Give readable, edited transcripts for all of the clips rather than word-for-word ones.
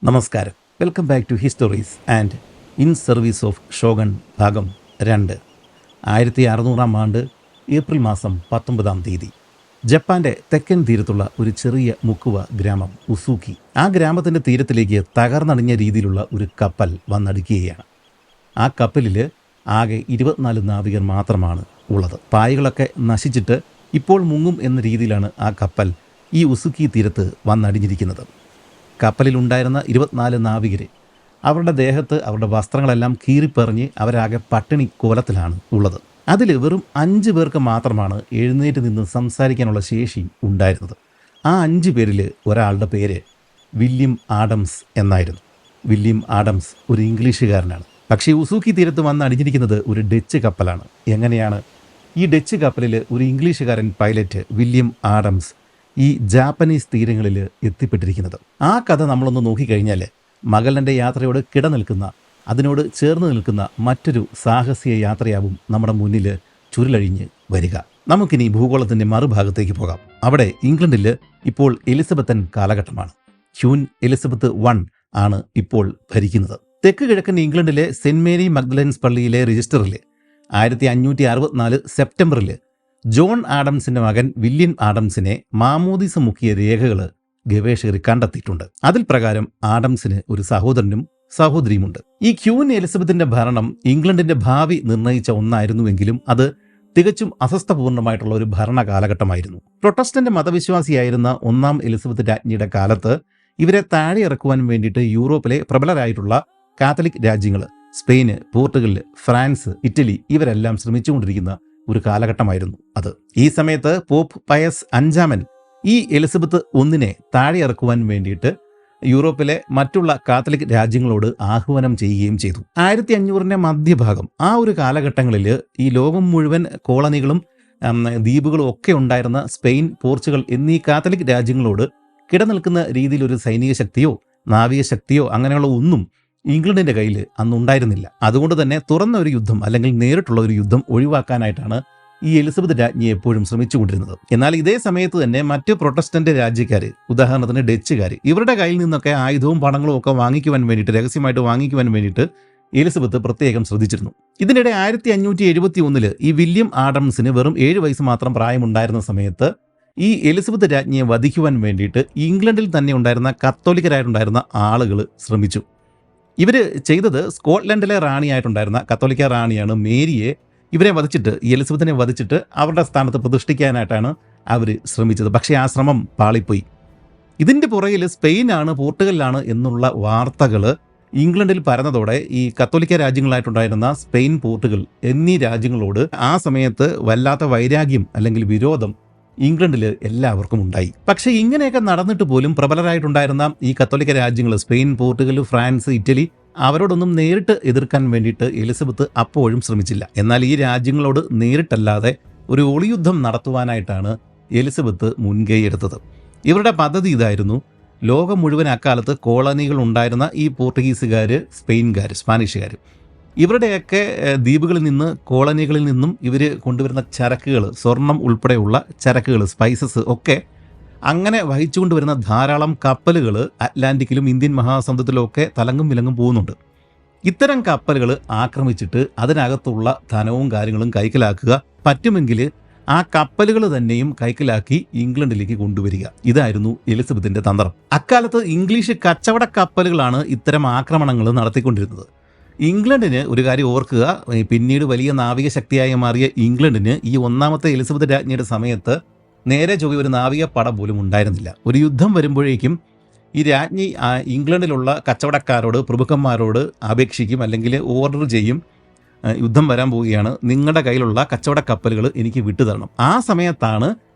നമസ്കാരം. Welcome back to histories and in service of Shogun ഭാഗം 2. 1600 ആണ്ട് ഏപ്രിൽ മാസം 19 ജപ്പാന്റെ തെക്കൻ തീരത്തുള്ള ഒരു ചെറിയ മുക്കുവ ഗ്രാമം ഉസൂക്കി. ആ ഗ്രാമത്തിൻ്റെ തീരത്തിലേക്ക് തകർന്നടിഞ്ഞ രീതിയിലുള്ള ഒരു കപ്പൽ വന്നടിക്കുകയാണ്. ആ കപ്പലിൽ ആകെ 24 നാവികർ മാത്രമാണ് ഉള്ളത്. പായകളൊക്കെ നശിച്ചിട്ട് ഇപ്പോൾ മുങ്ങും എന്ന രീതിയിലാണ് ആ കപ്പൽ ഈ ഉസുക്കി തീരത്ത് വന്നടിഞ്ഞിരിക്കുന്നത്. കപ്പലിലുണ്ടായിരുന്ന 24 നാവികർ അവരുടെ ദേഹത്ത് അവരുടെ വസ്ത്രങ്ങളെല്ലാം കീറിപ്പറിഞ്ഞ് അവരാകെ പട്ടിണി കോലത്തിലാണ് ഉള്ളത്. അതിൽ വെറും 5 പേർക്ക് മാത്രമാണ് എഴുന്നേറ്റ് നിന്ന് സംസാരിക്കാനുള്ള ശേഷി ഉണ്ടായിരുന്നത്. ആ 5 പേരിൽ ഒരാളുടെ പേര് വില്യം ആഡംസ് എന്നായിരുന്നു. വില്യം ആഡംസ് ഒരു ഇംഗ്ലീഷുകാരനാണ്. പക്ഷേ ഉസൂക്കി തീരത്ത് വന്ന് അടിഞ്ഞിരിക്കുന്നത് ഒരു ഡച്ച് കപ്പലാണ്. എങ്ങനെയാണ് ഈ ഡച്ച് കപ്പലിൽ ഒരു ഇംഗ്ലീഷുകാരൻ പൈലറ്റ് വില്യം ആഡംസ് ഈ ജാപ്പനീസ് തീരങ്ങളിൽ എത്തിപ്പെട്ടിരിക്കുന്നത്? ആ കഥ നമ്മളൊന്ന് നോക്കിക്കഴിഞ്ഞാൽ മഗല്ലൻ്റെ യാത്രയോട് കിടനിൽക്കുന്ന, അതിനോട് ചേർന്ന് നിൽക്കുന്ന മറ്റൊരു സാഹസിക യാത്രയാവും നമ്മുടെ മുന്നിൽ ചുരുളഴിഞ്ഞ് വരിക. നമുക്കിനി ഭൂഗോളത്തിൻ്റെ മറുഭാഗത്തേക്ക് പോകാം. അവിടെ ഇംഗ്ലണ്ടിൽ ഇപ്പോൾ എലിസബത്തൻ കാലഘട്ടമാണ്. ക്യൂൻ എലിസബത്ത് 1 ആണ് ഇപ്പോൾ ഭരിക്കുന്നത്. തെക്ക് കിഴക്കൻ ഇംഗ്ലണ്ടിലെ സെൻറ് മേരി മഗ്ദലൻസ് പള്ളിയിലെ രജിസ്റ്ററിൽ 1564 സെപ്റ്റംബറിൽ ജോൺ ആഡംസിന്റെ മകൻ വില്യം ആഡംസിനെ മാമോദീസ മുക്കിയ രേഖകൾ ഗവേഷകർ കണ്ടെത്തിയിട്ടുണ്ട്. അതിൽ പ്രകാരം ആഡംസിന് ഒരു സഹോദരനും സഹോദരിയുമുണ്ട്. ഈ ക്യൂൻ എലിസബത്തിന്റെ ഭരണം ഇംഗ്ലണ്ടിന്റെ ഭാവി നിർണയിച്ച ഒന്നായിരുന്നുവെങ്കിലും അത് തികച്ചും അസ്വസ്ഥപൂർണമായിട്ടുള്ള ഒരു ഭരണ കാലഘട്ടമായിരുന്നു. പ്രൊട്ടസ്റ്റന്റ് മതവിശ്വാസിയായിരുന്ന 1-ാം എലിസബത്ത് രാജ്ഞിയുടെ കാലത്ത് ഇവരെ താഴെ ഇറക്കുവാൻ വേണ്ടിയിട്ട് യൂറോപ്പിലെ പ്രബലരായിട്ടുള്ള കാത്തലിക് രാജ്യങ്ങൾ സ്പെയിന്, പോർട്ടുഗൽ, ഫ്രാൻസ്, ഇറ്റലി ഇവരെല്ലാം ശ്രമിച്ചുകൊണ്ടിരിക്കുന്ന ഒരു കാലഘട്ടമായിരുന്നു അത്. ഈ സമയത്ത് പോപ്പ് പയസ് 5 ഈ എലിസബത്ത് 1 താഴെ ഇറക്കുവാൻ വേണ്ടിയിട്ട് യൂറോപ്പിലെ മറ്റുള്ള കാത്തലിക് രാജ്യങ്ങളോട് ആഹ്വാനം ചെയ്യുകയും ചെയ്തു. 1500 മധ്യഭാഗം ആ ഒരു കാലഘട്ടങ്ങളിൽ ഈ ലോകം മുഴുവൻ കോളനികളും ദ്വീപുകളും ഒക്കെ ഉണ്ടായിരുന്ന സ്പെയിൻ, പോർച്ചുഗൽ എന്നീ കാത്തലിക് രാജ്യങ്ങളോട് കിടനിൽക്കുന്ന രീതിയിൽ ഒരു സൈനിക ശക്തിയോ നാവിക ശക്തിയോ അങ്ങനെയുള്ള ഒന്നും ഇംഗ്ലണ്ടിൻ്റെ കയ്യിൽ അന്നുണ്ടായിരുന്നില്ല. അതുകൊണ്ട് തന്നെ തുറന്ന ഒരു യുദ്ധം അല്ലെങ്കിൽ നേരിട്ടുള്ള ഒരു യുദ്ധം ഒഴിവാക്കാനായിട്ടാണ് ഈ എലിസബത്ത് രാജ്ഞി എപ്പോഴും ശ്രമിച്ചുകൊണ്ടിരുന്നത്. എന്നാൽ ഇതേ സമയത്ത് തന്നെ മറ്റ് പ്രൊട്ടസ്റ്റന്റ് രാജ്യക്കാർ, ഉദാഹരണത്തിന് ഡച്ചുകാർ, ഇവരുടെ കയ്യിൽ നിന്നൊക്കെ ആയുധവും പണങ്ങളും ഒക്കെ വാങ്ങിക്കുവാൻ വേണ്ടിയിട്ട്, രഹസ്യമായിട്ട് വാങ്ങിക്കുവാൻ വേണ്ടിയിട്ട് എലിസബത്ത് പ്രത്യേകം ശ്രദ്ധിച്ചിരുന്നു. ഇതിനിടെ 1571 ഈ വില്യം ആഡംസിന് വെറും 7 വയസ്സ് മാത്രം പ്രായമുണ്ടായിരുന്ന സമയത്ത് ഈ എലിസബത്ത് രാജ്ഞിയെ വധിക്കുവാൻ വേണ്ടിയിട്ട് ഇംഗ്ലണ്ടിൽ തന്നെ ഉണ്ടായിരുന്ന കത്തോലിക്കരായിട്ടുണ്ടായിരുന്ന ആളുകൾ ശ്രമിച്ചു. ഇവർ ചെയ്തത് സ്കോട്ട്ലൻഡിലെ റാണിയായിട്ടുണ്ടായിരുന്ന കത്തോലിക്ക റാണിയാണ് മേരിയെ ഇവരെ വധിച്ചിട്ട്, ഈ എലിസബത്തിനെ വധിച്ചിട്ട് അവരുടെ സ്ഥാനത്ത് പ്രതിഷ്ഠിക്കാനായിട്ടാണ് അവർ ശ്രമിച്ചത്. പക്ഷേ ആ ശ്രമം പാളിപ്പോയി. ഇതിൻ്റെ പുറകിൽ സ്പെയിനാണ്, പോർട്ടുഗലിലാണ് എന്നുള്ള വാർത്തകൾ ഇംഗ്ലണ്ടിൽ പരന്നതോടെ ഈ കത്തോലിക്ക രാജ്യങ്ങളായിട്ടുണ്ടായിരുന്ന സ്പെയിൻ, പോർട്ടുഗൽ എന്നീ രാജ്യങ്ങളോട് ആ സമയത്ത് വല്ലാത്ത വൈരാഗ്യം അല്ലെങ്കിൽ വിരോധം ഇംഗ്ലണ്ടിൽ എല്ലാവർക്കും ഉണ്ടായി. പക്ഷേ ഇങ്ങനെയൊക്കെ നടന്നിട്ട് പോലും പ്രബലരായിട്ടുണ്ടായിരുന്ന ഈ കത്തോലിക്ക രാജ്യങ്ങൾ സ്പെയിൻ, പോർട്ടുഗൽ, ഫ്രാൻസ്, ഇറ്റലി അവരോടൊന്നും നേരിട്ട് എതിർക്കാൻ വേണ്ടിയിട്ട് എലിസബത്ത് അപ്പോഴും ശ്രമിച്ചില്ല. എന്നാൽ ഈ രാജ്യങ്ങളോട് നേരിട്ടല്ലാതെ ഒരു ഒളിയുദ്ധം നടത്തുവാനായിട്ടാണ് എലിസബത്ത് മുൻകൈ എടുത്തത്. ഇവരുടെ പദ്ധതി ഇതായിരുന്നു. ലോകം മുഴുവൻ അക്കാലത്ത് കോളനികൾ ഉണ്ടായിരുന്ന ഈ പോർട്ടുഗീസുകാർ, സ്പെയിൻകാർ, സ്പാനിഷുകാർ ഇവരുടെയൊക്കെ ദ്വീപുകളിൽ നിന്ന്, കോളനികളിൽ നിന്നും ഇവർ കൊണ്ടുവരുന്ന ചരക്കുകൾ, സ്വർണം ഉൾപ്പെടെയുള്ള ചരക്കുകൾ, സ്പൈസസ് ഒക്കെ അങ്ങനെ വഹിച്ചുകൊണ്ടുവരുന്ന ധാരാളം കപ്പലുകൾ അറ്റ്ലാന്റിക്കിലും ഇന്ത്യൻ മഹാസമുദ്രത്തിലും ഒക്കെ തലങ്ങും വിലങ്ങും പോകുന്നുണ്ട്. ഇത്തരം കപ്പലുകൾ ആക്രമിച്ചിട്ട് അതിനകത്തുള്ള ധനവും കാര്യങ്ങളും കൈക്കലാക്കുക, പറ്റുമെങ്കിൽ ആ കപ്പലുകൾ തന്നെയും കൈക്കലാക്കി ഇംഗ്ലണ്ടിലേക്ക് കൊണ്ടുവരിക. ഇതായിരുന്നു എലിസബത്തിന്റെ തന്ത്രം. അക്കാലത്ത് ഇംഗ്ലീഷ് കച്ചവട കപ്പലുകളാണ് ഇത്തരം ആക്രമണങ്ങൾ നടത്തിക്കൊണ്ടിരുന്നത്. ഇംഗ്ലണ്ടിന് ഒരു കാര്യം ഓർക്കുക, പിന്നീട് വലിയ നാവിക ശക്തിയായി മാറിയ ഇംഗ്ലണ്ടിന് ഈ 1-ാമത്തെ എലിസബത്ത് രാജ്ഞിയുടെ സമയത്ത് നേരെ ചൊവ്വ ഒരു നാവിക പട പോലും ഉണ്ടായിരുന്നില്ല. ഒരു യുദ്ധം വരുമ്പോഴേക്കും ഈ രാജ്ഞി ഇംഗ്ലണ്ടിലുള്ള കച്ചവടക്കാരോട്, പ്രഭുക്കന്മാരോട് അപേക്ഷിക്കും, അല്ലെങ്കിൽ ഓർഡർ ചെയ്യും, യുദ്ധം വരാൻ പോവുകയാണ്, നിങ്ങളുടെ കയ്യിലുള്ള കച്ചവട കപ്പലുകൾ എനിക്ക് വിട്ടുതരണം. ആ സമയത്താണ്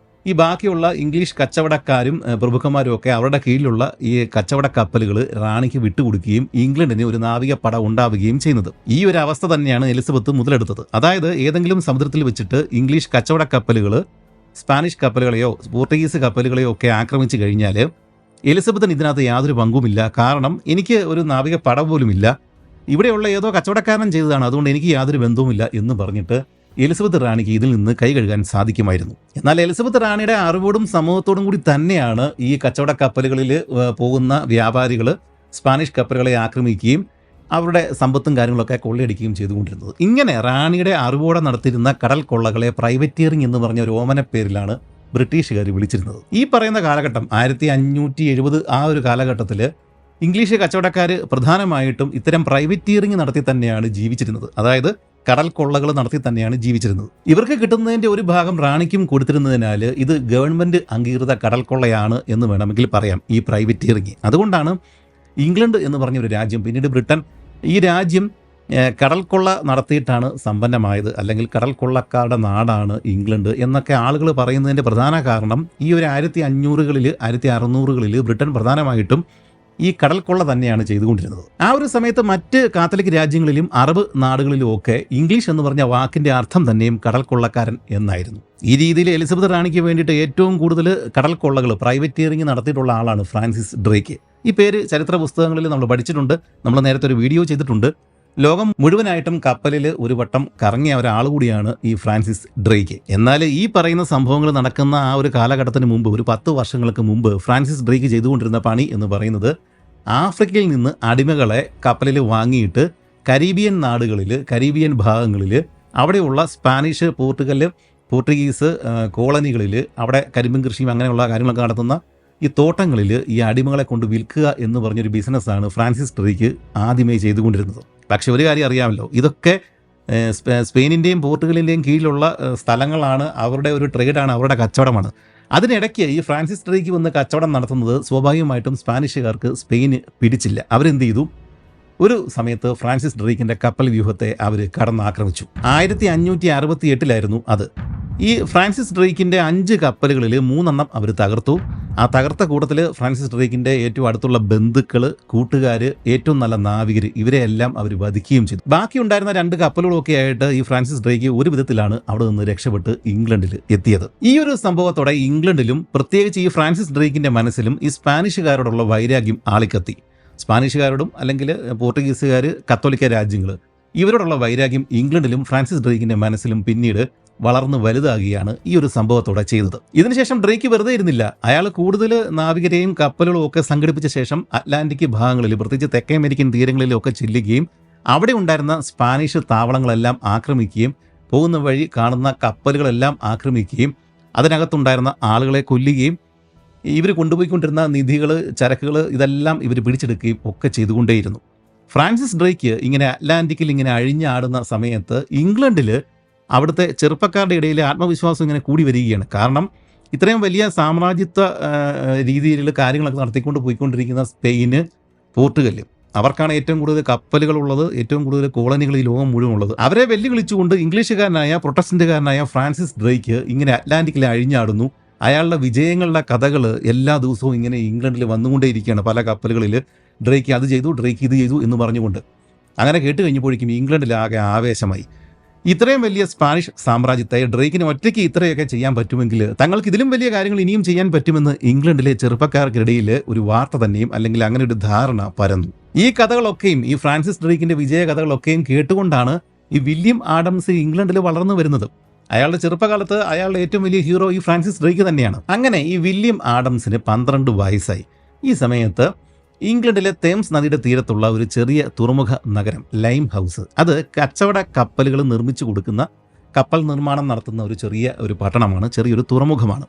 ഈ ബാക്കിയുള്ള ഇംഗ്ലീഷ് കച്ചവടക്കാരും പ്രഭുക്കന്മാരും ഒക്കെ അവരുടെ കീഴിലുള്ള ഈ കച്ചവട കപ്പലുകൾ റാണിക്ക് വിട്ടുകൊടുക്കുകയും ഇംഗ്ലണ്ടിന് ഒരു നാവിക പട ഉണ്ടാവുകയും ചെയ്യുന്നത്. ഈ ഒരു അവസ്ഥ തന്നെയാണ് എലിസബത്ത് മുതലെടുത്തത്. അതായത് ഏതെങ്കിലും സമുദ്രത്തിൽ വെച്ചിട്ട് ഇംഗ്ലീഷ് കച്ചവട കപ്പലുകൾ സ്പാനിഷ് കപ്പലുകളെയോ പോർട്ടുഗീസ് കപ്പലുകളെയോ ഒക്കെ ആക്രമിച്ചു കഴിഞ്ഞാൽ എലിസബത്തിന് ഇതിനകത്ത് യാതൊരു പങ്കുമില്ല. കാരണം എനിക്ക് ഒരു നാവിക പട പോലുമില്ല, ഇവിടെയുള്ള ഏതോ കച്ചവടക്കാരൻ ചെയ്തതാണ്, അതുകൊണ്ട് എനിക്ക് യാതൊരു ബന്ധവുമില്ല എന്ന് പറഞ്ഞിട്ട് എലിസബത്ത് റാണിക്ക് ഇതിൽ നിന്ന് കൈ കഴുകാൻ സാധിക്കുമായിരുന്നു. എന്നാൽ എലിസബത്ത് റാണിയുടെ അറിവോടും സമൂഹത്തോടും കൂടി തന്നെയാണ് ഈ കച്ചവട കപ്പലുകളിൽ പോകുന്ന വ്യാപാരികൾ സ്പാനിഷ് കപ്പലുകളെ ആക്രമിക്കുകയും അവരുടെ സമ്പത്തും കാര്യങ്ങളൊക്കെ കൊള്ളയടിക്കുകയും ചെയ്തുകൊണ്ടിരുന്നത്. ഇങ്ങനെ റാണിയുടെ അറിവോടെ നടത്തിയിരുന്ന കടൽ കൊള്ളകളെ പ്രൈവറ്റിയറിംഗ് എന്ന് പറഞ്ഞ ഒരു ഓമന പേരിലാണ് ബ്രിട്ടീഷുകാർ വിളിച്ചിരുന്നത്. ഈ പറയുന്ന കാലഘട്ടം 1570 ആ ഒരു കാലഘട്ടത്തിൽ ഇംഗ്ലീഷ് കച്ചവടക്കാർ പ്രധാനമായിട്ടും ഇത്തരം പ്രൈവറ്റിയറിംഗ് നടത്തി തന്നെയാണ് ജീവിച്ചിരുന്നത്. അതായത് കടൽ കൊള്ളകൾ നടത്തി തന്നെയാണ് ജീവിച്ചിരുന്നത്. ഇവർക്ക് കിട്ടുന്നതിൻ്റെ ഒരു ഭാഗം റാണിക്കും കൊടുത്തിരുന്നതിനാൽ ഇത് ഗവൺമെൻറ് അംഗീകൃത കടൽ കൊള്ളയാണ് എന്ന് വേണമെങ്കിൽ പറയാം ഈ പ്രൈവറ്റിയറിംഗ്. അതുകൊണ്ടാണ് ഇംഗ്ലണ്ട് എന്ന് പറഞ്ഞൊരു രാജ്യം, പിന്നീട് ബ്രിട്ടൻ, ഈ രാജ്യം കടൽ കൊള്ള നടത്തിയിട്ടാണ് സമ്പന്നമായത്, അല്ലെങ്കിൽ കടൽ കൊള്ളക്കാരുടെ നാടാണ് ഇംഗ്ലണ്ട് എന്നൊക്കെ ആളുകൾ പറയുന്നതിൻ്റെ പ്രധാന കാരണം ഈ ഒരു 1500-കളിൽ 1600-കളിൽ ബ്രിട്ടൻ പ്രധാനമായിട്ടും ഈ കടൽ കൊള്ള തന്നെയാണ് ചെയ്തുകൊണ്ടിരുന്നത്. ആ ഒരു സമയത്ത് മറ്റ് കാത്തലിക് രാജ്യങ്ങളിലും അറബ് നാടുകളിലും ഒക്കെ ഇംഗ്ലീഷ് എന്ന് പറഞ്ഞ വാക്കിൻ്റെ അർത്ഥം തന്നെയും കടൽ കൊള്ളക്കാരൻ എന്നായിരുന്നു. ഈ രീതിയിൽ എലിസബത്ത് റാണിക്ക് വേണ്ടിയിട്ട് ഏറ്റവും കൂടുതൽ കടൽ കൊള്ളകൾ പ്രൈവറ്റിയറിംഗ് നടത്തിയിട്ടുള്ള ആളാണ് ഫ്രാൻസിസ് ഡ്രേക്ക്. ഈ പേര് ചരിത്ര പുസ്തകങ്ങളിൽ നമ്മൾ പഠിച്ചിട്ടുണ്ട്, നമ്മൾ നേരത്തെ ഒരു വീഡിയോ ചെയ്തിട്ടുണ്ട്. ലോകം മുഴുവനായിട്ടും കപ്പലിൽ ഒരു വട്ടം കറങ്ങിയ ഒരാൾ കൂടിയാണ് ഈ ഫ്രാൻസിസ് ഡ്രേക്ക്. എന്നാൽ ഈ പറയുന്ന സംഭവങ്ങൾ നടക്കുന്ന ആ ഒരു കാലഘട്ടത്തിന് മുമ്പ്, ഒരു 10 വർഷങ്ങൾക്ക് മുമ്പ് ഫ്രാൻസിസ് ഡ്രേക്ക് ചെയ്തുകൊണ്ടിരുന്ന പണി എന്ന് പറയുന്നത് ആഫ്രിക്കയിൽ നിന്ന് അടിമകളെ കപ്പലിൽ വാങ്ങിയിട്ട് കരീബിയൻ നാടുകളിൽ, കരീബിയൻ ഭാഗങ്ങളിൽ, അവിടെയുള്ള സ്പാനിഷ്, പോർട്ടുഗീസ് കോളനികളിൽ അവിടെ കരിമ്പൻ കൃഷിയും അങ്ങനെയുള്ള കാര്യങ്ങളൊക്കെ നടത്തുന്ന ഈ തോട്ടങ്ങളിൽ ഈ അടിമകളെ കൊണ്ട് വിൽക്കുക എന്ന് പറഞ്ഞൊരു ബിസിനസ്സാണ് ഫ്രാൻസിസ് ഡ്രേക്ക് ആദ്യമേ ചെയ്തുകൊണ്ടിരുന്നത്. പക്ഷേ ഒരു കാര്യം അറിയാമല്ലോ, ഇതൊക്കെ സ്പെയിനിൻ്റെയും പോർട്ടുഗലിൻ്റെയും കീഴിലുള്ള സ്ഥലങ്ങളാണ്, അവരുടെ ഒരു ട്രേഡാണ്, അവരുടെ കച്ചവടമാണ്. അതിനിടയ്ക്ക് ഈ ഫ്രാൻസിസ് ഡ്രേക്ക് വന്ന് കച്ചവടം നടത്തുന്നത് സ്വാഭാവികമായിട്ടും സ്പാനിഷുകാർക്ക് സ്പെയിന് പിടിച്ചില്ല. അവരെന്ത് ചെയ്തു? ഒരു സമയത്ത് ഫ്രാൻസിസ് ഡ്രേക്കിൻ്റെ കപ്പൽ വ്യൂഹത്തെ അവർ കടന്നാക്രമിച്ചു. 1568-ലായിരുന്നു അത്. ഈ ഫ്രാൻസിസ് ഡ്രേക്കിൻ്റെ 5 കപ്പലുകളിൽ 3 അവർ തകർത്തു. ആ തകർത്ത കൂട്ടത്തിൽ ഫ്രാൻസിസ് ഡ്രേക്കിൻ്റെ ഏറ്റവും അടുത്തുള്ള ബന്ധുക്കൾ, കൂട്ടുകാർ, ഏറ്റവും നല്ല നാവികർ, ഇവരെയെല്ലാം അവർ വധിക്കുകയും ചെയ്തു. ബാക്കിയുണ്ടായിരുന്ന 2 കപ്പലുകളൊക്കെ ആയിട്ട് ഈ ഫ്രാൻസിസ് ഡ്രേക്ക് ഒരു വിധത്തിലാണ് അവിടെ നിന്ന് രക്ഷപ്പെട്ട് ഇംഗ്ലണ്ടിൽ എത്തിയത്. ഈ ഒരു സംഭവത്തോടെ ഇംഗ്ലണ്ടിലും പ്രത്യേകിച്ച് ഈ ഫ്രാൻസിസ് ഡ്രേക്കിൻ്റെ മനസ്സിലും ഈ സ്പാനിഷുകാരോടുള്ള വൈരാഗ്യം ആളിക്കത്തി. സ്പാനിഷുകാരോടും അല്ലെങ്കിൽ പോർട്ടുഗീസുകാർ, കത്തോലിക്ക രാജ്യങ്ങൾ, ഇവരോടുള്ള വൈരാഗ്യം ഇംഗ്ലണ്ടിലും ഫ്രാൻസിസ് ഡ്രേക്കിൻ്റെ മനസ്സിലും പിന്നീട് വളർന്ന് വലുതാകുകയാണ് ഈ ഒരു സംഭവത്തോടെ ചെയ്തത്. ഇതിനുശേഷം ഡ്രേക്ക് വെറുതെ ഇരുന്നില്ല. അയാൾ കൂടുതൽ നാവികരെയും കപ്പലുകളും ഒക്കെ സംഘടിപ്പിച്ച ശേഷം അറ്റ്ലാന്റിക് ഭാഗങ്ങളിൽ, പ്രത്യേകിച്ച് തെക്കേ അമേരിക്കൻ തീരങ്ങളിലൊക്കെ ചെല്ലുകയും അവിടെ ഉണ്ടായിരുന്ന സ്പാനിഷ് താവളങ്ങളെല്ലാം ആക്രമിക്കുകയും പോകുന്ന വഴി കാണുന്ന കപ്പലുകളെല്ലാം ആക്രമിക്കുകയും അതിനകത്തുണ്ടായിരുന്ന ആളുകളെ കൊല്ലുകയും ഇവർ കൊണ്ടുപോയിക്കൊണ്ടിരുന്ന നിധികൾ, ചരക്കുകൾ, ഇതെല്ലാം ഇവർ പിടിച്ചെടുക്കുകയും ഒക്കെ ചെയ്തുകൊണ്ടേയിരുന്നു. ഫ്രാൻസിസ് ഡ്രേക്ക് ഇങ്ങനെ അറ്റ്ലാന്റിക്കിൽ ഇങ്ങനെ അഴിഞ്ഞാടുന്ന സമയത്ത് ഇംഗ്ലണ്ടിൽ അവിടുത്തെ ചെറുപ്പക്കാരുടെ ഇടയിൽ ആത്മവിശ്വാസം ഇങ്ങനെ കൂടി വരികയാണ്. കാരണം ഇത്രയും വലിയ സാമ്രാജ്യത്വ രീതിയിലുള്ള കാര്യങ്ങളൊക്കെ നടത്തിക്കൊണ്ട് പോയിക്കൊണ്ടിരിക്കുന്ന സ്പെയിന്, പോർട്ടുഗൽ, അവർക്കാണ് ഏറ്റവും കൂടുതൽ കപ്പലുകളുള്ളത്, ഏറ്റവും കൂടുതൽ കോളനികൾ ഈ ലോകം മുഴുവൻ ഉള്ളത്. അവരെ വെല്ലുവിളിച്ചുകൊണ്ട് ഇംഗ്ലീഷുകാരനായ പ്രൊട്ടസ്റ്റന്റുകാരനായ ഫ്രാൻസിസ് ഡ്രേക്ക് ഇങ്ങനെ അറ്റ്ലാന്റിക്കിൽ അഴിഞ്ഞാടുന്നു. അയാളുടെ വിജയങ്ങളുടെ കഥകൾ എല്ലാ ദിവസവും ഇങ്ങനെ ഇംഗ്ലണ്ടിൽ വന്നുകൊണ്ടേയിരിക്കുകയാണ്. പല കപ്പലുകളിൽ ഡ്രേക്ക് അത് ചെയ്തു, ഡ്രേക്ക് ഇത് ചെയ്തു എന്ന് പറഞ്ഞുകൊണ്ട്. അങ്ങനെ കേട്ട് കഴിഞ്ഞപ്പോഴേക്കും ഇംഗ്ലണ്ടിലാകെ ആവേശമായി. ഇത്രയും വലിയ സ്പാനിഷ് സാമ്രാജ്യത്തെ ഡ്രേക്കിന് ഒറ്റയ്ക്ക് ഇത്രയൊക്കെ ചെയ്യാൻ പറ്റുമെങ്കിൽ തങ്ങൾക്ക് ഇതിലും വലിയ കാര്യങ്ങൾ ഇനിയും ചെയ്യാൻ പറ്റുമെന്ന് ഇംഗ്ലണ്ടിലെ ചെറുപ്പക്കാർക്കിടയിൽ ഒരു വാർത്ത തന്നെയും, അല്ലെങ്കിൽ അങ്ങനെ ഒരു ധാരണ പരന്നു. ഈ കഥകളൊക്കെയും, ഈ ഫ്രാൻസിസ് ഡ്രേക്കിൻ്റെ വിജയ കഥകളൊക്കെയും കേട്ടുകൊണ്ടാണ് ഈ വില്യം ആഡംസ് ഇംഗ്ലണ്ടിൽ വളർന്നു വരുന്നത്. അയാളുടെ ചെറുപ്പകാലത്ത് അയാളുടെ ഏറ്റവും വലിയ ഹീറോ ഈ ഫ്രാൻസിസ് ഡ്രേക്ക് തന്നെയാണ്. അങ്ങനെ ഈ വില്യം ആഡംസിന് 12 വയസ്സായി. ഈ സമയത്ത് ഇംഗ്ലണ്ടിലെ തേംസ് നദിയുടെ തീരത്തുള്ള ഒരു ചെറിയ തുറമുഖ നഗരം ലൈം ഹൗസ്, അത് കച്ചവട കപ്പലുകൾ നിർമ്മിച്ചു കൊടുക്കുന്ന, കപ്പൽ നിർമ്മാണം നടത്തുന്ന ഒരു പട്ടണമാണ്, ചെറിയൊരു തുറമുഖമാണ്.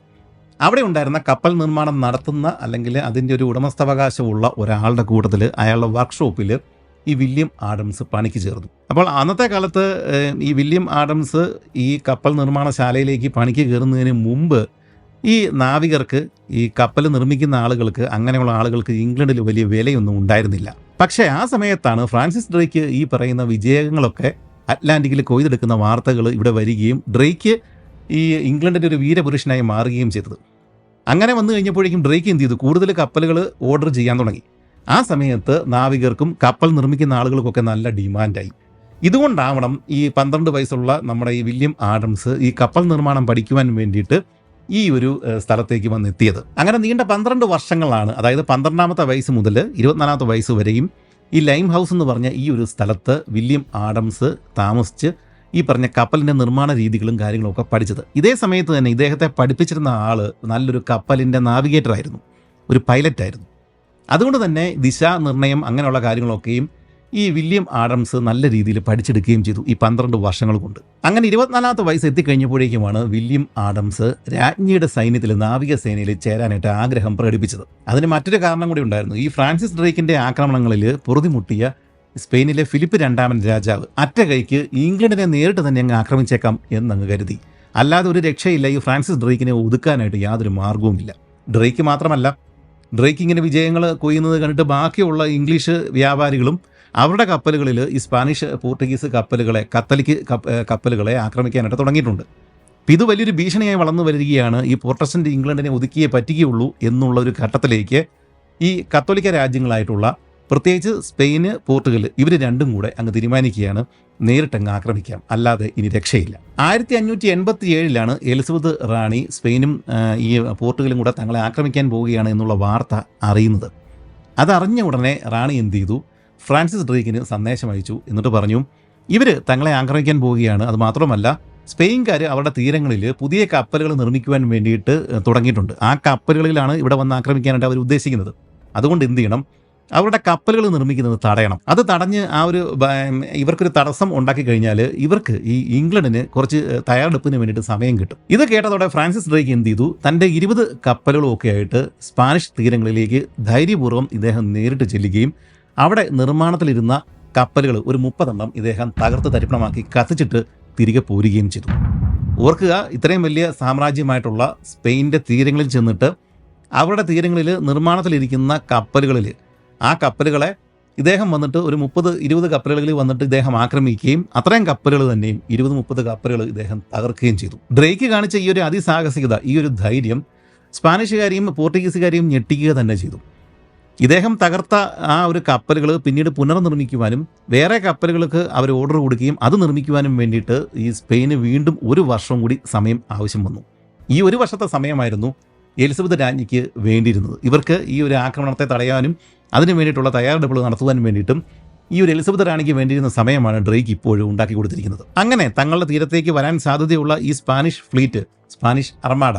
അവിടെ ഉണ്ടായിരുന്ന കപ്പൽ നിർമ്മാണം നടത്തുന്ന, അല്ലെങ്കിൽ അതിൻ്റെ ഒരു ഉടമസ്ഥാവകാശമുള്ള ഒരാളുടെ കൂട്ടത്തിൽ അയാളുടെ വർക്ക്ഷോപ്പിൽ ഈ വില്യം ആഡംസ് പണിക്ക് ചേർന്നു. അപ്പോൾ അന്നത്തെ കാലത്ത് ഈ വില്യം ആഡംസ് ഈ കപ്പൽ നിർമ്മാണശാലയിലേക്ക് പണിക്ക് കയറുന്നതിന് മുമ്പ് ഈ നാവികർക്ക്, ഈ കപ്പൽ നിർമ്മിക്കുന്ന ആളുകൾക്ക്, അങ്ങനെയുള്ള ആളുകൾക്ക് ഇംഗ്ലണ്ടിൽ വലിയ വിലയൊന്നും ഉണ്ടായിരുന്നില്ല. പക്ഷേ ആ സമയത്താണ് ഫ്രാൻസിസ് ഡ്രേക്ക് ഈ പറയുന്ന വിജയങ്ങളൊക്കെ അറ്റ്ലാന്റിക്കിൽ കൊയ്തെടുക്കുന്ന വാർത്തകൾ ഇവിടെ വരികയും ഡ്രേക്ക് ഈ ഇംഗ്ലണ്ടിൻ്റെ ഒരു വീരപുരുഷനായി മാറുകയും ചെയ്തത്. അങ്ങനെ വന്നു കഴിഞ്ഞപ്പോഴേക്കും ഡ്രേക്ക് എന്ത് ചെയ്തു? കൂടുതൽ കപ്പലുകൾ ഓർഡർ ചെയ്യാൻ തുടങ്ങി. ആ സമയത്ത് നാവികർക്കും കപ്പൽ നിർമ്മിക്കുന്ന ആളുകൾക്കൊക്കെ നല്ല ഡിമാൻഡായി. ഇതുകൊണ്ടാവണം ഈ 12 വയസ്സുള്ള നമ്മുടെ ഈ വില്യം ആഡംസ് ഈ കപ്പൽ നിർമ്മാണം പഠിക്കുവാൻ വേണ്ടിയിട്ട് ഈ ഒരു സ്ഥലത്തേക്ക് വന്നെത്തിയത്. അങ്ങനെ നീണ്ട 12 വർഷങ്ങളാണ്, അതായത് 12ാമത്തെ വയസ്സ് മുതൽ 24ാമത്തെ വയസ്സ് വരെയും ഈ ലൈം ഹൗസ് എന്ന് പറഞ്ഞ ഈ ഒരു സ്ഥലത്ത് വില്യം ആഡംസ് താമസിച്ച് ഈ പറഞ്ഞ കപ്പലിൻ്റെ നിർമ്മാണ രീതികളും കാര്യങ്ങളൊക്കെ പഠിച്ചത്. ഇതേ സമയത്ത് തന്നെ ഇദ്ദേഹത്തെ പഠിപ്പിച്ചിരുന്ന ആൾ നല്ലൊരു കപ്പലിൻ്റെ നാവിഗേറ്റർ ആയിരുന്നു, ഒരു പൈലറ്റായിരുന്നു. അതുകൊണ്ട് തന്നെ ദിശാനിർണയം അങ്ങനെയുള്ള കാര്യങ്ങളൊക്കെയും ഈ വില്യം ആഡംസ് നല്ല രീതിയിൽ പഠിച്ചെടുക്കുകയും ചെയ്തു ഈ 12 വർഷങ്ങൾ കൊണ്ട്. അങ്ങനെ 24ാമത്തെ വയസ്സ് എത്തിക്കഴിഞ്ഞപ്പോഴേക്കുമാണ് വില്യം ആഡംസ് രാജ്ഞിയുടെ സൈന്യത്തിൽ നാവികസേനയിൽ ചേരാനായിട്ട് ആഗ്രഹം പ്രകടിപ്പിച്ചത്. അതിന് മറ്റൊരു കാരണം കൂടി ഉണ്ടായിരുന്നു. ഈ ഫ്രാൻസിസ് ഡ്രേക്കിൻ്റെ ആക്രമണങ്ങളിൽ പൊറുതിമുട്ടിയ സ്പെയിനിലെ ഫിലിപ്പ് രണ്ടാമൻ രാജാവ് അറ്റ കൈക്ക് ഇംഗ്ലണ്ടിനെ നേരിട്ട് തന്നെ അങ്ങ് ആക്രമിച്ചേക്കാം എന്നങ്ങ് കരുതി. അല്ലാതെ ഒരു രക്ഷയില്ല, ഈ ഫ്രാൻസിസ് ഡ്രേക്കിനെ ഒതുക്കാനായിട്ട് യാതൊരു മാർഗവുമില്ല. ഡ്രേക്ക് മാത്രമല്ല, ഡ്രേക്ക് ഇങ്ങനെ വിജയങ്ങൾ കൊയ്യുന്നത് കണ്ടിട്ട് ബാക്കിയുള്ള ഇംഗ്ലീഷ് വ്യാപാരികളും അവരുടെ കപ്പലുകളിൽ ഈ സ്പാനിഷ് പോർട്ടുഗീസ് കത്തോലിക് കപ്പലുകളെ ആക്രമിക്കാനായിട്ട് തുടങ്ങിയിട്ടുണ്ട്. ഇത് വലിയൊരു ഭീഷണിയായി വളർന്നു വരികയാണ്. ഈ പ്രൊട്ടസ്റ്റന്റ് ഇംഗ്ലണ്ടിനെ ഒതുക്കിയേ പറ്റുകയുള്ളൂ എന്നുള്ള ഒരു ഘട്ടത്തിലേക്ക് ഈ കത്തോലിക്ക രാജ്യങ്ങളായിട്ടുള്ള പ്രത്യേകിച്ച് സ്പെയിന്, പോർട്ടുഗൽ ഇവർ രണ്ടും കൂടെ അങ്ങ് തീരുമാനിക്കുകയാണ് നേരിട്ടങ്ങ് ആക്രമിക്കാം, അല്ലാതെ ഇനി രക്ഷയില്ല. 1587 എലിസബത്ത് റാണി സ്പെയിനും ഈ പോർട്ടുഗലും കൂടെ തങ്ങളെ ആക്രമിക്കാൻ പോവുകയാണ് എന്നുള്ള വാർത്ത അറിയുന്നത്. അതറിഞ്ഞ ഉടനെ റാണി എന്ത് ചെയ്തു, ഫ്രാൻസിസ് ഡ്രേക്കിന് സന്ദേശം അയച്ചു. എന്നിട്ട് പറഞ്ഞു, ഇവർ തങ്ങളെ ആക്രമിക്കാൻ പോവുകയാണ്. അതുമാത്രമല്ല, സ്പെയിൻകാർ അവരുടെ തീരങ്ങളിൽ പുതിയ കപ്പലുകൾ നിർമ്മിക്കുവാൻ വേണ്ടിയിട്ട് തുടങ്ങിയിട്ടുണ്ട്. ആ കപ്പലുകളിലാണ് ഇവിടെ വന്ന് ആക്രമിക്കാനായിട്ട് അവർ ഉദ്ദേശിക്കുന്നത്. അതുകൊണ്ട് എന്ത് ചെയ്യണം, അവരുടെ കപ്പലുകൾ നിർമ്മിക്കുന്നത് തടയണം. അത് തടഞ്ഞ് ഇവർക്കൊരു തടസ്സം ഉണ്ടാക്കി കഴിഞ്ഞാൽ ഇവർക്ക് ഈ ഇംഗ്ലണ്ടിന് കുറച്ച് തയ്യാറെടുപ്പിന് വേണ്ടിയിട്ട് സമയം കിട്ടും. ഇത് കേട്ടതോടെ ഫ്രാൻസിസ് ഡ്രേക്ക് എന്ത് ചെയ്തു, തൻ്റെ 20 കപ്പലുകളൊക്കെ ആയിട്ട് സ്പാനിഷ് തീരങ്ങളിലേക്ക് ധൈര്യപൂർവ്വം ഇദ്ദേഹം നേരിട്ട് ചെല്ലുകയും അവിടെ നിർമ്മാണത്തിലിരുന്ന കപ്പലുകൾ ഒരു 30 എണ്ണം ഇദ്ദേഹം തകർത്ത് തരിപ്പണമാക്കി കത്തിച്ചിട്ട് തിരികെ പോരുകയും ചെയ്തു. ഓർക്കുക, ഇത്രയും വലിയ സാമ്രാജ്യമായിട്ടുള്ള സ്പെയിൻ്റെ തീരങ്ങളിൽ ചെന്നിട്ട് അവരുടെ തീരങ്ങളിൽ നിർമ്മാണത്തിലിരിക്കുന്ന കപ്പലുകളിൽ ആ കപ്പലുകളെ ഇദ്ദേഹം വന്നിട്ട് ഒരു 30-20 കപ്പലുകളിൽ വന്നിട്ട് ഇദ്ദേഹം ആക്രമിക്കുകയും അത്രയും കപ്പലുകൾ തന്നെയും 20-30 കപ്പലുകൾ ഇദ്ദേഹം തകർക്കുകയും ചെയ്തു. ഡ്രേക്ക് കാണിച്ച ഈ ഒരു അതിസാഹസികത, ഈ ഒരു ധൈര്യം സ്പാനിഷുകാരെയും പോർട്ടുഗീസുകാരെയും ഞെട്ടിക്കുക തന്നെ ചെയ്തു. ഇദ്ദേഹം തകർത്ത ആ ഒരു കപ്പലുകൾ പിന്നീട് പുനർനിർമ്മിക്കുവാനും വേറെ കപ്പലുകൾക്ക് അവർ ഓർഡർ കൊടുക്കുകയും അത് നിർമ്മിക്കുവാനും വേണ്ടിയിട്ട് ഈ സ്പെയിന് വീണ്ടും 1 വർഷം കൂടി സമയം ആവശ്യം വന്നു. ഈ 1 വർഷത്തെ സമയമായിരുന്നു എലിസബത്ത് രാജ്ഞിക്ക് വേണ്ടിയിരുന്നത്. ഇവർക്ക് ഈ ഒരു ആക്രമണത്തെ തടയാനും അതിനു വേണ്ടിയിട്ടുള്ള തയ്യാറെടുപ്പുകൾ നടത്തുവാനും വേണ്ടിയിട്ടും ഈ ഒരു എലിസബത്ത് റാണിക്ക് വേണ്ടിയിരുന്ന സമയമാണ് ഡ്രേക്ക് ഇപ്പോഴും ഉണ്ടാക്കി കൊടുത്തിരിക്കുന്നത്. അങ്ങനെ തങ്ങളുടെ തീരത്തേക്ക് വരാൻ സാധ്യതയുള്ള ഈ സ്പാനിഷ് ഫ്ലീറ്റ്, സ്പാനിഷ് അർമാഡ,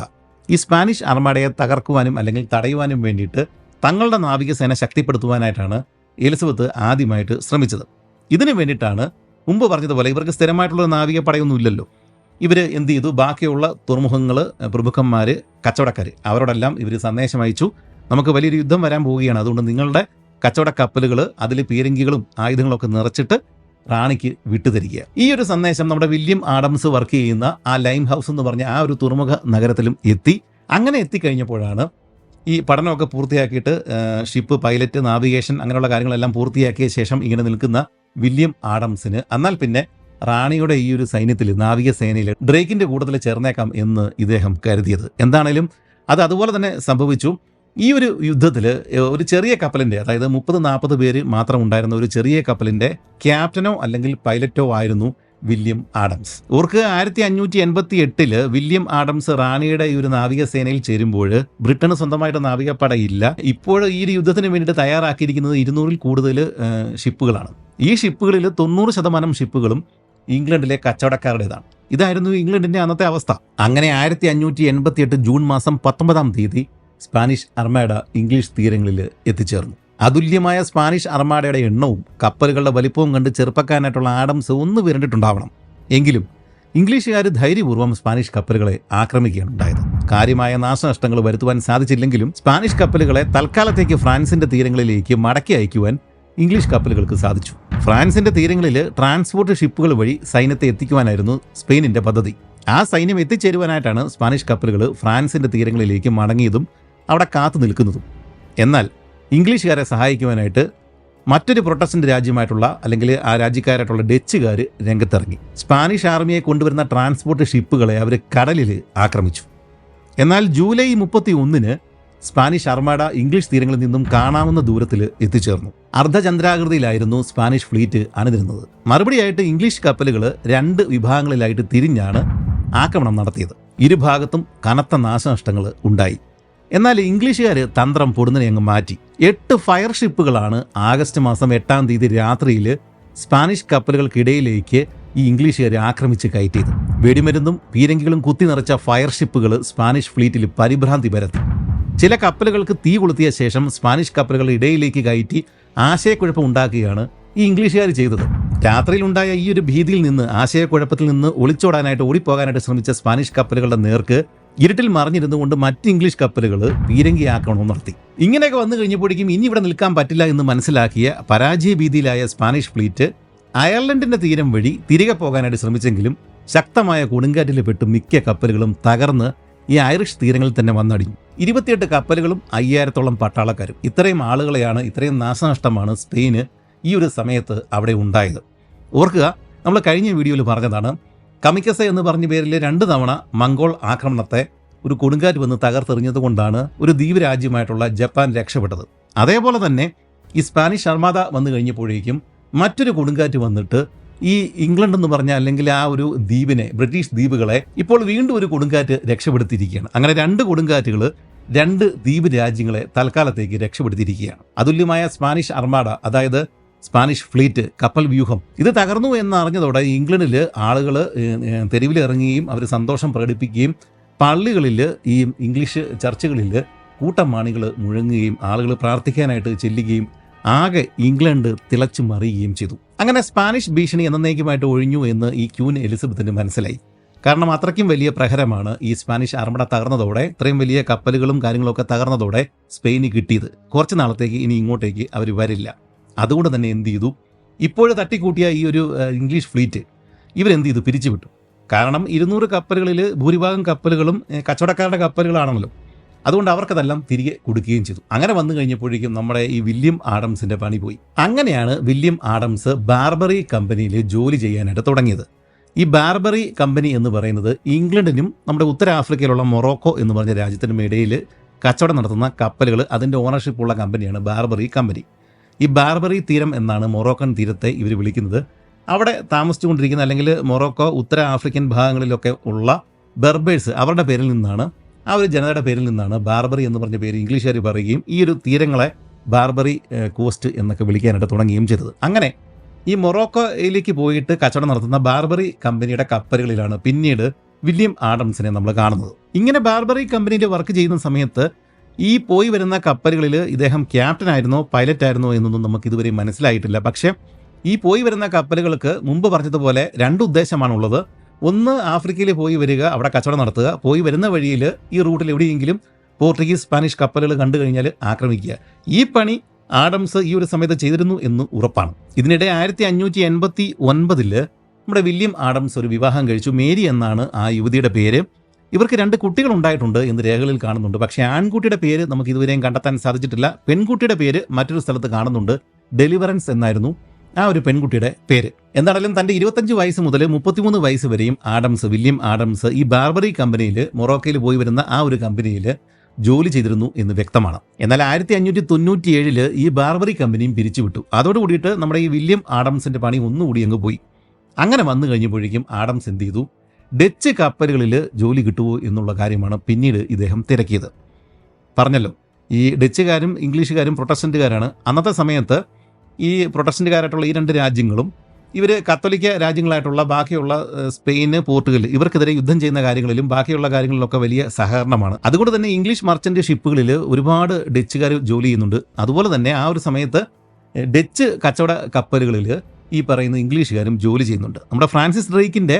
ഈ സ്പാനിഷ് അർമാഡയെ തകർക്കുവാനും അല്ലെങ്കിൽ തടയുവാനും വേണ്ടിയിട്ട് തങ്ങളുടെ നാവികസേന ശക്തിപ്പെടുത്തുവാനായിട്ടാണ് എലിസബത്ത് ആദ്യമായിട്ട് ശ്രമിച്ചത്. ഇതിനു വേണ്ടിയിട്ടാണ് മുമ്പ് പറഞ്ഞതുപോലെ ഇവർക്ക് സ്ഥിരമായിട്ടുള്ള നാവികപ്പടയൊന്നും ഇല്ലല്ലോ. ഇവർ എന്ത് ചെയ്തു, ബാക്കിയുള്ള തുറമുഖങ്ങൾ, പ്രഭുക്കന്മാർ, കച്ചവടക്കാർ അവരോടെല്ലാം ഇവർ സന്ദേശം അയച്ചു, നമുക്ക് വലിയൊരു യുദ്ധം വരാൻ പോവുകയാണ്, അതുകൊണ്ട് നിങ്ങളുടെ കച്ചവട കപ്പലുകൾ അതിൽ പീരങ്കികളും ആയുധങ്ങളൊക്കെ നിറച്ചിട്ട് റാണിക്ക് വിട്ടുതരിക. ഈ ഒരു സന്ദേശം നമ്മുടെ വില്യം ആഡംസ് വർക്ക് ചെയ്യുന്ന ആ ലൈം ഹൗസ് എന്ന് പറഞ്ഞ ആ ഒരു തുറമുഖ നഗരത്തിലും എത്തി. അങ്ങനെ എത്തിക്കഴിഞ്ഞപ്പോഴാണ് ഈ പഠനമൊക്കെ പൂർത്തിയാക്കിയിട്ട് ഷിപ്പ് പൈലറ്റ്, നാവിഗേഷൻ അങ്ങനെയുള്ള കാര്യങ്ങളെല്ലാം പൂർത്തിയാക്കിയ ശേഷം ഇങ്ങനെ നിൽക്കുന്ന വില്യം ആഡംസിന് എന്നാൽ പിന്നെ റാണിയുടെ ഈ ഒരു സൈന്യത്തിൽ, നാവികസേനയിൽ ഡ്രേക്കിൻ്റെ കൂട്ടത്തിൽ ചേർന്നേക്കാം എന്ന് ഇദ്ദേഹം കരുതിയത്. എന്താണേലും അത് അതുപോലെ തന്നെ സംഭവിച്ചു. ഈ ഒരു യുദ്ധത്തിൽ ഒരു ചെറിയ കപ്പലിൻ്റെ, അതായത് 30-40 പേര് മാത്രം ഉണ്ടായിരുന്ന ഒരു ചെറിയ കപ്പലിൻ്റെ ക്യാപ്റ്റനോ അല്ലെങ്കിൽ പൈലറ്റോ ആയിരുന്നു വില്യം ആഡംസ്. ഓർക്ക് 1588 വില്യം ആഡംസ് റാണിയുടെ ഈ ഒരു നാവികസേനയിൽ ചേരുമ്പോൾ ബ്രിട്ടന് സ്വന്തമായിട്ട് നാവികപ്പടയില്ല. ഇപ്പോൾ ഈ ഒരു യുദ്ധത്തിന് വേണ്ടിയിട്ട് തയ്യാറാക്കിയിരിക്കുന്നത് 200-ൽ കൂടുതൽ ഷിപ്പുകളാണ്. ഈ ഷിപ്പുകളിൽ 90% ഷിപ്പുകളും ഇംഗ്ലണ്ടിലെ കച്ചവടക്കാരുടേതാണ്. ഇതായിരുന്നു ഇംഗ്ലണ്ടിൻ്റെ അന്നത്തെ അവസ്ഥ. അങ്ങനെ 1588 ജൂൺ മാസം 19-ാം തീയതി സ്പാനിഷ് അർമാഡ ഇംഗ്ലീഷ് തീരങ്ങളിൽ എത്തിച്ചേർന്നു. അതുല്യമായ സ്പാനിഷ് അർമാഡയുടെ എണ്ണവും കപ്പലുകളുടെ വലിപ്പവും കണ്ട് ചെറുപ്പക്കാരനായിട്ടുള്ള ആഡംസ് ഒന്ന് വിരണ്ടിട്ടുണ്ടാവണം. എങ്കിലും ഇംഗ്ലീഷുകാർ ധൈര്യപൂർവ്വം സ്പാനിഷ് കപ്പലുകളെ ആക്രമിക്കുകയാണ് ഉണ്ടായത്. കാര്യമായ നാശനഷ്ടങ്ങൾ വരുത്തുവാൻ സാധിച്ചില്ലെങ്കിലും സ്പാനിഷ് കപ്പലുകളെ തൽക്കാലത്തേക്ക് ഫ്രാൻസിന്റെ തീരങ്ങളിലേക്ക് മടക്കി അയക്കുവാൻ ഇംഗ്ലീഷ് കപ്പലുകൾക്ക് സാധിച്ചു. ഫ്രാൻസിന്റെ തീരങ്ങളിൽ ട്രാൻസ്പോർട്ട് ഷിപ്പുകൾ വഴി സൈന്യത്തെ എത്തിക്കുവാനായിരുന്നു സ്പെയിനിന്റെ പദ്ധതി. ആ സൈന്യം എത്തിച്ചേരുവാനായിട്ടാണ് സ്പാനിഷ് കപ്പലുകൾ ഫ്രാൻസിന്റെ തീരങ്ങളിലേക്ക് മടങ്ങിയതും അവിടെ കാത്തു നിൽക്കുന്നതും. എന്നാൽ ഇംഗ്ലീഷുകാരെ സഹായിക്കുവാനായിട്ട് മറ്റൊരു പ്രൊട്ടസ്റ്റന്റ് രാജ്യമായിട്ടുള്ള അല്ലെങ്കിൽ ആ രാജ്യക്കാരായിട്ടുള്ള ഡച്ചുകാർ രംഗത്തിറങ്ങി. സ്പാനിഷ് ആർമിയെ കൊണ്ടുവരുന്ന ട്രാൻസ്പോർട്ട് ഷിപ്പുകളെ അവർ കടലിൽ ആക്രമിച്ചു. എന്നാൽ ജൂലൈ 31-ന് സ്പാനിഷ് അർമാഡ ഇംഗ്ലീഷ് തീരങ്ങളിൽ നിന്നും കാണാവുന്ന ദൂരത്തിൽ എത്തിച്ചേർന്നു. അർദ്ധചന്ദ്രാകൃതിയിലായിരുന്നു സ്പാനിഷ് ഫ്ലീറ്റ് അണിനിരുന്നത്. മറുപടിയായിട്ട് ഇംഗ്ലീഷ് കപ്പലുകൾ 2 വിഭാഗങ്ങളിലായിട്ട് തിരിഞ്ഞാണ് ആക്രമണം നടത്തിയത്. ഇരുഭാഗത്തും കനത്ത നാശനഷ്ടങ്ങൾ ഉണ്ടായി. എന്നാൽ ഇംഗ്ലീഷുകാർ തന്ത്രം പൊടുന്നനെ അങ്ങ് മാറ്റി. 8 ഫയർ ഷിപ്പുകളാണ് ആഗസ്റ്റ് മാസം 8-ാം തീയതി രാത്രിയിൽ സ്പാനിഷ് കപ്പലുകൾക്കിടയിലേക്ക് ഈ ഇംഗ്ലീഷുകാർ ആക്രമിച്ച് കയറ്റിയത്. വെടിമരുന്നും പീരങ്കികളും കുത്തി നിറച്ച ഫയർ ഷിപ്പുകൾ സ്പാനിഷ് ഫ്ലീറ്റിൽ പരിഭ്രാന്തി പരത്തി. ചില കപ്പലുകൾക്ക് തീ കൊളുത്തിയ ശേഷം സ്പാനിഷ് കപ്പലുകൾ ഇടയിലേക്ക് കയറ്റി ആശയക്കുഴപ്പം ഉണ്ടാക്കുകയാണ് ഈ ഇംഗ്ലീഷുകാർ ചെയ്തത്. രാത്രിയിലുണ്ടായ ഈ ഒരു ഭീതിയിൽ നിന്ന്, ആശയക്കുഴപ്പത്തിൽ നിന്ന് ഒളിച്ചോടാനായിട്ട്, ഓടിപ്പോകാനായിട്ട് ശ്രമിച്ച സ്പാനിഷ് കപ്പലുകളുടെ നേർക്ക് ഇരുട്ടിൽ മറിഞ്ഞിരുന്നുകൊണ്ട് മറ്റ് ഇംഗ്ലീഷ് കപ്പലുകൾ പീരങ്കി ആക്രമണം നടത്തി. ഇങ്ങനെയൊക്കെ വന്നു കഴിഞ്ഞപ്പോഴേക്കും ഇനി ഇവിടെ നിൽക്കാൻ പറ്റില്ല എന്ന് മനസ്സിലാക്കിയ പരാജയ ഭീതിയിലായ സ്പാനിഷ് ഫ്ലീറ്റ് അയർലൻഡിന്റെ തീരം വഴി തിരികെ പോകാനായിട്ട് ശ്രമിച്ചെങ്കിലും ശക്തമായ കൊടുങ്കാറ്റിൽ പെട്ട് മിക്ക കപ്പലുകളും തകർന്ന് ഈ ഐറിഷ് തീരങ്ങളിൽ തന്നെ വന്നടിഞ്ഞു. 28 കപ്പലുകളും 5000-ഓളം പട്ടാളക്കാരും. ഇത്രയും ആളുകളെയാണ്, ഇത്രയും നാശനഷ്ടമാണ് സ്പെയിന് ഈ ഒരു സമയത്ത് അവിടെ ഉണ്ടായത്. ഓർക്കുക, നമ്മൾ കഴിഞ്ഞ വീഡിയോയിൽ പറഞ്ഞതാണ്, കമിക്കസ എന്ന് പറഞ്ഞ പേരിൽ 2 തവണ മംഗോൾ ആക്രമണത്തെ ഒരു കൊടുങ്കാറ്റ് വന്ന് തകർത്തെറിഞ്ഞത് കൊണ്ടാണ് ഒരു ദ്വീപ് രാജ്യമായിട്ടുള്ള ജപ്പാൻ രക്ഷപ്പെട്ടത്. അതേപോലെ തന്നെ ഈ സ്പാനിഷ് അർമാദ വന്നു കഴിഞ്ഞപ്പോഴേക്കും മറ്റൊരു കൊടുങ്കാറ്റ് വന്നിട്ട് ഈ ഇംഗ്ലണ്ട് എന്ന് പറഞ്ഞ, അല്ലെങ്കിൽ ആ ഒരു ദ്വീപിനെ, ബ്രിട്ടീഷ് ദ്വീപുകളെ ഇപ്പോൾ വീണ്ടും ഒരു കൊടുങ്കാറ്റ് രക്ഷപ്പെടുത്തിയിരിക്കുകയാണ്. അങ്ങനെ 2 കൊടുങ്കാറ്റുകൾ 2 ദ്വീപ് രാജ്യങ്ങളെ തൽക്കാലത്തേക്ക് രക്ഷപ്പെടുത്തിയിരിക്കുകയാണ്. അതുല്യമായ സ്പാനിഷ് അർമാഡ, അതായത് സ്പാനിഷ് ഫ്ലീറ്റ്, കപ്പൽ വ്യൂഹം, ഇത് തകർന്നു എന്നറിഞ്ഞതോടെ ഇംഗ്ലണ്ടിൽ ആളുകൾ തെരുവിലിറങ്ങുകയും അവർ സന്തോഷം പ്രകടിപ്പിക്കുകയും പള്ളികളിൽ, ഈ ഇംഗ്ലീഷ് ചർച്ചുകളിൽ കൂട്ടമാണികൾ മുഴങ്ങുകയും ആളുകൾ പ്രാർത്ഥിക്കാനായിട്ട് ചെല്ലുകയും ആകെ ഇംഗ്ലണ്ട് തിളച്ചു മറിയുകയും ചെയ്തു. അങ്ങനെ സ്പാനിഷ് ഭീഷണി എന്നേക്കുമായിട്ട് ഒഴിഞ്ഞു എന്ന് ഈ ക്യൂൻ എലിസബത്തിന് മനസ്സിലായി. കാരണം അത്രയ്ക്കും വലിയ പ്രഹരമാണ് ഈ സ്പാനിഷ് അർമഡ തകർന്നതോടെ, ഇത്രയും വലിയ കപ്പലുകളും കാര്യങ്ങളൊക്കെ തകർന്നതോടെ സ്പെയിന് കിട്ടിയത്. കുറച്ച് നാളത്തേക്ക് ഇനി ഇങ്ങോട്ടേക്ക് അവർ വരില്ല. അതുകൊണ്ട് തന്നെ എന്ത് ചെയ്തു, ഇപ്പോഴും തട്ടിക്കൂട്ടിയ ഈ ഒരു ഇംഗ്ലീഷ് ഫ്ലീറ്റ് ഇവരെന്ത് ചെയ്തു, പിരിച്ചുവിട്ടു. കാരണം 200 കപ്പലുകളിൽ ഭൂരിഭാഗം കപ്പലുകളും കച്ചവടക്കാരുടെ കപ്പലുകളാണല്ലോ. അതുകൊണ്ട് അവർക്കതെല്ലാം തിരികെ കൊടുക്കുകയും ചെയ്തു. അങ്ങനെ വന്നു കഴിഞ്ഞപ്പോഴേക്കും നമ്മുടെ ഈ വില്യം ആഡംസിന്റെ പണി പോയി. അങ്ങനെയാണ് വില്യം ആഡംസ് ബാർബറി കമ്പനിയിൽ ജോലി ചെയ്യാനായിട്ട് തുടങ്ങിയത്. ഈ ബാർബറി കമ്പനി എന്ന് പറയുന്നത് ഇംഗ്ലണ്ടിനും നമ്മുടെ ഉത്തരാഫ്രിക്കയിലുള്ള മൊറോക്കോ എന്ന് പറഞ്ഞ രാജ്യത്തിനും ഇടയിൽ കച്ചവടം നടത്തുന്ന കപ്പലുകൾ, അതിൻ്റെ ഓണർഷിപ്പുള്ള കമ്പനിയാണ് ബാർബറി കമ്പനി. ഈ ബാർബറി തീരം എന്നാണ് മൊറോക്കൻ തീരത്തെ ഇവർ വിളിക്കുന്നത്. അവിടെ താമസിച്ചുകൊണ്ടിരിക്കുന്ന, അല്ലെങ്കിൽ മൊറോക്കോ ഉത്തര ആഫ്രിക്കൻ ഭാഗങ്ങളിലൊക്കെ ഉള്ള ബെർബേഴ്സ്, അവരുടെ പേരിൽ നിന്നാണ്, ആ ഒരു ജനതയുടെ പേരിൽ നിന്നാണ് ബാർബറി എന്ന് പറഞ്ഞ പേര് ഇംഗ്ലീഷുകാർ പറയുകയും ഈ ഒരു തീരങ്ങളെ ബാർബറി കോസ്റ്റ് എന്നൊക്കെ വിളിക്കാനായിട്ട് തുടങ്ങുകയും ചെയ്തത്. അങ്ങനെ ഈ മൊറോക്കോയിലേക്ക് പോയിട്ട് കച്ചവടം നടത്തുന്ന ബാർബറി കമ്പനിയുടെ കപ്പലുകളിലാണ് പിന്നീട് വില്യം ആഡംസിനെ നമ്മൾ കാണുന്നത്. ഇങ്ങനെ ബാർബറി കമ്പനിയുടെ വർക്ക് ചെയ്യുന്ന സമയത്ത് ഈ പോയി വരുന്ന കപ്പലുകളിൽ ഇദ്ദേഹം ക്യാപ്റ്റൻ ആയിരുന്നോ പൈലറ്റ് ആയിരുന്നോ എന്നൊന്നും നമുക്ക് ഇതുവരെ മനസ്സിലായിട്ടില്ല. പക്ഷേ ഈ പോയി വരുന്ന കപ്പലുകൾക്ക് മുമ്പ് പറഞ്ഞതുപോലെ 2 ഉദ്ദേശമാണുള്ളത്. ഒന്ന്, ആഫ്രിക്കയിൽ പോയി വരിക, അവിടെ കച്ചവടം നടത്തുക. പോയി വരുന്ന വഴിയിൽ ഈ റൂട്ടിൽ എവിടെയെങ്കിലും പോർട്ടുഗീസ്, സ്പാനിഷ് കപ്പലുകൾ കണ്ടു കഴിഞ്ഞാൽ ആക്രമിക്കുക. ഈ പണി ആഡംസ് ഈ ഒരു സമയത്ത് ചെയ്തിരുന്നു എന്ന് ഉറപ്പാണ്. ഇതിനിടെ 1589 നമ്മുടെ വില്യം ആഡംസ് ഒരു വിവാഹം കഴിച്ചു. മേരി എന്നാണ് ആ യുവതിയുടെ പേര്. ഇവർക്ക് 2 കുട്ടികൾ ഉണ്ടായിട്ടുണ്ട് എന്ന് രേഖകളിൽ കാണുന്നുണ്ട്. പക്ഷേ ആൺകുട്ടിയുടെ പേര് നമുക്ക് ഇതുവരെയും കണ്ടെത്താൻ സാധിച്ചിട്ടില്ല. പെൺകുട്ടിയുടെ പേര് മറ്റൊരു സ്ഥലത്ത് കാണുന്നുണ്ട്. ഡെലിവറൻസ് എന്നായിരുന്നു ആ ഒരു പെൺകുട്ടിയുടെ പേര്. എന്താണെങ്കിലും തൻ്റെ 25 വയസ്സ് മുതൽ 33 വയസ്സ് വരെയും വില്യം ആഡംസ് ഈ ബാർബറി കമ്പനിയിൽ, മൊറോക്കയിൽ പോയി വരുന്ന ആ ഒരു കമ്പനിയിൽ ജോലി ചെയ്തിരുന്നു എന്ന് വ്യക്തമാണ്. എന്നാൽ 1597 ഈ ബാർബറി കമ്പനിയും പിരിച്ചുവിട്ടു. അതോടുകൂടിയിട്ട് നമ്മുടെ ഈ വില്യം ആഡംസിന്റെ പണി ഒന്നുകൂടി അങ്ങ് പോയി. അങ്ങനെ വന്നു കഴിഞ്ഞപ്പോഴേക്കും ആഡംസ് എന്ത് ചെയ്തു, ഡച്ച് കപ്പലുകളിൽ ജോലി കിട്ടുമോ എന്നുള്ള കാര്യമാണ് പിന്നീട് ഇദ്ദേഹം തിരക്കിയത്. പറഞ്ഞല്ലോ, ഈ ഡച്ചുകാരും ഇംഗ്ലീഷുകാരും പ്രൊട്ടസ്റ്റന്റുകാരാണ്. അന്നത്തെ സമയത്ത് ഈ പ്രൊട്ടസ്റ്റന്റുകാരായിട്ടുള്ള ഈ 2 രാജ്യങ്ങളും ഇവർ കത്തോലിക്ക രാജ്യങ്ങളായിട്ടുള്ള ബാക്കിയുള്ള സ്പെയിന്, പോർട്ടുഗൽ, ഇവർക്കെതിരെ യുദ്ധം ചെയ്യുന്ന കാര്യങ്ങളിലും ബാക്കിയുള്ള കാര്യങ്ങളിലൊക്കെ വലിയ സഹകരണമാണ്. അതുകൊണ്ട് തന്നെ ഇംഗ്ലീഷ് മർച്ചന്റ് ഷിപ്പുകളിൽ ഒരുപാട് ഡച്ചുകാർ ജോലി ചെയ്യുന്നുണ്ട്. അതുപോലെ തന്നെ ആ ഒരു സമയത്ത് ഡച്ച് കച്ചവട കപ്പലുകളിൽ ഈ പറയുന്ന ഇംഗ്ലീഷുകാരും ജോലി ചെയ്യുന്നുണ്ട്. നമ്മുടെ ഫ്രാൻസിസ് ഡ്രേക്കിൻ്റെ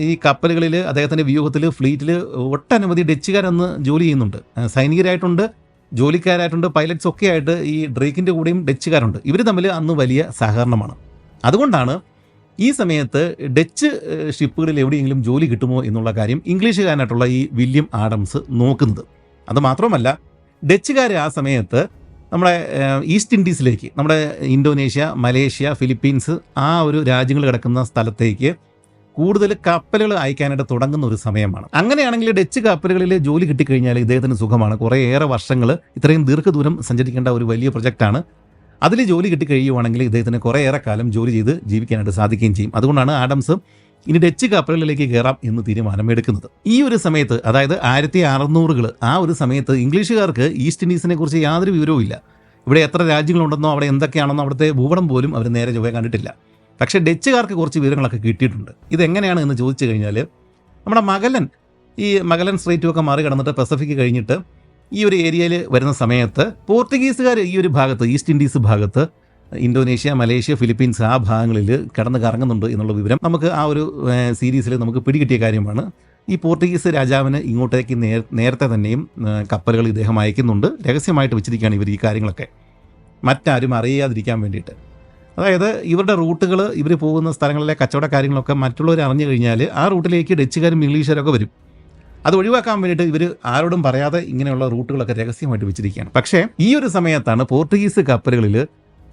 ഈ കപ്പലുകളിൽ, അദ്ദേഹത്തിൻ്റെ വ്യൂഹത്തിൽ, ഫ്ലീറ്റിൽ ഒട്ടനവധി ഡച്ചുകാരന്ന് ജോലി ചെയ്യുന്നുണ്ട്. സൈനികരായിട്ടുണ്ട്, ജോലിക്കാരായിട്ടുണ്ട്, പൈലറ്റ്സ് ഒക്കെ ആയിട്ട് ഈ ഡ്രേക്കിൻ്റെ കൂടെയും ഡച്ചുകാരുണ്ട്. ഇവർ തമ്മിൽ അന്ന് വലിയ സഹകരണമാണ്. അതുകൊണ്ടാണ് ഈ സമയത്ത് ഡച്ച് ഷിപ്പുകളിൽ എവിടെയെങ്കിലും ജോലി കിട്ടുമോ എന്നുള്ള കാര്യം ഇംഗ്ലീഷുകാരനായിട്ടുള്ള ഈ വില്യം ആഡംസ് നോക്കുന്നത്. അതുമാത്രമല്ല, ഡച്ചുകാർ ആ സമയത്ത് നമ്മുടെ ഈസ്റ്റ് ഇൻഡീസിലേക്ക്, നമ്മുടെ ഇന്തോനേഷ്യ, മലേഷ്യ, ഫിലിപ്പീൻസ്, ആ ഒരു രാജ്യങ്ങൾ കിടക്കുന്ന സ്ഥലത്തേക്ക് കൂടുതൽ കപ്പലുകൾ അയക്കാനായിട്ട് തുടങ്ങുന്ന ഒരു സമയമാണ്. അങ്ങനെയാണെങ്കിൽ ഡച്ച് കപ്പലുകളിൽ ജോലി കിട്ടിക്കഴിഞ്ഞാൽ ഇദ്ദേഹത്തിന് സുഖമാണ്. കുറേയേറെ വർഷങ്ങൾ ഇത്രയും ദീർഘദൂരം സഞ്ചരിക്കേണ്ട ഒരു വലിയ പ്രൊജക്റ്റാണ്. അതിൽ ജോലി കിട്ടിക്കഴിയുവാണെങ്കിൽ ഇദ്ദേഹത്തിന് കുറേയേറെ കാലം ജോലി ചെയ്ത് ജീവിക്കാനായിട്ട് സാധിക്കുകയും ചെയ്യും. അതുകൊണ്ടാണ് ആഡംസ് ഇനി ഡച്ച് കപ്പലുകളിലേക്ക് കയറാം എന്ന് തീരുമാനമെടുക്കുന്നത്. ഈ ഒരു സമയത്ത്, അതായത് 1600-കൾ, ആ ഒരു സമയത്ത് ഇംഗ്ലീഷുകാർക്ക് ഈസ്റ്റ് ഇൻഡീസിനെ കുറിച്ച് യാതൊരു വിവരവും ഇല്ല. ഇവിടെ എത്ര രാജ്യങ്ങളുണ്ടെന്നോ അവിടെ എന്തൊക്കെയാണെന്നോ അവിടുത്തെ ഭൂപടം പോലും അവർ നേരെ ചൊവ്വേ കണ്ടിട്ടില്ല. പക്ഷേ ഡച്ചുകാർക്ക് കുറച്ച് വിവരങ്ങളൊക്കെ കിട്ടിയിട്ടുണ്ട്. ഇതെങ്ങനെയാണ് എന്ന് ചോദിച്ചു കഴിഞ്ഞാൽ, നമ്മുടെ മഗലൻ സ്ട്രേറ്റും ഒക്കെ മാറി കടന്നിട്ട് പസഫിക് കഴിഞ്ഞിട്ട് ഈ ഒരു ഏരിയയിൽ വരുന്ന സമയത്ത് പോർച്ചുഗീസുകാർ ഈ ഒരു ഭാഗത്ത്, ഈസ്റ്റ് ഇൻഡീസ് ഭാഗത്ത്, ഇന്തോനേഷ്യ, മലേഷ്യ, ഫിലിപ്പീൻസ് ആ ഭാഗങ്ങളിൽ കടന്ന് കറങ്ങുന്നുണ്ട് എന്നുള്ള വിവരം നമുക്ക് ആ ഒരു സീരീസിൽ നമുക്ക് പിടികിട്ടിയ കാര്യമാണ്. ഈ പോർച്ചുഗീസ് രാജാവിന് ഇങ്ങോട്ടേക്ക് നേരത്തെ തന്നെയും കപ്പലുകൾ ഇദ്ദേഹം അയക്കുന്നുണ്ട്. രഹസ്യമായിട്ട് വെച്ചിരിക്കുകയാണ് ഇവർ ഈ കാര്യങ്ങളൊക്കെ, മറ്റാരും അറിയാതിരിക്കാൻ വേണ്ടിയിട്ട്. അതായത് ഇവരുടെ റൂട്ടുകൾ, ഇവർ പോകുന്ന സ്ഥലങ്ങളിലെ കച്ചവട കാര്യങ്ങളൊക്കെ മറ്റുള്ളവർ അറിഞ്ഞു കഴിഞ്ഞാൽ ആ റൂട്ടിലേക്ക് ഡച്ചുകാരും ഇംഗ്ലീഷുകാരൊക്കെ വരും. അത് ഒഴിവാക്കാൻ വേണ്ടിയിട്ട് ഇവർ ആരോടും പറയാതെ ഇങ്ങനെയുള്ള റൂട്ടുകളൊക്കെ രഹസ്യമായിട്ട് വെച്ചിരിക്കുകയാണ്. പക്ഷേ ഈ ഒരു സമയത്താണ് പോർച്ചുഗീസ് കപ്പലുകളിൽ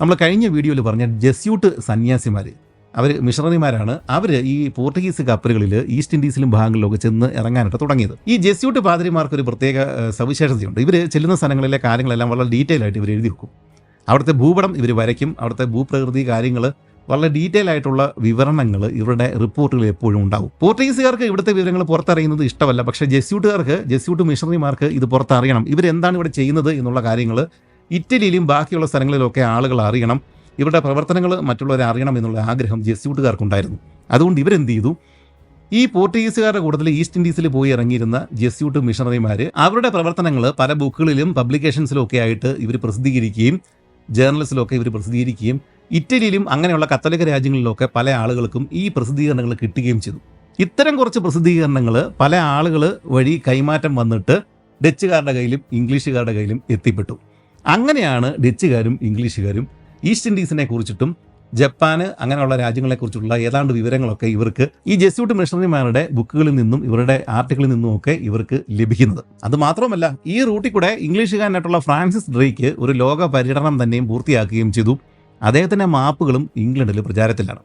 നമ്മൾ കഴിഞ്ഞ വീഡിയോയിൽ പറഞ്ഞ ജെസ്യൂട്ട് സന്യാസിമാർ, അവർ മിഷണറിമാരാണ്, അവർ ഈ പോർച്ചുഗീസ് കപ്പലുകളിൽ ഈസ്റ്റ് ഇൻഡീസിലും ഭാഗങ്ങളിലൊക്കെ ചെന്ന് ഇറങ്ങാനായിട്ട് തുടങ്ങിയത്. ഈ ജെസ്യൂട്ട് പാതിരിമാർക്ക് ഒരു പ്രത്യേക സവിശേഷതയുണ്ട്. ഇവർ ചെല്ലുന്ന സ്ഥലങ്ങളിലെ കാര്യങ്ങളെല്ലാം വളരെ ഡീറ്റെയിൽ ആയിട്ട് ഇവർ എഴുതി വെക്കും. അവിടുത്തെ ഭൂപടം ഇവർ വരയ്ക്കും. അവിടുത്തെ ഭൂപ്രകൃതി കാര്യങ്ങൾ, വളരെ ഡീറ്റെയിൽ ആയിട്ടുള്ള വിവരണങ്ങൾ ഇവരുടെ റിപ്പോർട്ടുകൾ എപ്പോഴും ഉണ്ടാവും. പോർച്ചുഗീസുകാർക്ക് ഇവിടുത്തെ വിവരങ്ങൾ പുറത്തറിയുന്നത് ഇഷ്ടമല്ല. പക്ഷേ ജെസ്യൂട്ട് മിഷണറിമാർക്ക് ഇത് പുറത്തറിയണം. ഇവരെന്താണ് ഇവിടെ ചെയ്യുന്നത് എന്നുള്ള കാര്യങ്ങൾ ഇറ്റലിയിലും ബാക്കിയുള്ള സ്ഥലങ്ങളിലൊക്കെ ആളുകൾ അറിയണം. ഇവരുടെ പ്രവർത്തനങ്ങൾ മറ്റുള്ളവരെ അറിയണം എന്നുള്ള ആഗ്രഹം ജെസ്യൂട്ടുകാർക്കുണ്ടായിരുന്നു. അതുകൊണ്ട് ഇവരെന്ത് ചെയ്തു, ഈ പോർച്ചുഗീസുകാരുടെ കൂട്ടത്തിൽ ഈസ്റ്റ് ഇൻഡീസിൽ പോയി ഇറങ്ങിയിരുന്ന ജെസ്യൂട്ട് മിഷണറിമാർ അവരുടെ പ്രവർത്തനങ്ങൾ പല ബുക്കുകളിലും പബ്ലിക്കേഷൻസിലും ഒക്കെ ആയിട്ട് ഇവർ പ്രസിദ്ധീകരിക്കുകയും ജേർണൽസിലൊക്കെ ഇവർ പ്രസിദ്ധീകരിക്കുകയും ഇറ്റലിയിലും അങ്ങനെയുള്ള കത്തോലിക്ക രാജ്യങ്ങളിലൊക്കെ പല ആളുകൾക്കും ഈ പ്രസിദ്ധീകരണങ്ങൾ കിട്ടുകയും ചെയ്തു. ഇത്തരം കുറച്ച് പ്രസിദ്ധീകരണങ്ങൾ പല ആളുകൾ വഴി കൈമാറ്റം വന്നിട്ട് ഡച്ചുകാരുടെ കയ്യിലും ഇംഗ്ലീഷുകാരുടെ കയ്യിലും എത്തിപ്പെട്ടു. അങ്ങനെയാണ് ഡച്ചുകാരും ഇംഗ്ലീഷുകാരും ഈസ്റ്റ് ഇൻഡീസിനെ കുറിച്ചിട്ടും ജപ്പാന് അങ്ങനെയുള്ള രാജ്യങ്ങളെക്കുറിച്ചുള്ള ഏതാണ്ട് വിവരങ്ങളൊക്കെ ഇവർക്ക് ഈ ജെസ്യൂട്ട് മിഷണറിമാരുടെ ബുക്കുകളിൽ നിന്നും ഇവരുടെ ആർട്ടിക്കിളിൽ നിന്നുമൊക്കെ ഇവർക്ക് ലഭിക്കുന്നത്. അതുമാത്രമല്ല, ഈ റൂട്ടിൽ കൂടെ ഇംഗ്ലീഷുകാരനായിട്ടുള്ള ഫ്രാൻസിസ് ഡ്രേക്ക് ഒരു ലോക പര്യടനം തന്നെയും പൂർത്തിയാക്കുകയും ചെയ്തു. അദ്ദേഹത്തിൻ്റെ മാപ്പുകളും ഇംഗ്ലണ്ടിൽ പ്രചാരത്തിലാണ്.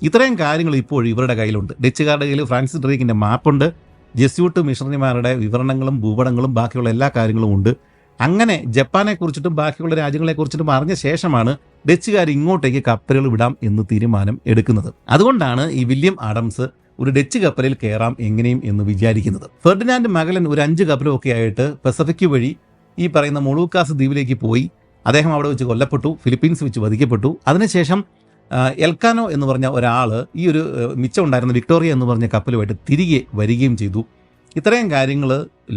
ഇത്രയും കാര്യങ്ങൾ ഇപ്പോൾ ഇവരുടെ കയ്യിലുണ്ട്. ഡച്ചുകാരുടെ കയ്യിൽ ഫ്രാൻസിസ് ഡ്രേക്കിൻ്റെ മാപ്പുണ്ട്, ജെസ്യൂട്ട് മിഷണറിമാരുടെ വിവരണങ്ങളും ഭൂപടങ്ങളും ബാക്കിയുള്ള എല്ലാ കാര്യങ്ങളും ഉണ്ട്. അങ്ങനെ ജപ്പാനെക്കുറിച്ചിട്ടും ബാക്കിയുള്ള രാജ്യങ്ങളെക്കുറിച്ചിട്ടും അറിഞ്ഞ ശേഷമാണ് ഡച്ചുകാർ ഇങ്ങോട്ടേക്ക് കപ്പലുകൾ വിടാം എന്ന് തീരുമാനം എടുക്കുന്നത്. അതുകൊണ്ടാണ് ഈ വില്യം ആഡംസ് ഒരു ഡച്ച് കപ്പലിൽ കയറാം എങ്ങനെയും എന്ന് വിചാരിക്കുന്നത്. ഫെർഡിനാൻഡ് മഗലൻ ഒരു 5 കപ്പലൊക്കെ ആയിട്ട് പസഫിക് വഴി ഈ പറയുന്ന മൊളൂക്കാസ് ദ്വീപിലേക്ക് പോയി. അദ്ദേഹം അവിടെ വെച്ച് കൊല്ലപ്പെട്ടു, ഫിലിപ്പീൻസ് വെച്ച് വധിക്കപ്പെട്ടു. അതിനുശേഷം എൽക്കാനോ എന്ന് പറഞ്ഞ ഒരാൾ ഈ ഒരു മിച്ചം ഉണ്ടായിരുന്ന വിക്ടോറിയ എന്ന് പറഞ്ഞ കപ്പലുമായിട്ട് തിരികെ വരികയും ചെയ്തു. ഇത്രയും കാര്യങ്ങൾ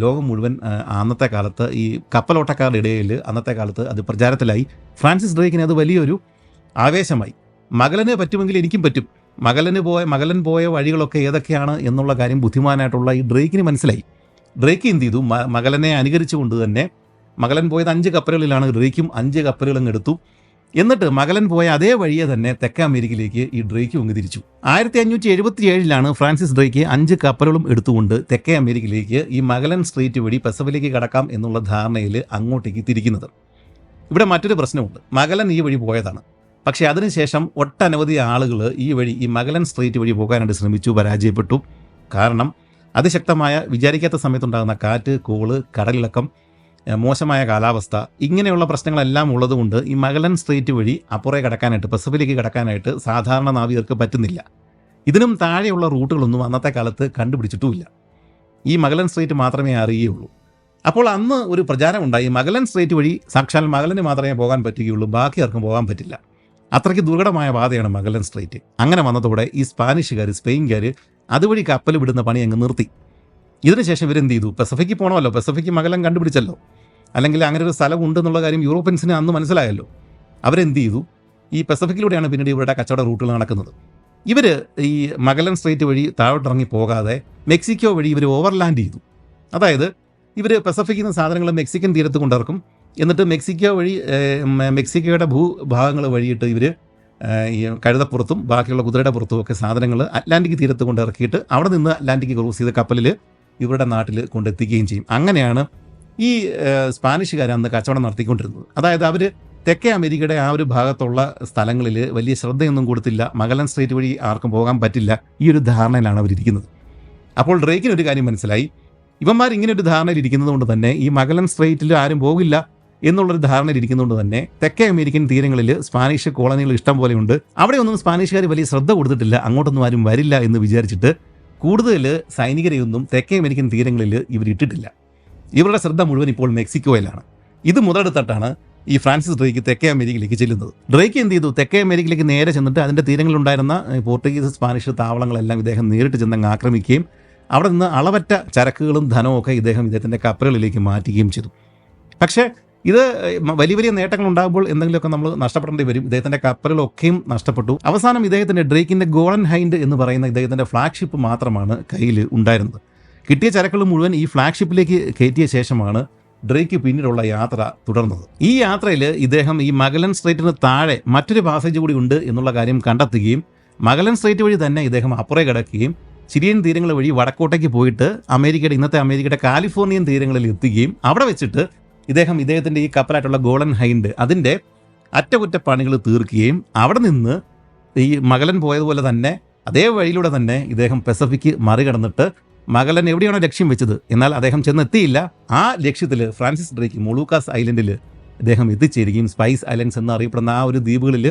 ലോകം മുഴുവൻ അന്നത്തെ കാലത്ത് ഈ കപ്പലോട്ടക്കാരുടെ ഇടയിൽ അന്നത്തെ കാലത്ത് അത് പ്രചാരത്തിലായി. ഫ്രാൻസിസ് ഡ്രേക്കിന് അത് വലിയൊരു ആവേശമായി. മഗലന് പറ്റുമെങ്കിൽ എനിക്കും പറ്റും. മഗലൻ പോയ വഴികളൊക്കെ ഏതൊക്കെയാണ് എന്നുള്ള കാര്യം ബുദ്ധിമാനായിട്ടുള്ള ഈ ഡ്രേക്കിന് മനസ്സിലായി. ഡ്രേക്ക് എന്ത് ചെയ്തു, മഗലനെ അനുകരിച്ചുകൊണ്ട് തന്നെ മഗലൻ പോയത് 5 കപ്പലുകളിലാണ്, ഡ്രേക്കും 5 കപ്പലുകളും എടുത്തു. എന്നിട്ട് മഗലൻ പോയ അതേ വഴിയെ തന്നെ തെക്കേ അമേരിക്കയിലേക്ക് ഈ ഡ്രേക്ക് അങ്ങ് തിരിച്ചു. 1577 ഫ്രാൻസിസ് ഡ്രേക്ക് 5 കപ്പലുകളും എടുത്തുകൊണ്ട് തെക്കേ അമേരിക്കയിലേക്ക് ഈ മഗലൻ സ്ട്രീറ്റ് വഴി പസഫിലേക്ക് കടക്കാം എന്നുള്ള ധാരണയിൽ അങ്ങോട്ടേക്ക് തിരിക്കുന്നത്. ഇവിടെ മറ്റൊരു പ്രശ്നമുണ്ട്. മഗലൻ ഈ വഴി പോയതാണ്. പക്ഷേ അതിനുശേഷം ഒട്ടനവധി ആളുകൾ ഈ മഗലൻ സ്ട്രീറ്റ് വഴി പോകാനായിട്ട് ശ്രമിച്ചു, പരാജയപ്പെട്ടു. കാരണം അതിശക്തമായ, വിചാരിക്കാത്ത സമയത്തുണ്ടാകുന്ന കാറ്റ്, കോള്, കടലിളക്കം, മോശമായ കാലാവസ്ഥ, ഇങ്ങനെയുള്ള പ്രശ്നങ്ങളെല്ലാം ഉള്ളതുകൊണ്ട് ഈ മഗലൻ സ്ട്രീറ്റ് വഴി അപ്പുറേ കടക്കാനായിട്ട്, പസഫിലേക്ക് കടക്കാനായിട്ട് സാധാരണ നാവികർക്ക് പറ്റുന്നില്ല. ഇതിനും താഴെയുള്ള റൂട്ടുകളൊന്നും അന്നത്തെ കാലത്ത് കണ്ടുപിടിച്ചിട്ടുമില്ല. ഈ മഗലൻ സ്ട്രീറ്റ് മാത്രമേ അറിയുകയുള്ളൂ. അപ്പോൾ അന്ന് ഒരു പ്രചാരമുണ്ടായി, മഗലൻ സ്ട്രീറ്റ് വഴി സാക്ഷാൽ മഗലന് മാത്രമേ പോകാൻ പറ്റുകയുള്ളൂ, ബാക്കി ആർക്കും പോകാൻ പറ്റില്ല. അത്രയ്ക്ക് ദുർഘടമായ പാതയാണ് മഗലൻ സ്ട്രീറ്റ്. അങ്ങനെ വന്നതോടെ ഈ സ്പെയിൻകാർ അതുവഴി കപ്പൽ വിടുന്ന പണി അങ്ങ് നിർത്തി. ഇതിനുശേഷം ഇവരെന്ത് ചെയ്തു, പസഫിക്ക് പോകണമല്ലോ, പസഫിക്ക് മഗലൻ കണ്ടുപിടിച്ചല്ലോ, അല്ലെങ്കിൽ അങ്ങനെ ഒരു സ്ഥലം ഉണ്ടെന്നുള്ള കാര്യം യൂറോപ്യൻസിന് അന്ന് മനസ്സിലായല്ലോ. അവരെന്ത് ചെയ്തു, ഈ പസഫിക്കിലൂടെയാണ് പിന്നീട് ഇവരുടെ കച്ചവട റൂട്ടുകൾ നടക്കുന്നത്. ഇവർ ഈ മഗലൻ സ്ട്രീറ്റ് വഴി താഴോട്ടിറങ്ങി പോകാതെ മെക്സിക്കോ വഴി ഇവർ ഓവർലാൻഡ് ചെയ്തു. അതായത് ഇവർ പസഫിക്കിൽ നിന്ന് സാധനങ്ങൾ മെക്സിക്കൻ തീരത്ത് കൊണ്ടിറക്കും. എന്നിട്ട് മെക്സിക്കോ വഴി മെക്സിക്കോയുടെ ഭൂഭാഗങ്ങൾ വഴിയിട്ട് ഇവർ ഈ കഴുതപ്പുറത്തും ബാക്കിയുള്ള കുതിരയുടെ പുറത്തും ഒക്കെ സാധനങ്ങൾ അറ്റ്ലാന്റിക് തീരത്ത് കൊണ്ട് ഇറക്കിയിട്ട് അവിടെ നിന്ന് അറ്റ്ലാന്റിക് ക്രോസ് ചെയ്ത കപ്പലിൽ ഇവരുടെ നാട്ടിൽ കൊണ്ടെത്തിക്കുകയും ചെയ്യും. അങ്ങനെയാണ് ഈ സ്പാനിഷുകാർ അന്ന് കച്ചവടം നടത്തിക്കൊണ്ടിരുന്നത്. അതായത് അവർ തെക്കേ അമേരിക്കയുടെ ആ ഒരു ഭാഗത്തുള്ള സ്ഥലങ്ങളിൽ വലിയ ശ്രദ്ധയൊന്നും കൊടുത്തില്ല. മഗലൻ സ്ട്രീറ്റ് വഴി ആർക്കും പോകാൻ പറ്റില്ല, ഈ ഒരു ധാരണയിലാണ് അവരിയ്ക്കുന്നത്. അപ്പോൾ ഡ്രേക്കിന് ഒരു കാര്യം മനസ്സിലായി, ഇവന്മാർ ഇങ്ങനെ ഒരു ധാരണയിൽ ഇരിക്കുന്നത് കൊണ്ട് തന്നെ ഈ മഗലൻ സ്ട്രീറ്റിൽ ആരും പോകില്ല എന്നുള്ളൊരു ധാരണയിൽ ഇരിക്കുന്നതുകൊണ്ട് തന്നെ തെക്കേ അമേരിക്കൻ തീരങ്ങളിൽ സ്പാനിഷ് കോളനികൾ ഇഷ്ടം പോലെയുണ്ട്. അവിടെയൊന്നും സ്പാനിഷുകാർ വലിയ ശ്രദ്ധ കൊടുത്തിട്ടില്ല, അങ്ങോട്ടൊന്നും ആരും വരില്ല എന്ന് വിചാരിച്ചിട്ട് കൂടുതൽ സൈനികരെയൊന്നും തെക്കേ അമേരിക്കൻ തീരങ്ങളിൽ ഇവരിട്ടിട്ടില്ല. ഇവരുടെ ശ്രദ്ധ മുഴുവൻ ഇപ്പോൾ മെക്സിക്കോയിലാണ്. ഇത് മുതലെടുത്തിട്ടാണ് ഈ ഫ്രാൻസിസ് ഡ്രേക്ക് തെക്കേ അമേരിക്കയിലേക്ക് ചെല്ലുന്നത്. ഡ്രേക്ക് എന്ത് ചെയ്തു, തെക്കേ അമേരിക്കയിലേക്ക് നേരെ ചെന്നിട്ട് അതിൻ്റെ തീരങ്ങളിലുണ്ടായിരുന്ന പോർട്ടുഗീസ് സ്പാനിഷ് താവളങ്ങളെല്ലാം ഇദ്ദേഹം നേരിട്ട് ചെന്നങ്ങ് ആക്രമിക്കുകയും അവിടെ നിന്ന് അളവറ്റ ചരക്കുകളും ധനവും ഒക്കെ ഇദ്ദേഹത്തിൻ്റെ കപ്പലുകളിലേക്ക് മാറ്റുകയും ചെയ്തു. പക്ഷേ ഇത് വലിയ വലിയ നേട്ടങ്ങൾ ഉണ്ടാകുമ്പോൾ എന്തെങ്കിലുമൊക്കെ നമ്മൾ നഷ്ടപ്പെടേണ്ടി വരും. ഇദ്ദേഹത്തിൻ്റെ കപ്പലുകളൊക്കെയും നഷ്ടപ്പെട്ടു. അവസാനം ഇദ്ദേഹത്തിൻ്റെ ഡ്രേക്കിൻ്റെ ഗോൾഡൻ ഹൈൻഡ് എന്ന് പറയുന്ന ഇദ്ദേഹത്തിൻ്റെ ഫ്ലാഗ്ഷിപ്പ് മാത്രമാണ് കയ്യിൽ ഉണ്ടായിരുന്നത്. കിട്ടിയ ചരക്കുകൾ മുഴുവൻ ഈ ഫ്ലാഗ്ഷിപ്പിലേക്ക് കയറ്റിയ ശേഷമാണ് ഡ്രേക്ക് പിന്നീടുള്ള യാത്ര തുടർന്നത്. ഈ യാത്രയിൽ ഇദ്ദേഹം ഈ മഗലൻ സ്ട്രേറ്റിന് താഴെ മറ്റൊരു പാസേജ് കൂടി ഉണ്ട് എന്നുള്ള കാര്യം കണ്ടെത്തുകയും മഗലൻ സ്ട്രേറ്റ് വഴി തന്നെ ഇദ്ദേഹം അപ്പുറേ കിടക്കുകയും സിരിയൻ തീരങ്ങൾ വഴി വടക്കോട്ടേക്ക് പോയിട്ട് ഇന്നത്തെ അമേരിക്കയുടെ കാലിഫോർണിയൻ തീരങ്ങളിൽ എത്തുകയും അവിടെ വെച്ചിട്ട് ഇദ്ദേഹത്തിൻ്റെ ഈ കപ്പലായിട്ടുള്ള ഗോൾഡൻ ഹൈൻഡ് അതിൻ്റെ അറ്റകുറ്റപ്പണികൾ തീർക്കുകയും അവിടെ നിന്ന് ഈ മഗലൻ പോയതുപോലെ തന്നെ അതേ വഴിയിലൂടെ തന്നെ ഇദ്ദേഹം പസഫിക് മറികടന്നിട്ട് മഗലൻ എവിടെയാണോ ലക്ഷ്യം വെച്ചത്, എന്നാൽ അദ്ദേഹം ചെന്നെത്തിയില്ല, ആ ലക്ഷ്യത്തിൽ ഫ്രാൻസിസ് ഡ്രേക്ക് മൊളൂക്കാസ് ഐലൻഡിൽ ഇദ്ദേഹം എത്തിച്ചേരുകയും സ്പൈസ് ഐലൻഡ്സ് എന്നറിയപ്പെടുന്ന ആ ഒരു ദ്വീപുകളിൽ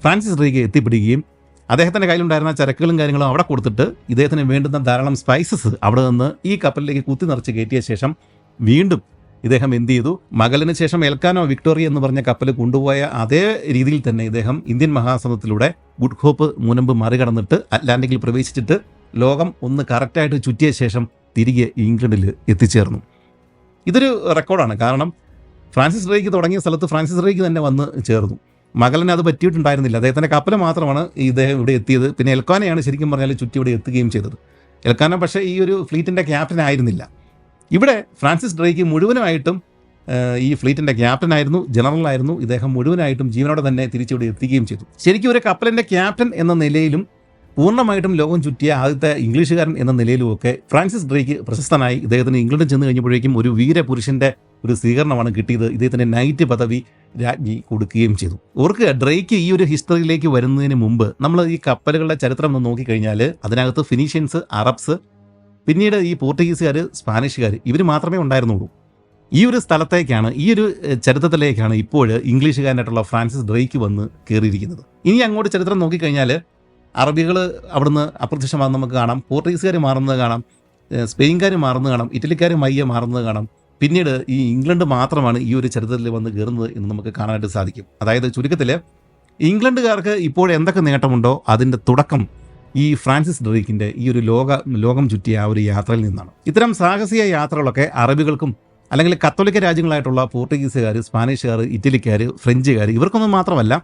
ഫ്രാൻസിസ് ഡ്രേക്ക് എത്തിപ്പിടിക്കുകയും അദ്ദേഹത്തിൻ്റെ കയ്യിലുണ്ടായിരുന്ന ചരക്കുകളും കാര്യങ്ങളും അവിടെ കൊടുത്തിട്ട് ഇദ്ദേഹത്തിന് വേണ്ടുന്ന ധാരാളം സ്പൈസസ് അവിടെ നിന്ന് ഈ കപ്പലിലേക്ക് കുത്തി നിറച്ച് കയറ്റിയ ശേഷം വീണ്ടും ഇദ്ദേഹം എന്ത് ചെയ്തു, മഗലിന് ശേഷം എൽക്കാനോ വിക്ടോറിയ എന്ന് പറഞ്ഞ കപ്പൽ കൊണ്ടുപോയ അതേ രീതിയിൽ തന്നെ ഇദ്ദേഹം ഇന്ത്യൻ മഹാസമുദ്രത്തിലൂടെ ഗുഡ് ഹോപ്പ് മുനമ്പ് മറികടന്നിട്ട് അറ്റ്ലാന്റിക്കിൽ പ്രവേശിച്ചിട്ട് ലോകം ഒന്ന് കറക്റ്റായിട്ട് ചുറ്റിയ ശേഷം തിരികെ ഇംഗ്ലണ്ടിൽ എത്തിച്ചേർന്നു. ഇതൊരു റെക്കോർഡാണ്. കാരണം ഫ്രാൻസിസ് ഡ്രേക്ക് തുടങ്ങിയ സ്ഥലത്ത് ഫ്രാൻസിസ് ഡ്രേക്ക് തന്നെ വന്ന് ചേർന്നു. മഗലിന് അത് പറ്റിയിട്ടുണ്ടായിരുന്നില്ല. അദ്ദേഹത്തിൻ്റെ കപ്പൽ മാത്രമാണ് ഇദ്ദേഹം ഇവിടെ എത്തിയത്. പിന്നെ എൽക്കാനയാണ് ശരിക്കും പറഞ്ഞാൽ ചുറ്റി ഇവിടെ എത്തുകയും ചെയ്തത്. എൽക്കാന പക്ഷേ ഈ ഒരു ഫ്ലീറ്റിൻ്റെ ക്യാപ്റ്റൻ ആയിരുന്നില്ല. ഇവിടെ ഫ്രാൻസിസ് ഡ്രേക്ക് മുഴുവനായിട്ടും ഈ ഫ്ലീറ്റിൻ്റെ ക്യാപ്റ്റനായിരുന്നു, ജനറലായിരുന്നു. ഇദ്ദേഹം മുഴുവനായിട്ടും ജീവനോടെ തന്നെ തിരിച്ചിവിടെ എത്തുകയും ചെയ്തു. ശരിക്കും ഒരു കപ്പലിൻ്റെ ക്യാപ്റ്റൻ എന്ന നിലയിലും പൂർണ്ണമായിട്ടും ലോകം ചുറ്റിയ ആദ്യത്തെ ഇംഗ്ലീഷുകാരൻ എന്ന നിലയിലുമൊക്കെ ഫ്രാൻസിസ് ഡ്രേക്ക് പ്രശസ്തനായി. ഇദ്ദേഹത്തിന് ഇംഗ്ലണ്ടിൽ ചെന്ന് കഴിഞ്ഞപ്പോഴേക്കും ഒരു വീരപുരുഷൻ്റെ ഒരു സ്വീകരണമാണ് കിട്ടിയത്. ഇദ്ദേഹത്തിൻ്റെ നൈറ്റ് പദവി രാജ്ഞി കൊടുക്കുകയും ചെയ്തു. ഓർക്കുക, ഡ്രേക്ക് ഈ ഒരു ഹിസ്റ്ററിയിലേക്ക് വരുന്നതിന് മുമ്പ് നമ്മൾ ഈ കപ്പലുകളുടെ ചരിത്രം ഒന്ന് നോക്കിക്കഴിഞ്ഞാൽ അതിനകത്ത് ഫിനീഷ്യൻസ്, അറബ്സ്, പിന്നീട് ഈ പോർട്ടുഗീസുകാർ, സ്പാനിഷുകാർ, ഇവർ മാത്രമേ ഉണ്ടായിരുന്നുള്ളൂ. ഈ ഒരു സ്ഥലത്തേക്കാണ്, ഈ ഒരു ചരിത്രത്തിലേക്കാണ് ഇപ്പോൾ ഇംഗ്ലീഷുകാരനായിട്ടുള്ള ഫ്രാൻസിസ് ഡ്രേക്ക് വന്ന് കയറിയിരിക്കുന്നത്. ഇനി അങ്ങോട്ട് ചരിത്രം നോക്കിക്കഴിഞ്ഞാൽ അറബികൾ അവിടുന്ന് അപ്രത്യക്ഷമാകുന്നത് നമുക്ക് കാണാം, പോർട്ടുഗീസുകാർ മാറുന്നത് കാണാം, സ്പെയിൻകാർ മാറുന്നത് കാണാം, ഇറ്റലിക്കാർ മാറുന്നത് കാണാം. പിന്നീട് ഈ ഇംഗ്ലണ്ട് മാത്രമാണ് ഈ ഒരു ചരിത്രത്തിൽ വന്ന് കയറുന്നത് എന്ന് നമുക്ക് കാണാനായിട്ട് സാധിക്കും. അതായത് ചുരുക്കത്തിൽ ഇംഗ്ലണ്ടുകാർക്ക് ഇപ്പോൾ എന്തൊക്കെ നേട്ടമുണ്ടോ അതിൻ്റെ തുടക്കം ഈ ഫ്രാൻസിസ് ഡ്രേക്കിൻ്റെ ഈ ഒരു ലോകം ചുറ്റിയ ആ ഒരു യാത്രയിൽ നിന്നാണ്. ഇത്തരം സാഹസിക യാത്രകളൊക്കെ അറബികൾക്കും അല്ലെങ്കിൽ കത്തോലിക്ക രാജ്യങ്ങളായിട്ടുള്ള പോർട്ടുഗീസുകാർ, സ്പാനിഷുകാർ, ഇറ്റലിക്കാർ, ഫ്രഞ്ചുകാർ ഇവർക്കൊന്നും മാത്രമല്ല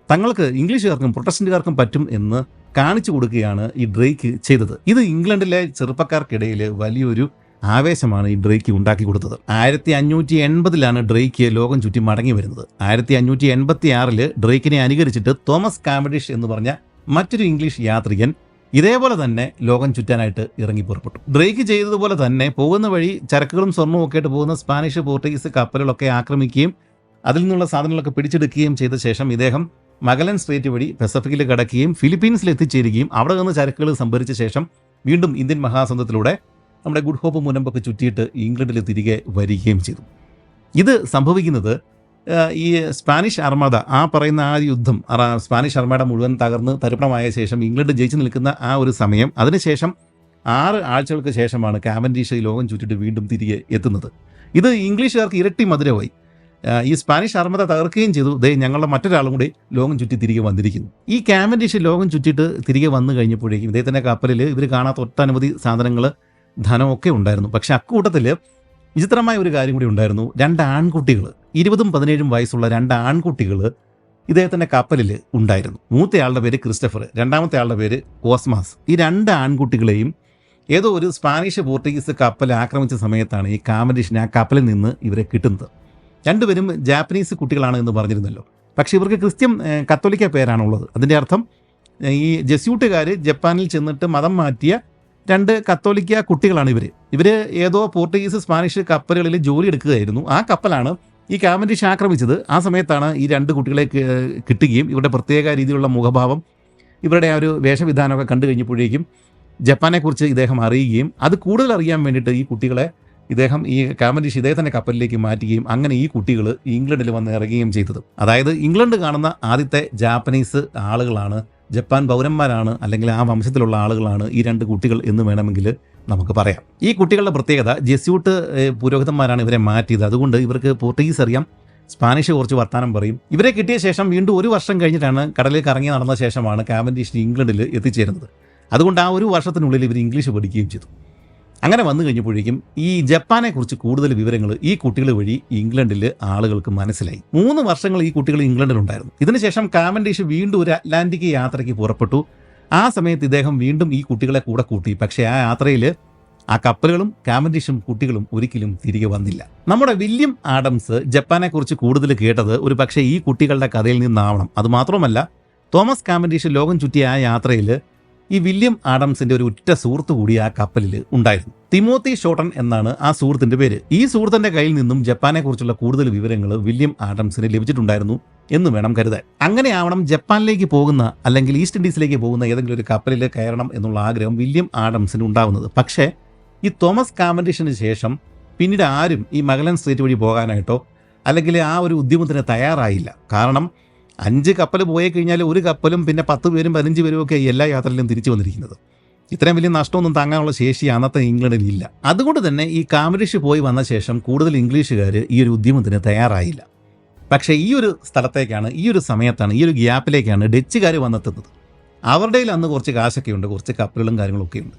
തങ്ങൾക്ക് ഇംഗ്ലീഷുകാർക്കും പ്രൊട്ടസ്റ്റന്റുകാർക്കും പറ്റും എന്ന് കാണിച്ചു കൊടുക്കുകയാണ് ഈ ഡ്രേക്ക് ചെയ്തത്. ഇത് ഇംഗ്ലണ്ടിലെ ചെറുപ്പക്കാർക്കിടയിൽ വലിയൊരു ആവേശമാണ് ഈ ഡ്രേക്ക് ഉണ്ടാക്കി കൊടുത്തത്. 1580 ഡ്രേക്ക് ലോകം ചുറ്റി മടങ്ങി വരുന്നത്. 1586 ഡ്രേക്കിനെ അനുകരിച്ചിട്ട് തോമസ് കാവൻഡിഷ് എന്ന് പറഞ്ഞ മറ്റൊരു ഇംഗ്ലീഷ് യാത്രികൻ ഇതേപോലെ തന്നെ ലോകം ചുറ്റാനായിട്ട് ഇറങ്ങി പുറപ്പെട്ടു. ഡ്രേക്ക് ചെയ്തതുപോലെ തന്നെ പോകുന്ന വഴി ചരക്കുകളും സ്വർണ്ണവും ഒക്കെ ആയിട്ട് പോകുന്ന സ്പാനിഷ്, പോർട്ടുഗീസ് കപ്പലുകളൊക്കെ ആക്രമിക്കുകയും അതിൽ നിന്നുള്ള സാധനങ്ങളൊക്കെ പിടിച്ചെടുക്കുകയും ചെയ്ത ശേഷം ഇദ്ദേഹം മഗലൻ സ്ട്രേറ്റ് വഴി പസഫിക്കിൽ കടക്കുകയും ഫിലിപ്പീൻസിൽ എത്തിച്ചേരുകയും അവിടെ നിന്ന് ചരക്കുകൾ സംഭരിച്ച ശേഷം വീണ്ടും ഇന്ത്യൻ മഹാസമുദ്രത്തിലൂടെ നമ്മുടെ ഗുഡ് ഹോപ്പ് മുനമ്പൊക്കെ ചുറ്റിയിട്ട് ഇംഗ്ലണ്ടിൽ തിരികെ വരികയും ചെയ്തു. ഇത് സംഭവിക്കുന്നത് ഈ സ്പാനിഷ് അർമദ, ആ പറയുന്ന ആ യുദ്ധം, സ്പാനിഷ് അർമദ മുഴുവൻ തകർന്ന് തരിപ്പണമായ ശേഷം ഇംഗ്ലണ്ട് ജയിച്ചു നിൽക്കുന്ന ആ ഒരു സമയം, അതിനുശേഷം 6 ആഴ്ചകൾക്ക് ശേഷമാണ് കാവൻഡിഷ് ലോകം ചുറ്റിട്ട് വീണ്ടും തിരികെ എത്തുന്നത്. ഇത് ഇംഗ്ലീഷുകാർക്ക് ഇരട്ടി മധുരമായി. ഈ സ്പാനിഷ് അർമദ തകർക്കുകയും ചെയ്തു. ഞങ്ങളുടെ മറ്റൊരാളും കൂടി ലോകം ചുറ്റി തിരികെ വന്നിരിക്കുന്നു. ഈ കാവൻഡിഷ് ലോകം ചുറ്റിയിട്ട് തിരികെ വന്നു കഴിഞ്ഞപ്പോഴേക്കും ഇദ്ദേഹത്തിൻ്റെ കപ്പലിൽ ഇവർ കാണാത്ത ഒട്ടനവധി സാധനങ്ങൾ, ധനമൊക്കെ ഉണ്ടായിരുന്നു. പക്ഷെ അക്കൂട്ടത്തിൽ വിചിത്രമായ ഒരു കാര്യം കൂടി ഉണ്ടായിരുന്നു. 2 ആൺകുട്ടികൾ, 20ഉം 17ഉം വയസ്സുള്ള 2 ആൺകുട്ടികൾ ഇദ്ദേഹത്തിൻ്റെ കപ്പലിൽ ഉണ്ടായിരുന്നു. മൂത്തയാളുടെ പേര് ക്രിസ്റ്റഫർ, രണ്ടാമത്തെ ആളുടെ പേര് കോസ്മാസ്. ഈ 2 ആൺകുട്ടികളെയും ഏതോ ഒരു സ്പാനിഷ്, പോർട്ടുഗീസ് കപ്പൽ ആക്രമിച്ച സമയത്താണ് ഈ കാവൻഡിഷിനെ ആ കപ്പലിൽ നിന്ന് ഇവരെ കിട്ടുന്നത്. 2 പേരും ജാപ്പനീസ് കുട്ടികളാണ് എന്ന് പറഞ്ഞിരുന്നല്ലോ. പക്ഷേ ഇവർക്ക് ക്രിസ്ത്യൻ കത്തോലിക്ക പേരാണുള്ളത്. അതിൻ്റെ അർത്ഥം ഈ ജെസ്യൂട്ടുകാർ ജപ്പാനിൽ ചെന്നിട്ട് മതം മാറ്റിയ 2 കത്തോലിക്ക കുട്ടികളാണ് ഇവർ ഏതോ പോർട്ടുഗീസ്, സ്പാനിഷ് കപ്പലുകളിൽ ജോലി എടുക്കുകയായിരുന്നു. ആ കപ്പലാണ് ഈ കാവൻഡിഷ് ആക്രമിച്ചത്. ആ സമയത്താണ് ഈ 2 കുട്ടികളെ കിട്ടുകയും ഇവരുടെ പ്രത്യേക രീതിയിലുള്ള മുഖഭാവം, ഇവരുടെ ആ ഒരു വേഷവിധാനമൊക്കെ കണ്ടു കഴിഞ്ഞപ്പോഴേക്കും ജപ്പാനെക്കുറിച്ച് ഇദ്ദേഹം അറിയുകയും അത് കൂടുതൽ അറിയാൻ വേണ്ടിയിട്ട് ഈ കുട്ടികളെ ഈ കാവൻഡിഷ് ഇദ്ദേഹത്തിൻ്റെ കപ്പലിലേക്ക് മാറ്റുകയും അങ്ങനെ ഈ കുട്ടികൾ ഇംഗ്ലണ്ടിൽ വന്ന് ഇറങ്ങുകയും ചെയ്തത്. അതായത് ഇംഗ്ലണ്ട് കാണുന്ന ആദ്യത്തെ ജാപ്പനീസ് ആളുകളാണ്, ജപ്പാൻ പൗരന്മാരാണ്, അല്ലെങ്കിൽ ആ വംശത്തിലുള്ള ആളുകളാണ് ഈ 2 കുട്ടികൾ എന്ന് വേണമെങ്കിൽ നമുക്ക് പറയാം. ഈ കുട്ടികളുടെ പ്രത്യേകത, ജെസ്യൂട്ട് പുരോഹിതന്മാരാണ് ഇവരെ മാറ്റിയത്. അതുകൊണ്ട് ഇവർക്ക് പോർട്ടുഗീസ് അറിയാം, സ്പാനിഷ് കുറച്ച് വർത്താനം പറയും. ഇവരെ കിട്ടിയ ശേഷം വീണ്ടും 1 വർഷം കഴിഞ്ഞിട്ടാണ് കടലിൽ കറങ്ങി നടന്ന ശേഷമാണ് കാവൻഡിഷ് ഇംഗ്ലണ്ടിൽ എത്തിച്ചേരുന്നത്. അതുകൊണ്ട് ആ 1 വർഷത്തിനുള്ളിൽ ഇവർ ഇംഗ്ലീഷ് പഠിക്കുകയും ചെയ്തു. അങ്ങനെ വന്നു കഴിഞ്ഞപ്പോഴേക്കും ഈ ജപ്പാനെക്കുറിച്ച് കൂടുതൽ വിവരങ്ങൾ ഈ കുട്ടികൾ വഴി ഇംഗ്ലണ്ടിൽ ആളുകൾക്ക് മനസ്സിലായി. 3 വർഷങ്ങൾ ഈ കുട്ടികൾ ഇംഗ്ലണ്ടിലുണ്ടായിരുന്നു. ഇതിനുശേഷം കാവൻഡിഷ് വീണ്ടും ഒരു അറ്റ്ലാന്റിക് യാത്രയ്ക്ക് പുറപ്പെട്ടു. ആ സമയത്ത് ഇദ്ദേഹം വീണ്ടും ഈ കുട്ടികളെ കൂടെ കൂട്ടി. പക്ഷേ ആ യാത്രയിൽ ആ കപ്പലുകളും കാവൻഡിഷും കുട്ടികളും ഒരിക്കലും തിരികെ വന്നില്ല. നമ്മുടെ വില്യം ആഡംസ് ജപ്പാനെക്കുറിച്ച് കൂടുതൽ കേട്ടത് ഒരു പക്ഷേ ഈ കുട്ടികളുടെ കഥയിൽ നിന്നാവണം. അതുമാത്രമല്ല, തോമസ് കാവൻഡിഷ് ലോകം ചുറ്റിയ ആ യാത്രയിൽ ഈ വില്യം ആഡംസിന്റെ ഒരു ഉറ്റ സുഹൃത്തു കൂടി ആ കപ്പലിൽ ഉണ്ടായിരുന്നു. തിമോത്തി ഷോട്ടൺ എന്നാണ് ആ സുഹൃത്തിന്റെ പേര്. ഈ സുഹൃത്തിന്റെ കയ്യിൽ നിന്നും ജപ്പാനെക്കുറിച്ചുള്ള കൂടുതൽ വിവരങ്ങൾ വില്യം ആഡംസിന് ലഭിച്ചിട്ടുണ്ടായിരുന്നു എന്ന് വേണം കരുതാൻ. അങ്ങനെയാവണം ജപ്പാനിലേക്ക് പോകുന്ന അല്ലെങ്കിൽ ഈസ്റ്റ് ഇൻഡീസിലേക്ക് പോകുന്ന ഏതെങ്കിലും ഒരു കപ്പലിൽ കയറണം എന്നുള്ള ആഗ്രഹം വില്യം ആഡംസിന് ഉണ്ടാവുന്നത്. പക്ഷേ ഈ തോമസ് കാവൻഡിഷിന് ശേഷം പിന്നീട് ആരും ഈ മഗലൻ സ്ട്രീറ്റ് വഴി പോകാനായിട്ടോ അല്ലെങ്കിൽ ആ ഒരു ഉദ്യമത്തിന് തയ്യാറായില്ല. കാരണം 5 കപ്പൽ പോയി കഴിഞ്ഞാൽ ഒരു കപ്പലും പിന്നെ 10 പേരും 15 പേരും ഒക്കെ എല്ലാ യാത്രയിലും തിരിച്ചു വന്നിരിക്കുന്നത്. ഇത്രയും വലിയ നഷ്ടമൊന്നും താങ്ങാനുള്ള ശേഷി അന്നത്തെ ഇംഗ്ലണ്ടിൽ ഇല്ല. അതുകൊണ്ട് തന്നെ ഈ കാവൻഡിഷ് പോയി വന്ന ശേഷം കൂടുതൽ ഇംഗ്ലീഷുകാർ ഈ ഒരു ഉദ്യമത്തിന് തയ്യാറായില്ല. പക്ഷേ ഈ ഒരു സ്ഥലത്തേക്കാണ്, ഈ ഒരു സമയത്താണ്, ഈ ഒരു ഗ്യാപ്പിലേക്കാണ് ഡച്ചുകാർ വന്നെത്തുന്നത്. അവരുടെ അന്ന് കുറച്ച് കാശൊക്കെ ഉണ്ട്, കുറച്ച് കപ്പലുകളും കാര്യങ്ങളൊക്കെ ഉണ്ട്.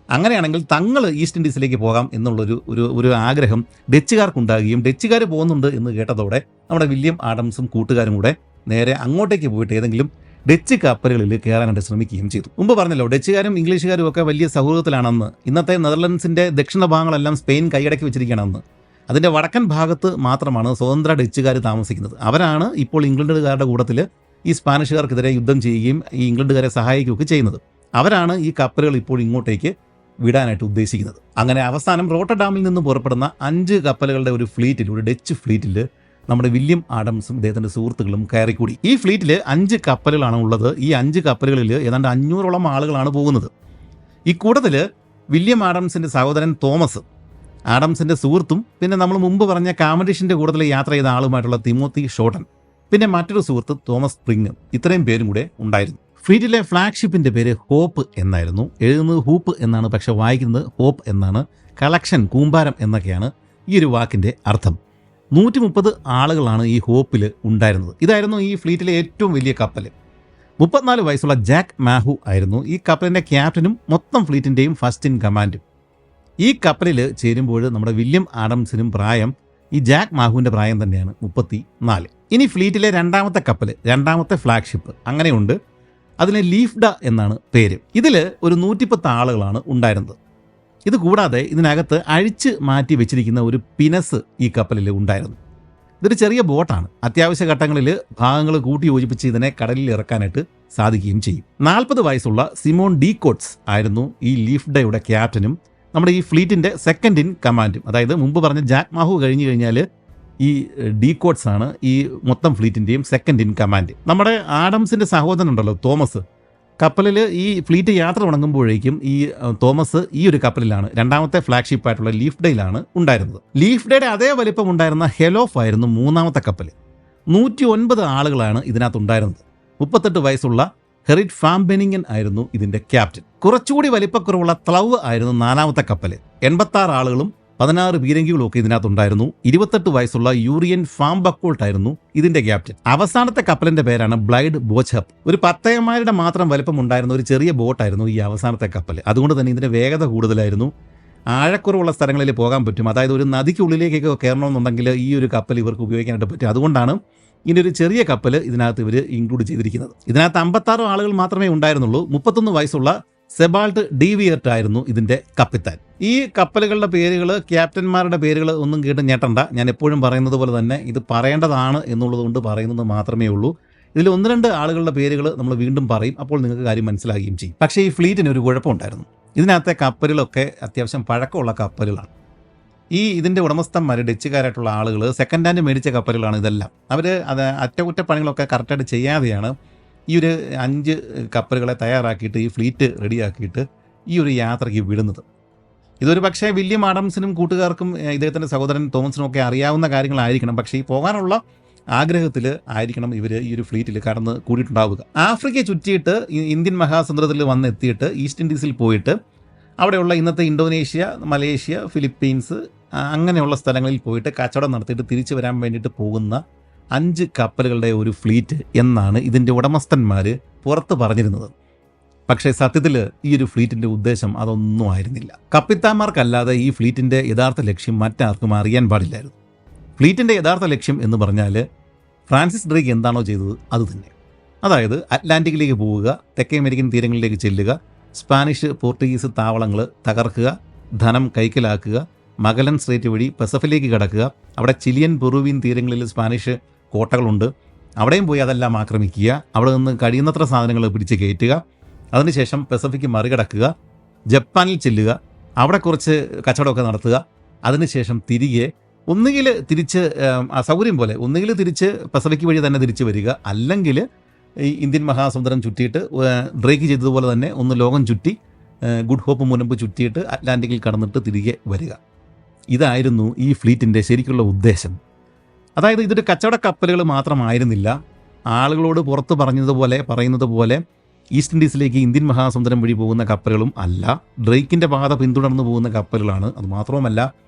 അങ്ങനെയാണെങ്കിൽ തങ്ങൾ ഈസ്റ്റ് ഇൻഡീസിലേക്ക് പോകാം എന്നുള്ളൊരു ഒരു ആഗ്രഹം ഡച്ചുകാർക്കുണ്ടാകുകയും ഡച്ചുകാർ പോകുന്നുണ്ട് എന്ന് കേട്ടതോടെ നമ്മുടെ വില്യം ആഡംസും കൂട്ടുകാരും കൂടെ നേരെ അങ്ങോട്ടേക്ക് പോയിട്ട് ഏതെങ്കിലും ഡച്ച് കപ്പലുകളിൽ കയറാനായിട്ട് ശ്രമിക്കുകയും ചെയ്തു. മുമ്പ് പറഞ്ഞല്ലോ, ഡച്ചുകാരും ഇംഗ്ലീഷുകാരും ഒക്കെ വലിയ സൗഹൃദത്തിലാണെന്ന്. ഇന്നത്തെ നെതർലൻഡ്സിൻ്റെ ദക്ഷിണ ഭാഗങ്ങളെല്ലാം സ്പെയിൻ കൈയടക്കി വെച്ചിരിക്കുകയാണെന്ന്. അതിൻ്റെ വടക്കൻ ഭാഗത്ത് മാത്രമാണ് സ്വതന്ത്ര ഡച്ചുകാർ താമസിക്കുന്നത്. അവരാണ് ഇപ്പോൾ ഇംഗ്ലണ്ടുകാരുടെ കൂട്ടത്തിൽ ഈ സ്പാനിഷുകാർക്കെതിരെ യുദ്ധം ചെയ്യുകയും ഈ ഇംഗ്ലണ്ടുകാരെ സഹായിക്കുകയൊക്കെ ചെയ്യുന്നത്. അവരാണ് ഈ കപ്പലുകൾ ഇപ്പോൾ ഇങ്ങോട്ടേക്ക് വിടാനായിട്ട് ഉദ്ദേശിക്കുന്നത്. അങ്ങനെ അവസാനം റോട്ടർഡാമിൽ നിന്ന് പുറപ്പെടുന്ന 5 കപ്പലുകളുടെ ഒരു ഫ്ലീറ്റിൽ, ഒരു ഡച്ച് ഫ്ലീറ്റിൽ നമ്മുടെ വില്യം ആഡംസും ഇദ്ദേഹത്തിൻ്റെ സുഹൃത്തുക്കളും കയറിക്കൂടി. ഈ ഫ്ലീറ്റിൽ 5 കപ്പലുകളാണ് ഉള്ളത്. ഈ 5 കപ്പലുകളിൽ ഏതാണ്ട് 500ഓളം ആളുകളാണ് പോകുന്നത്. ഈ കൂട്ടത്തിൽ വില്യം ആഡംസിൻ്റെ സഹോദരൻ തോമസ്, ആഡംസിൻ്റെ സുഹൃത്തും പിന്നെ നമ്മൾ മുമ്പ് പറഞ്ഞ കാവൻഡിഷിൻ്റെ കൂട്ടത്തിൽ യാത്ര ചെയ്ത ആളുമായിട്ടുള്ള തിമോത്തി ഷോട്ടൺ, പിന്നെ മറ്റൊരു സുഹൃത്ത് തോമസ് സ്പ്രിങ്, ഇത്രയും പേരും കൂടെ ഉണ്ടായിരുന്നു. ഫ്ലീറ്റിലെ ഫ്ലാഗ്ഷിപ്പിൻ്റെ പേര് ഹോപ്പ് എന്നായിരുന്നു. എഴുതുന്നത് ഹൂപ്പ് എന്നാണ്, പക്ഷെ വായിക്കുന്നത് ഹോപ്പ് എന്നാണ്. കളക്ഷൻ, കൂമ്പാരം എന്നൊക്കെയാണ് ഈ ഒരു വാക്കിൻ്റെ അർത്ഥം. 130 ആളുകളാണ് ഈ ഹോപ്പിൽ ഉണ്ടായിരുന്നത്. ഇതായിരുന്നു ഈ ഫ്ലീറ്റിലെ ഏറ്റവും വലിയ കപ്പൽ. 34 വയസ്സുള്ള ജാക്ക് മാഹു ആയിരുന്നു ഈ കപ്പലിൻ്റെ ക്യാപ്റ്റനും മൊത്തം ഫ്ലീറ്റിൻ്റെയും ഫസ്റ്റ് ഇൻ കമാൻഡും. ഈ കപ്പലിൽ ചേരുമ്പോൾ നമ്മുടെ വില്യം ആഡംസിനും പ്രായം ഈ ജാക്ക് മാഹുവിൻ്റെ പ്രായം തന്നെയാണ്, 34. ഇനി ഫ്ലീറ്റിലെ രണ്ടാമത്തെ കപ്പൽ, രണ്ടാമത്തെ ഫ്ലാഗ്ഷിപ്പ് അങ്ങനെയുണ്ട്. അതിന് ലീഫ്ഡ എന്നാണ് പേര്. ഇതിൽ ഒരു 110 ആളുകളാണ് ഉണ്ടായിരുന്നത്. ഇത് കൂടാതെ ഇതിനകത്ത് അഴിച്ച് മാറ്റി വെച്ചിരിക്കുന്ന ഒരു പിനസ് ഈ കപ്പലിൽ ഉണ്ടായിരുന്നു. ഇതൊരു ചെറിയ ബോട്ടാണ്. അത്യാവശ്യ ഘട്ടങ്ങളിൽ ഭാഗങ്ങൾ കൂട്ടി യോജിപ്പിച്ച് ഇതിനെ കടലിൽ ഇറക്കാനായിട്ട് സാധിക്കുകയും ചെയ്യും. 40 വയസ്സുള്ള സിമോൺ ഡീകോട്സ് ആയിരുന്നു ഈ ലീഫ്ഡയുടെ ക്യാപ്റ്റനും നമ്മുടെ ഈ ഫ്ലീറ്റിൻ്റെ സെക്കൻഡ് ഇൻ കമാൻഡും. അതായത് മുമ്പ് പറഞ്ഞ ജാക്ക് മാഹു കഴിഞ്ഞു കഴിഞ്ഞാൽ ഈ ഡീകോട്സ് ആണ് ഈ മൊത്തം ഫ്ലീറ്റിൻ്റെയും സെക്കൻഡ് ഇൻ കമാൻഡ്. നമ്മുടെ ആഡംസിൻ്റെ സഹോദരൻ ഉണ്ടല്ലോ തോമസ്, കപ്പലിൽ ഈ ഫ്ലീറ്റ് യാത്ര തുടങ്ങുമ്പോഴേക്കും ഈ തോമസ് ഈ ഒരു കപ്പലിലാണ്, രണ്ടാമത്തെ ഫ്ലാഗ്ഷിപ്പായിട്ടുള്ള ലീഫ്ഡയിലാണ് ഉണ്ടായിരുന്നത്. ലീഫ്ഡയുടെ അതേ വലിപ്പം ഉണ്ടായിരുന്ന ഹെലോഫ് ആയിരുന്നു മൂന്നാമത്തെ കപ്പൽ. 109 ആളുകളാണ് ഇതിനകത്തുണ്ടായിരുന്നത്. 38 വയസ്സുള്ള ഹെറിറ്റ് ഫാംബെനിങ്ങൻ ആയിരുന്നു ഇതിൻ്റെ ക്യാപ്റ്റൻ. കുറച്ചുകൂടി വലിപ്പക്കുറവുള്ള ത്ലവ് ആയിരുന്നു 4ാമത്തെ കപ്പൽ. 86 ആളുകളും 16 പീരങ്കികളും ഒക്കെ ഇതിനകത്തുണ്ടായിരുന്നു. 28 വയസ്സുള്ള യൂറിയൻ ഫാംബക്കോൾട്ട് ആയിരുന്നു ഇതിന്റെ ക്യാപ്റ്റൻ. അവസാനത്തെ കപ്പലിന്റെ പേരാണ് ബ്ലൈഡ് ബോച്ച്ഹപ്പ്. ഒരു 10 മൈലുടെ മാത്രം വലിപ്പം ഉണ്ടായിരുന്ന ഒരു ചെറിയ ബോട്ടായിരുന്നു ഈ അവസാനത്തെ കപ്പൽ. അതുകൊണ്ട് തന്നെ ഇതിന്റെ വേഗത കൂടുതലായിരുന്നു. ആഴക്കുറവുള്ള സ്ഥലങ്ങളിൽ പോകാൻ പറ്റും. അതായത് ഒരു നദിക്കുള്ളിലേക്കൊക്കെ കയറണമെന്നുണ്ടെങ്കിൽ ഈ ഒരു കപ്പൽ ഇവർക്ക് ഉപയോഗിക്കാനായിട്ട് പറ്റും. അതുകൊണ്ടാണ് ഇനി ഒരു ചെറിയ കപ്പൽ ഇതിനകത്ത് ഇവർ ഇൻക്ലൂഡ് ചെയ്തിരിക്കുന്നത്. ഇതിനകത്ത് 56 ആളുകൾ മാത്രമേ ഉണ്ടായിരുന്നുള്ളൂ. 31 വയസ്സുള്ള സെബാൾട്ട് ഡീവിയർട്ട് ആയിരുന്നു ഇതിൻ്റെ കപ്പിത്താൻ. ഈ കപ്പലുകളുടെ പേരുകൾ, ക്യാപ്റ്റന്മാരുടെ പേരുകൾ ഒന്നും കേട്ട് ഞെട്ടണ്ട. ഞാൻ എപ്പോഴും പറയുന്നത് പോലെ തന്നെ ഇത് പറയേണ്ടതാണ് എന്നുള്ളത് കൊണ്ട് പറയുന്നത് മാത്രമേ ഉള്ളൂ. ഇതിൽ 1-2 ആളുകളുടെ പേരുകൾ നമ്മൾ വീണ്ടും പറയും. അപ്പോൾ നിങ്ങൾക്ക് കാര്യം മനസ്സിലാകുകയും ചെയ്യും. പക്ഷേ ഈ ഫ്ലീറ്റിന് ഒരു കുഴപ്പമുണ്ടായിരുന്നു. ഇതിനകത്തെ കപ്പലുകളൊക്കെ അത്യാവശ്യം പഴക്കമുള്ള കപ്പലുകളാണ്. ഇതിൻ്റെ ഉടമസ്ഥന്മാർ ഡച്ചുകാരായിട്ടുള്ള ആളുകൾ സെക്കൻഡ് ഹാൻഡ് മേടിച്ച കപ്പലുകളാണ് ഇതെല്ലാം. അവർ അത് അറ്റകുറ്റപ്പണികളൊക്കെ കറക്റ്റായിട്ട് ചെയ്യാതെയാണ് ഈ ഒരു 5 കപ്പലുകളെ തയ്യാറാക്കിയിട്ട് ഈ ഫ്ലീറ്റ് റെഡിയാക്കിയിട്ട് ഈ ഒരു യാത്രയ്ക്ക് വിടുന്നത്. ഇതൊരു പക്ഷേ വില്യം ആഡംസിനും കൂട്ടുകാർക്കും ഇദ്ദേഹത്തിൻ്റെ സഹോദരൻ തോമസിനും ഒക്കെ അറിയാവുന്ന കാര്യങ്ങളായിരിക്കണം. പക്ഷേ ഈ പോകാനുള്ള ആഗ്രഹത്തിൽ ആയിരിക്കണം ഇവർ ഈ ഒരു ഫ്ലീറ്റിൽ കടന്ന് കൂടിയിട്ടുണ്ടാവുക. ആഫ്രിക്കയെ ചുറ്റിയിട്ട് ഇന്ത്യൻ മഹാസമുദ്രത്തിൽ വന്നെത്തിയിട്ട് ഈസ്റ്റ് ഇൻഡീസിൽ പോയിട്ട് അവിടെയുള്ള ഇന്നത്തെ ഇന്തോനേഷ്യ, മലേഷ്യ, ഫിലിപ്പീൻസ് അങ്ങനെയുള്ള സ്ഥലങ്ങളിൽ പോയിട്ട് കച്ചവടം നടത്തിയിട്ട് തിരിച്ചു വരാൻ വേണ്ടിയിട്ട് പോകുന്ന 5 കപ്പലുകളുടെ ഒരു ഫ്ലീറ്റ് എന്നാണ് ഇതിൻ്റെ ഉടമസ്ഥന്മാർ പുറത്ത് പറഞ്ഞിരുന്നത്. പക്ഷേ സത്യത്തിൽ ഈ ഒരു ഫ്ലീറ്റിൻ്റെ ഉദ്ദേശം അതൊന്നും ആയിരുന്നില്ല. കപ്പിത്താന്മാർക്കല്ലാതെ ഈ ഫ്ലീറ്റിൻ്റെ യഥാർത്ഥ ലക്ഷ്യം മറ്റാർക്കും അറിയാൻ പാടില്ലായിരുന്നു. ഫ്ലീറ്റിൻ്റെ യഥാർത്ഥ ലക്ഷ്യം എന്ന് പറഞ്ഞാൽ ഫ്രാൻസിസ് ഡ്രേക്ക് എന്താണോ ചെയ്തത് അത് തന്നെ. അതായത് അറ്റ്ലാന്റിക്കിലേക്ക് പോവുക, തെക്കേ അമേരിക്കൻ തീരങ്ങളിലേക്ക് ചെല്ലുക, സ്പാനിഷ് പോർട്ടുഗീസ് താവളങ്ങൾ തകർക്കുക, ധനം കൈക്കലാക്കുക, മഗലൻ സ്ട്രേറ്റ് വഴി പസഫിലേക്ക് കടക്കുക, അവിടെ ചിലിയൻ പെറുവിയൻ തീരങ്ങളിൽ സ്പാനിഷ് കോട്ടകളുണ്ട്, അവിടെയും പോയി അതെല്ലാം ആക്രമിക്കുക, അവിടെ നിന്ന് കഴിയുന്നത്ര സാധനങ്ങൾ പിടിച്ച് കയറ്റുക, അതിനുശേഷം പസഫിക്ക് മറികടക്കുക, ജപ്പാനിൽ ചെല്ലുക, അവിടെ കുറച്ച് കച്ചവടമൊക്കെ നടത്തുക, അതിനുശേഷം തിരികെ ഒന്നുകിൽ തിരിച്ച് അസൗകര്യം പോലെ ഒന്നുകിൽ തിരിച്ച് പസഫിക് വഴി തന്നെ തിരിച്ച് വരിക, അല്ലെങ്കിൽ ഈ ഇന്ത്യൻ മഹാസമുദ്രം ചുറ്റിയിട്ട് ഡ്രേക്ക് ചെയ്തതുപോലെ തന്നെ ഒന്ന് ലോകം ചുറ്റി ഗുഡ് ഹോപ്പ് മുനമ്പ് ചുറ്റിയിട്ട് അറ്റ്ലാന്റിക്കിൽ കടന്നിട്ട് തിരികെ വരിക. ഇതായിരുന്നു ഈ ഫ്ലീറ്റിൻ്റെ ശരിക്കുള്ള ഉദ്ദേശം. അതായത് ഇതൊരു കച്ചവട കപ്പലുകൾ മാത്രമായിരുന്നില്ല. ആളുകളോട് പുറത്ത് പറയുന്നത് പോലെ ഈസ്റ്റ് ഇൻഡീസിലേക്ക് ഇന്ത്യൻ മഹാസമുദ്രം വഴി പോകുന്ന കപ്പലുകളും അല്ല, ഡ്രേക്കിൻ്റെ പാത പിന്തുടർന്ന് പോകുന്ന കപ്പലുകളാണ്. അതുമാത്രവുമല്ല,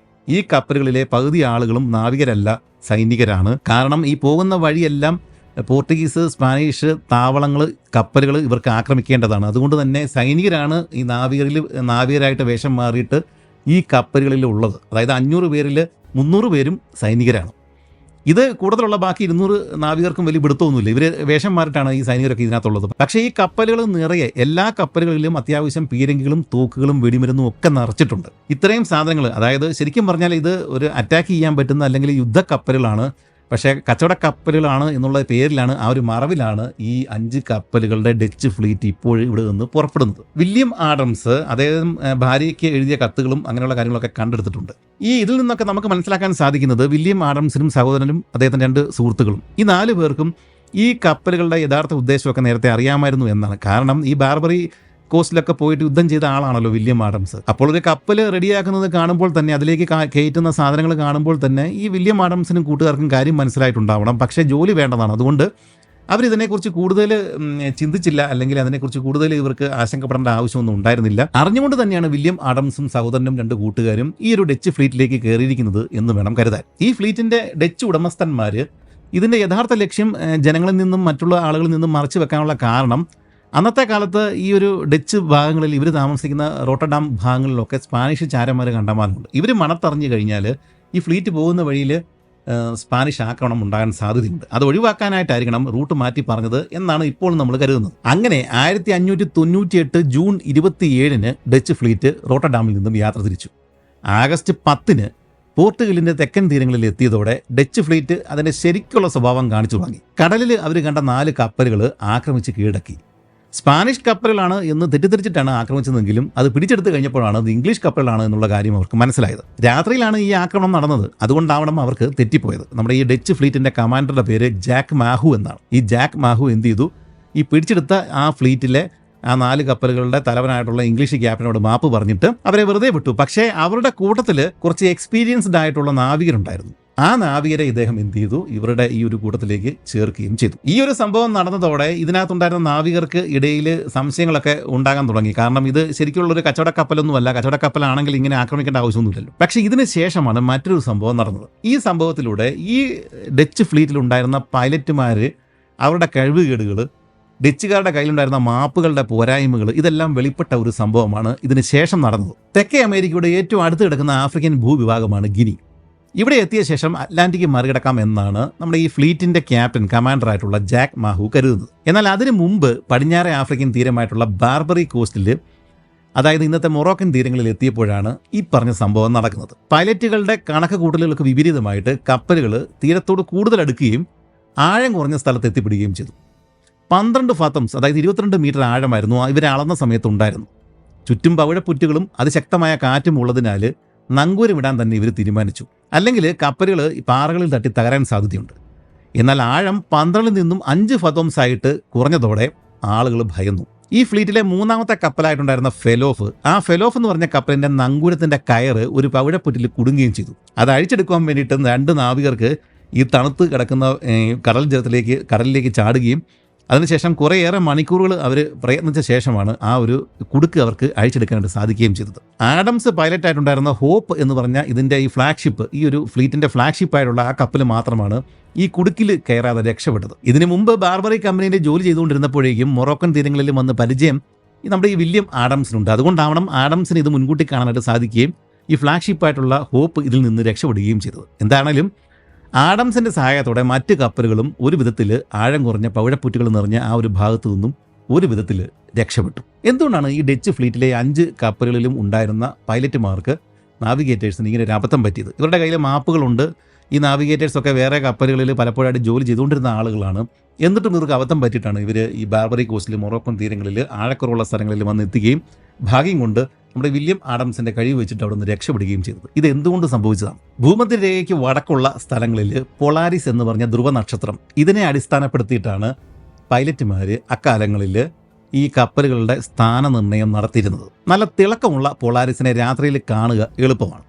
ഈ കപ്പലുകളിലെ പകുതി ആളുകളും നാവികരല്ല, സൈനികരാണ്. കാരണം ഈ പോകുന്ന വഴിയെല്ലാം പോർട്ടുഗീസ് സ്പാനിഷ് താവളങ്ങൾ, കപ്പലുകൾ ഇവർക്ക് ആക്രമിക്കേണ്ടതാണ്. അതുകൊണ്ട് തന്നെ സൈനികരാണ് ഈ നാവികരായിട്ട് വേഷം മാറിയിട്ട് ഈ കപ്പലുകളിൽ ഉള്ളത്. അതായത് 500 പേരിൽ 300 പേരും സൈനികരാണ്. ഇത് കൂടുതലുള്ള ബാക്കി 200 നാവികർക്കും വലിയ പിടുത്തമൊന്നുമില്ല. ഇവർ വേഷം മാറിയിട്ടാണ് ഈ സൈനികരൊക്കെ ഇതിനകത്തുള്ളത്. പക്ഷേ ഈ കപ്പലുകൾ നിറയെ എല്ലാ കപ്പലുകളിലും അത്യാവശ്യം പീരങ്കികളും തോക്കുകളും വെടിമരുന്നും ഒക്കെ നിറച്ചിട്ടുണ്ട്. ഇത്രയും സാധനങ്ങൾ, അതായത് ശരിക്കും പറഞ്ഞാൽ ഇത് ഒരു അറ്റാക്ക് ചെയ്യാൻ പറ്റുന്ന അല്ലെങ്കിൽ യുദ്ധ കപ്പലുകളാണ്. പക്ഷേ കച്ചവട കപ്പലുകളാണ് എന്നുള്ള പേരിലാണ്, ആ ഒരു മറവിലാണ് ഈ 5 കപ്പലുകളുടെ ഡച്ച് ഫ്ലീറ്റ് ഇപ്പോഴും ഇവിടെ നിന്ന് പുറപ്പെടുന്നത്. വില്യം ആഡംസ് അദ്ദേഹം ഭാര്യയ്ക്ക് എഴുതിയ കത്തുകളും അങ്ങനെയുള്ള കാര്യങ്ങളൊക്കെ കണ്ടെടുത്തിട്ടുണ്ട്. ഇതിൽ നിന്നൊക്കെ നമുക്ക് മനസ്സിലാക്കാൻ സാധിക്കുന്നത് വില്യം ആഡംസിനും സഹോദരനും അദ്ദേഹത്തിൻ്റെ 2 സുഹൃത്തുക്കളും, ഈ 4 പേർക്കും ഈ കപ്പലുകളുടെ യഥാർത്ഥ ഉദ്ദേശമൊക്കെ നേരത്തെ അറിയാമായിരുന്നു എന്നാണ്. കാരണം ഈ ബാർബറി കോസ്റ്റിലൊക്കെ പോയിട്ട് യുദ്ധം ചെയ്ത ആളാണല്ലോ വില്യം ആഡംസ്. അപ്പോൾ ഒരു കപ്പൽ റെഡിയാക്കുന്നത് കാണുമ്പോൾ തന്നെ, അതിലേക്ക് കയറ്റുന്ന സാധനങ്ങൾ കാണുമ്പോൾ തന്നെ ഈ വില്യം ആഡംസിനും കൂട്ടുകാർക്കും കാര്യം മനസ്സിലായിട്ടുണ്ടാവണം. പക്ഷേ ജോലി വേണ്ടതാണ്. അതുകൊണ്ട് അവരിതിനെക്കുറിച്ച് കൂടുതൽ ചിന്തിച്ചില്ല, അല്ലെങ്കിൽ അതിനെക്കുറിച്ച് കൂടുതൽ ഇവർക്ക് ആശങ്കപ്പെടേണ്ട ആവശ്യമൊന്നും ഉണ്ടായിരുന്നില്ല. അറിഞ്ഞുകൊണ്ട് തന്നെയാണ് വില്യം ആഡംസും സഹോദരനും 2 കൂട്ടുകാരും ഈ ഒരു ഡച്ച് ഫ്ലീറ്റിലേക്ക് കയറിയിരിക്കുന്നത് എന്ന് വേണം കരുതാൻ. ഈ ഫ്ലീറ്റിൻ്റെ ഡച്ച് ഉടമസ്ഥന്മാർ ഇതിൻ്റെ യഥാർത്ഥ ലക്ഷ്യം ജനങ്ങളിൽ നിന്നും മറ്റുള്ള ആളുകളിൽ നിന്നും മറച്ചു വെക്കാനുള്ള കാരണം, അന്നത്തെ കാലത്ത് ഈ ഒരു ഡച്ച് ഭാഗങ്ങളിൽ ഇവർ താമസിക്കുന്ന റോട്ടർഡാം ഭാഗങ്ങളിലൊക്കെ സ്പാനിഷ് ചാരന്മാർ കണ്ടമാനമുണ്ട്. ഇവർ മണത്തറിഞ്ഞു കഴിഞ്ഞാൽ ഈ ഫ്ലീറ്റ് പോകുന്ന വഴിയിൽ സ്പാനിഷ് ആക്രമണം ഉണ്ടാകാൻ സാധ്യതയുണ്ട്. അത് ഒഴിവാക്കാനായിട്ടായിരിക്കണം റൂട്ട് മാറ്റി പറഞ്ഞത് എന്നാണ് ഇപ്പോൾ നമ്മൾ കരുതുന്നത്. അങ്ങനെ 1598 ജൂൺ 27 ഡച്ച് ഫ്ലീറ്റ് റോട്ടർഡാമിൽ നിന്നും യാത്ര തിരിച്ചു. ആഗസ്റ്റ് 10 പോർട്ടുഗലിൻ്റെ തെക്കൻ തീരങ്ങളിൽ എത്തിയതോടെ ഡച്ച് ഫ്ലീറ്റ് അതിൻ്റെ ശരിക്കുള്ള സ്വഭാവം കാണിച്ചു തുടങ്ങി. കടലിൽ അവർ കണ്ട 4 കപ്പലുകൾ ആക്രമിച്ച് കീഴടക്കി. സ്പാനിഷ് കപ്പലുകളാണ് എന്ന് തെറ്റിദ്ധരിച്ചിട്ടാണ് ആക്രമിച്ചതെങ്കിലും അത് പിടിച്ചെടുത്ത് കഴിഞ്ഞപ്പോഴാണ് അത് ഇംഗ്ലീഷ് കപ്പലുകളാണ് എന്നുള്ള കാര്യം അവർക്ക് മനസ്സിലായത്. രാത്രിയിലാണ് ഈ ആക്രമണം നടന്നത്, അതുകൊണ്ടാവണം അവർക്ക് തെറ്റിപ്പോയത്. നമ്മുടെ ഈ ഡച്ച് ഫ്ലീറ്റിൻ്റെ കമാൻഡറുടെ പേര് ജാക്ക് മാഹു എന്നാണ്. ഈ ജാക്ക് മാഹു എന്ത് ചെയ്തു, ഈ പിടിച്ചെടുത്ത ആ ഫ്ലീറ്റിലെ ആ 4 കപ്പലുകളുടെ തലവനായിട്ടുള്ള ഇംഗ്ലീഷ് ക്യാപ്റ്റനോട് മാപ്പ് പറഞ്ഞിട്ട് അവരെ വെറുതെ വിട്ടു. പക്ഷേ അവരുടെ കൂട്ടത്തിൽ കുറച്ച് എക്സ്പീരിയൻസ്ഡ് ആയിട്ടുള്ള നാവികരുണ്ടായിരുന്നു. ആ നാവികരെ ഇദ്ദേഹം എന്ത് ചെയ്തു, ഇവരുടെ ഈ ഒരു കൂട്ടത്തിലേക്ക് ചേർക്കുകയും ചെയ്തു. ഈ ഒരു സംഭവം നടന്നതോടെ ഇതിനകത്തുണ്ടായിരുന്ന നാവികർക്ക് ഇടയിൽ സംശയങ്ങളൊക്കെ ഉണ്ടാകാൻ തുടങ്ങി. കാരണം ഇത് ശരിക്കുള്ളൊരു കച്ചവട കപ്പലൊന്നുമല്ല, കച്ചവട കപ്പലാണെങ്കിൽ ഇങ്ങനെ ആക്രമിക്കേണ്ട ആവശ്യമൊന്നുമില്ലല്ലോ. പക്ഷേ ഇതിന് ശേഷമാണ് മറ്റൊരു സംഭവം നടന്നത്. ഈ സംഭവത്തിലൂടെ ഈ ഡച്ച് ഫ്ലീറ്റിലുണ്ടായിരുന്ന പൈലറ്റുമാർ അവരുടെ കഴിവുകേടുകൾ, ഡച്ചുകാരുടെ കയ്യിലുണ്ടായിരുന്ന മാപ്പുകളുടെ പോരായ്മകൾ, ഇതെല്ലാം വെളിപ്പെട്ട ഒരു സംഭവമാണ് ഇതിന് ശേഷം നടന്നത്. തെക്കേ അമേരിക്കയുടെ ഏറ്റവും അടുത്ത് കിടക്കുന്ന ആഫ്രിക്കൻ ഭൂവിഭാഗമാണ് ഗിനി. ഇവിടെ എത്തിയ ശേഷം അറ്റ്ലാന്റിക് മറികടക്കാം എന്നാണ് നമ്മുടെ ഈ ഫ്ലീറ്റിൻ്റെ ക്യാപ്റ്റൻ കമാൻഡറായിട്ടുള്ള ജാക്ക് മാഹു കരുതുന്നത്. എന്നാൽ അതിനു മുമ്പ് പടിഞ്ഞാറേ ആഫ്രിക്കൻ തീരമായിട്ടുള്ള ബാർബറി കോസ്റ്റിൽ, അതായത് ഇന്നത്തെ മൊറോക്കൻ തീരങ്ങളിൽ എത്തിയപ്പോഴാണ് ഈ പറഞ്ഞ സംഭവം നടക്കുന്നത്. പൈലറ്റുകളുടെ കണക്ക് കൂട്ടലുകൾക്ക് വിപരീതമായിട്ട് കപ്പലുകൾ തീരത്തോട് കൂടുതൽ അടുക്കുകയും ആഴം കുറഞ്ഞ സ്ഥലത്ത് എത്തിപ്പിടുകയും ചെയ്തു. 12 ഫാത്തംസ്, അതായത് 22 മീറ്റർ ആഴമായിരുന്നു ഇവരെ അളന്ന സമയത്തുണ്ടായിരുന്നു. ചുറ്റും പവിഴപ്പുറ്റുകളും അതിശക്തമായ കാറ്റും ഉള്ളതിനാൽ നങ്കൂരമിടാൻ തന്നെ ഇവർ തീരുമാനിച്ചു. അല്ലെങ്കിൽ കപ്പലുകൾ പാറകളിൽ തട്ടി തകരാൻ സാധ്യതയുണ്ട്. എന്നാൽ ആഴം 12 നിന്നും 5 ഫാത്തംസ് ആയിട്ട് കുറഞ്ഞതോടെ ആളുകൾ ഭയന്നു. ഈ ഫ്ലീറ്റിലെ 3ാമത്തെ കപ്പലായിട്ടുണ്ടായിരുന്ന ഫെലോഫ്, ആ ഫെലോഫ് എന്ന് പറഞ്ഞ കപ്പലിൻ്റെ നങ്കൂരത്തിൻ്റെ കയറ് ഒരു പവിഴപ്പുറ്റിൽ കുടുങ്ങുകയും ചെയ്തു. അത് അഴിച്ചെടുക്കുവാൻ വേണ്ടിയിട്ട് 2 നാവികർക്ക് ഈ തണുത്ത് കിടക്കുന്ന കടലിലേക്ക് ചാടുകയും അതിനുശേഷം കുറേയേറെ മണിക്കൂറുകൾ അവർ പ്രയത്നിച്ച ശേഷമാണ് ആ ഒരു കുടുക്ക് അവർക്ക് അഴിച്ചെടുക്കാനായിട്ട് സാധിക്കുകയും ചെയ്തത്. ആഡംസ് പൈലറ്റായിട്ടുണ്ടായിരുന്ന ഹോപ്പ് എന്ന് പറഞ്ഞ ഇതിൻ്റെ ഈ ഫ്ലാഗ്ഷിപ്പ്, ഈ ഒരു ഫ്ലീറ്റിൻ്റെ ഫ്ലാഗ്ഷിപ്പായിട്ടുള്ള ആ കപ്പൽ മാത്രമാണ് ഈ കുടുക്കിൽ കയറാതെ രക്ഷപ്പെട്ടത്. ഇതിനു മുമ്പ് ബാർബറി കമ്പനിയിൽ ജോലി ചെയ്തുകൊണ്ടിരുന്നപ്പോഴേക്കും മൊറോക്കൻ തീരങ്ങളിൽ വന്ന് പരിചയം നമ്മുടെ ഈ വില്യം ആഡംസിനുണ്ട്. അതുകൊണ്ടാവണം ആഡംസിന് ഇത് മുൻകൂട്ടി കാണാനായിട്ട് സാധിക്കുകയും ഈ ഫ്ലാഗ്ഷിപ്പായിട്ടുള്ള ഹോപ്പ് ഇതിൽ നിന്ന് രക്ഷപ്പെടുകയും ചെയ്തത്. എന്താണെങ്കിലും ആഡംസിൻ്റെ സഹായത്തോടെ മറ്റ് കപ്പലുകളും ഒരു വിധത്തിൽ ആഴം കുറഞ്ഞ പവിഴപ്പുറ്റുകൾ നിറഞ്ഞ ആ ഒരു ഭാഗത്തു നിന്നും ഒരു വിധത്തിൽ രക്ഷപ്പെട്ടു. എന്തുകൊണ്ടാണ് ഈ ഡച്ച് ഫ്ലീറ്റിലെ 5 കപ്പലുകളിലും ഉണ്ടായിരുന്ന പൈലറ്റുമാർക്ക് നാവിഗേറ്റേഴ്സിന് ഇങ്ങനെ ഒരു അബദ്ധം പറ്റിയത്? ഇവരുടെ കയ്യിൽ മാപ്പുകളുണ്ട്. ഈ നാവിഗേറ്റേഴ്സൊക്കെ വേറെ കപ്പലുകളിൽ പലപ്പോഴായിട്ട് ജോലി ചെയ്തുകൊണ്ടിരുന്ന ആളുകളാണ്. എന്നിട്ടും ഇവർക്ക് അബദ്ധം പറ്റിയിട്ടാണ് ഇവർ ഈ ബാർബറി കോസ്റ്റിൽ മൊറോക്കൻ തീരങ്ങളിൽ ആഴക്കുറവുള്ള സ്ഥലങ്ങളിൽ വന്ന് എത്തുകയും ഭാഗ്യം കൊണ്ട് നമ്മുടെ വില്യം ആഡംസിൻ്റെ കഴിവ് വെച്ചിട്ട് അവിടെ നിന്ന് രക്ഷപ്പെടുകയും ചെയ്തത്. ഇത് എന്തുകൊണ്ട് സംഭവിച്ചതാണ്? ഭൂമധ്യരേഖയ്ക്ക് വടക്കുള്ള സ്ഥലങ്ങളിൽ പൊളാരിസ് എന്ന് പറഞ്ഞ ധ്രുവ നക്ഷത്രം, ഇതിനെ അടിസ്ഥാനപ്പെടുത്തിയിട്ടാണ് പൈലറ്റുമാർ അക്കാലങ്ങളിൽ ഈ കപ്പലുകളുടെ സ്ഥാനനിർണ്ണയം നടത്തിയിരുന്നത്. നല്ല തിളക്കമുള്ള പൊളാരിസിനെ രാത്രിയിൽ കാണുക എളുപ്പമാണ്.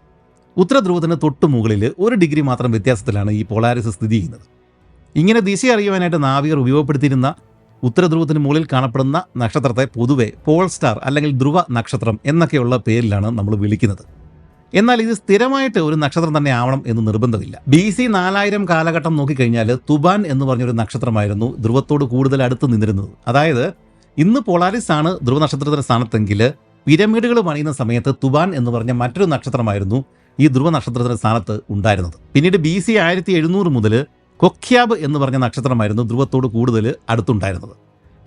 ഉത്തരധ്രുവത്തിന് തൊട്ടു മുകളിൽ 1 ഡിഗ്രി മാത്രം വ്യത്യാസത്തിലാണ് ഈ പൊളാരിസ് സ്ഥിതി ചെയ്യുന്നത്. ഇങ്ങനെ ദിശ അറിയുവാനായിട്ട് നാവികർ ഉപയോഗപ്പെടുത്തിയിരുന്ന ഉത്തരധ്രുവത്തിന് മുകളിൽ കാണപ്പെടുന്ന നക്ഷത്രത്തെ പൊതുവെ പോൾ സ്റ്റാർ അല്ലെങ്കിൽ ധ്രുവ നക്ഷത്രം എന്നൊക്കെയുള്ള പേരിലാണ് നമ്മൾ വിളിക്കുന്നത്. എന്നാൽ ഇത് സ്ഥിരമായിട്ട് ഒരു നക്ഷത്രം തന്നെ ആവണം എന്ന് നിർബന്ധമില്ല. BC 4000 കാലഘട്ടം നോക്കിക്കഴിഞ്ഞാൽ തുബാൻ എന്ന് പറഞ്ഞൊരു നക്ഷത്രമായിരുന്നു ധ്രുവത്തോട് കൂടുതൽ അടുത്ത് നിന്നിരുന്നത്. അതായത് ഇന്ന് പൊളാരിസ് ആണ് ധ്രുവ നക്ഷത്രത്തിന്റെ സ്ഥാനത്തെങ്കിൽ പിരമിഡുകൾ പണിയുന്ന സമയത്ത് തുബാൻ എന്ന് പറഞ്ഞ മറ്റൊരു നക്ഷത്രമായിരുന്നു ഈ ധ്രുവ നക്ഷത്രത്തിന്റെ സ്ഥാനത്ത് ഉണ്ടായിരുന്നത്. പിന്നീട് BC 1700 മുതൽ കൊക്യാബ് എന്ന് പറഞ്ഞ നക്ഷത്രമായിരുന്നു ധ്രുവത്തോട് കൂടുതൽ അടുത്തുണ്ടായിരുന്നത്.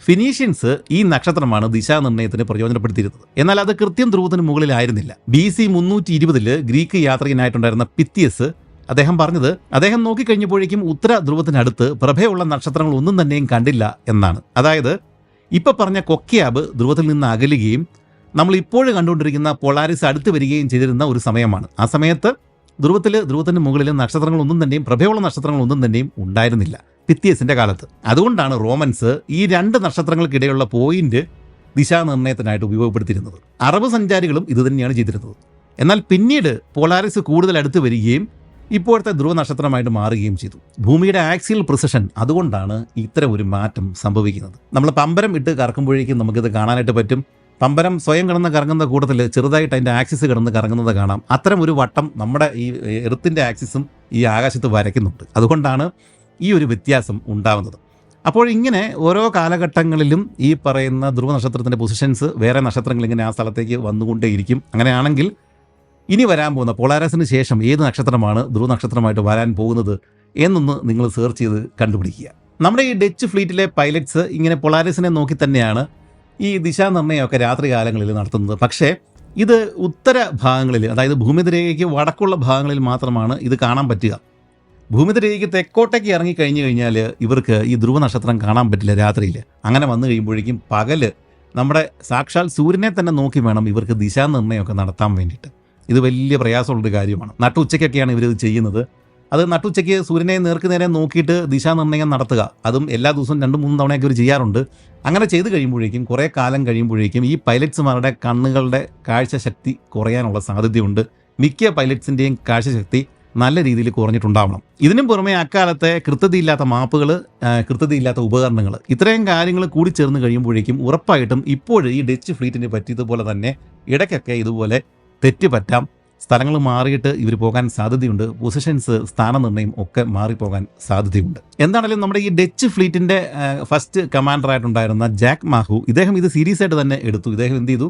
ഫിനീഷ്യൻസ് ഈ നക്ഷത്രമാണ് ദിശാനിർണ്ണയത്തിന് പ്രയോജനപ്പെടുത്തിയിരുന്നത്. എന്നാൽ അത് കൃത്യം ധ്രുവത്തിന് മുകളിലായിരുന്നില്ല. BC 320 ഗ്രീക്ക് യാത്രികനായിട്ടുണ്ടായിരുന്ന പിത്തിയസ് അദ്ദേഹം പറഞ്ഞത്, അദ്ദേഹം നോക്കിക്കഴിഞ്ഞപ്പോഴേക്കും ഉത്തര ധ്രുവത്തിനടുത്ത് പ്രഭയുള്ള നക്ഷത്രങ്ങൾ ഒന്നും തന്നെയും കണ്ടില്ല എന്നാണ്. അതായത് ഇപ്പം പറഞ്ഞ കൊക്യാബ് ധ്രുവത്തിൽ നിന്ന് അകലുകയും നമ്മൾ ഇപ്പോഴും കണ്ടുകൊണ്ടിരിക്കുന്ന പൊളാരിസ് അടുത്ത് വരികയും ചെയ്തിരുന്ന ഒരു സമയമാണ്. ആ സമയത്ത് ധ്രുവത്തിന് മുകളിൽ നക്ഷത്രങ്ങളൊന്നും തന്നെയും പ്രഭയുള്ള നക്ഷത്രങ്ങളൊന്നും തന്നെയും ഉണ്ടായിരുന്നില്ല പിത്തിയസിന്റെ കാലത്ത്. അതുകൊണ്ടാണ് റോമൻസ് ഈ 2 നക്ഷത്രങ്ങൾക്കിടയിലുള്ള പോയിന്റ് ദിശാനിർണ്ണയത്തിനായിട്ട് ഉപയോഗപ്പെടുത്തിയിരുന്നത്. അറബ് സഞ്ചാരികളും ഇത് തന്നെയാണ് ചെയ്തിരുന്നത്. എന്നാൽ പിന്നീട് പൊളാരിസ് കൂടുതൽ അടുത്ത് വരികയും ഇപ്പോഴത്തെ ധ്രുവ നക്ഷത്രമായിട്ട് മാറുകയും ചെയ്തു. ഭൂമിയുടെ ആക്സിയൽ പ്രിസിഷൻ അതുകൊണ്ടാണ് ഇത്തരം ഒരു മാറ്റം സംഭവിക്കുന്നത്. നമ്മൾ പമ്പരം ഇട്ട് കറക്കുമ്പോഴേക്കും നമുക്കിത് കാണാനായിട്ട് പറ്റും. പമ്പരം സ്വയം കിടന്ന് കറങ്ങുന്ന കൂട്ടത്തിൽ ചെറുതായിട്ട് അതിൻ്റെ ആക്സിസ് കിടന്ന് കറങ്ങുന്നത് കാണാം. അത്തരം ഒരു വട്ടം നമ്മുടെ ഈ എർത്തിൻ്റെ ആക്സിസും ഈ ആകാശത്ത് വരയ്ക്കുന്നുണ്ട്. അതുകൊണ്ടാണ് ഈ ഒരു വ്യത്യാസം ഉണ്ടാവുന്നത്. അപ്പോൾ ഇങ്ങനെ ഓരോ കാലഘട്ടങ്ങളിലും ഈ പറയുന്ന ധ്രുവ നക്ഷത്രത്തിൻ്റെ പൊസിഷൻസ് വേറെ നക്ഷത്രങ്ങൾ ഇങ്ങനെ ആ സ്ഥലത്തേക്ക് വന്നുകൊണ്ടേയിരിക്കും. അങ്ങനെയാണെങ്കിൽ ഇനി വരാൻ പോകുന്ന പൊളാരിസിന് ശേഷം ഏത് നക്ഷത്രമാണ് ധ്രുവ നക്ഷത്രമായിട്ട് വരാൻ പോകുന്നത് എന്നൊന്ന് നിങ്ങൾ സെർച്ച് ചെയ്ത് കണ്ടുപിടിക്കുക. നമ്മുടെ ഈ ഡച്ച് ഫ്ലീറ്റിലെ പൈലറ്റ്സ് ഇങ്ങനെ പൊളാരിസിനെ നോക്കി തന്നെയാണ് ഈ ദിശാനിർണ്ണയമൊക്കെ രാത്രി കാലങ്ങളിൽ നടത്തുന്നത്. പക്ഷേ ഇത് ഉത്തര ഭാഗങ്ങളിൽ, അതായത് ഭൂമധ്യരേഖയ്ക്ക് വടക്കുള്ള ഭാഗങ്ങളിൽ മാത്രമാണ് ഇത് കാണാൻ പറ്റുക. ഭൂമധ്യരേഖയ്ക്ക് തെക്കോട്ടേക്ക് ഇറങ്ങിക്കഴിഞ്ഞു കഴിഞ്ഞാൽ ഇവർക്ക് ഈ ധ്രുവ നക്ഷത്രം കാണാൻ പറ്റില്ല രാത്രിയിൽ. അങ്ങനെ വന്നു കഴിയുമ്പോഴേക്കും പകല് നമ്മുടെ സാക്ഷാൽ സൂര്യനെ തന്നെ നോക്കി വേണം ഇവർക്ക് ദിശാനിർണ്ണയമൊക്കെ നടത്താൻ വേണ്ടിയിട്ട്. ഇത് വലിയ പ്രയാസമുള്ളൊരു കാര്യമാണ്. നട്ടുച്ചയ്ക്കൊക്കെയാണ് ഇവരിത് ചെയ്യുന്നത്. അത് നട്ടുച്ചയ്ക്ക് സൂര്യനെ നേരെ നോക്കിയിട്ട് ദിശാനിർണ്ണയം നടത്തുക, അതും എല്ലാ ദിവസവും 2-3 തവണയൊക്കെ ഇവർ ചെയ്യാറുണ്ട്. അങ്ങനെ ചെയ്ത് കഴിയുമ്പോഴേക്കും കുറേ കാലം കഴിയുമ്പോഴേക്കും ഈ പൈലറ്റ്സുമാരുടെ കണ്ണുകളുടെ കാഴ്ചശക്തി കുറയാനുള്ള സാധ്യതയുണ്ട്. മിക്ക പൈലറ്റ്സിൻ്റെയും കാഴ്ചശക്തി നല്ല രീതിയിൽ കുറഞ്ഞിട്ടുണ്ടാവണം. ഇതിനും പുറമെ അക്കാലത്തെ കൃത്യതയില്ലാത്ത മാപ്പുകൾ, കൃത്യതയില്ലാത്ത ഉപകരണങ്ങൾ, ഇത്രയും കാര്യങ്ങൾ കൂടി ചേർന്ന് കഴിയുമ്പോഴേക്കും ഉറപ്പായിട്ടും ഇപ്പോഴും ഈ ഡച്ച് ഫ്ലീറ്റിനെ പറ്റിയതുപോലെ തന്നെ ഇടയ്ക്കൊക്കെ ഇതുപോലെ തെറ്റ് പറ്റാം. സ്ഥലങ്ങൾ മാറിയിട്ട് ഇവർ പോകാൻ സാധ്യതയുണ്ട്. പൊസിഷൻസ്, സ്ഥാനനിർണ്ണയം ഒക്കെ മാറിപ്പോകാൻ സാധ്യതയുണ്ട്. എന്താണെങ്കിലും നമ്മുടെ ഈ ഡച്ച് ഫ്ലീറ്റിൻ്റെ ഫസ്റ്റ് കമാൻഡറായിട്ടുണ്ടായിരുന്ന ജാക്ക് മാഹു, ഇദ്ദേഹം ഇത് സീരിയസ് ആയിട്ട് തന്നെ എടുത്തു. ഇദ്ദേഹം എന്ത് ചെയ്തു,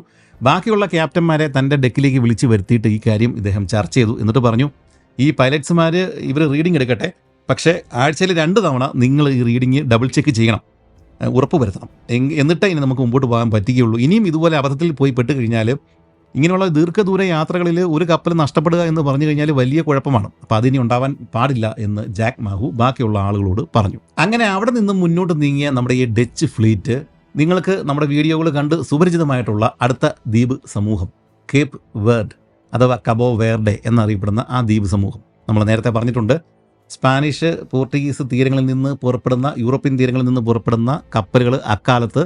ബാക്കിയുള്ള ക്യാപ്റ്റന്മാരെ തൻ്റെ ഡെക്കിലേക്ക് വിളിച്ച് വരുത്തിയിട്ട് ഈ കാര്യം ഇദ്ദേഹം ചർച്ച ചെയ്തു. എന്നിട്ട് പറഞ്ഞു, ഈ പൈലറ്റ്സുമാർ ഇവർ റീഡിംഗ് എടുക്കട്ടെ, പക്ഷേ ആഴ്ചയിൽ 2 തവണ നിങ്ങൾ ഈ റീഡിങ് ഡബിൾ ചെക്ക് ചെയ്യണം, ഉറപ്പ് വരുത്തണം. എന്നിട്ടേ ഇനി നമുക്ക് മുമ്പോട്ട് പോകാൻ പറ്റുകയുള്ളൂ. ഇനിയും ഇതുപോലെ അബദ്ധത്തിൽ പോയി പെട്ട് കഴിഞ്ഞാൽ, ഇങ്ങനെയുള്ള ദീർഘദൂര യാത്രകളിൽ ഒരു കപ്പൽ നഷ്ടപ്പെടുക എന്ന് പറഞ്ഞു കഴിഞ്ഞാൽ വലിയ കുഴപ്പമാണ്. അപ്പോൾ അതിനി ഉണ്ടാവാൻ പാടില്ല എന്ന് ജാക്ക് മാഹു ബാക്കിയുള്ള ആളുകളോട് പറഞ്ഞു. അങ്ങനെ അവിടെ നിന്നും മുന്നോട്ട് നീങ്ങിയ നമ്മുടെ ഈ ഡച്ച് ഫ്ലീറ്റ്, നിങ്ങൾക്ക് നമ്മുടെ വീഡിയോകൾ കണ്ട് സുപരിചിതമായിട്ടുള്ള അടുത്ത ദ്വീപ് സമൂഹം കേപ്പ് വേർഡ് അഥവാ കബോ വേർഡെ എന്നറിയപ്പെടുന്ന ആ ദ്വീപ് സമൂഹം നമ്മൾ നേരത്തെ പറഞ്ഞിട്ടുണ്ട്. സ്പാനിഷ്, പോർട്ടുഗീസ് തീരങ്ങളിൽ നിന്ന് പുറപ്പെടുന്ന, യൂറോപ്യൻ തീരങ്ങളിൽ നിന്ന് പുറപ്പെടുന്ന കപ്പലുകൾ അക്കാലത്ത്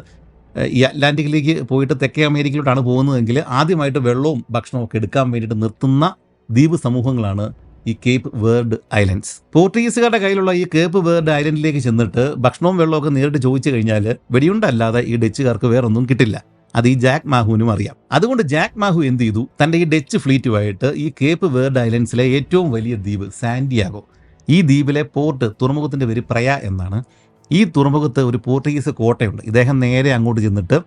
ഈ അറ്റ്ലാന്റിക്കിലേക്ക് പോയിട്ട് തെക്കേ അമേരിക്കയിലോട്ടാണ് പോകുന്നതെങ്കിൽ ആദ്യമായിട്ട് വെള്ളവും ഭക്ഷണവും ഒക്കെ എടുക്കാൻ വേണ്ടിയിട്ട് നിർത്തുന്ന ദ്വീപ് സമൂഹങ്ങളാണ് ഈ കേപ്പ് വേർഡ് ഐലൻഡ്സ്. പോർട്ടുഗീസുകാരുടെ കയ്യിലുള്ള ഈ കേപ്പ് വേർഡ് ഐലൻഡിലേക്ക് ചെന്നിട്ട് ഭക്ഷണവും വെള്ളമൊക്കെ നേരിട്ട് ചോദിച്ചു കഴിഞ്ഞാൽ വെടിയുണ്ടല്ലാതെ ഈ ഡച്ചുകാർക്ക് വേറൊന്നും കിട്ടില്ല. അത് ഈ ജാക്ക് മാഹുവിനും അറിയാം. അതുകൊണ്ട് ജാക്ക് മാഹു എന്ത് ചെയ്തു, തൻ്റെ ഈ ഡച്ച് ഫ്ലീറ്റുമായിട്ട് ഈ കേപ്പ് വേർഡ് ഐലൻഡ്സിലെ ഏറ്റവും വലിയ ദ്വീപ് സാന്റിയാഗോ, ഈ ദ്വീപിലെ പോർട്ട്, തുറമുഖത്തിൻ്റെ പേര് പ്രയ എന്നാണ്. ഈ തുറമുഖത്ത് ഒരു പോർട്ടുഗീസ് കോട്ടയുണ്ട്. ഇദ്ദേഹം നേരെ അങ്ങോട്ട് ചെന്നിട്ട്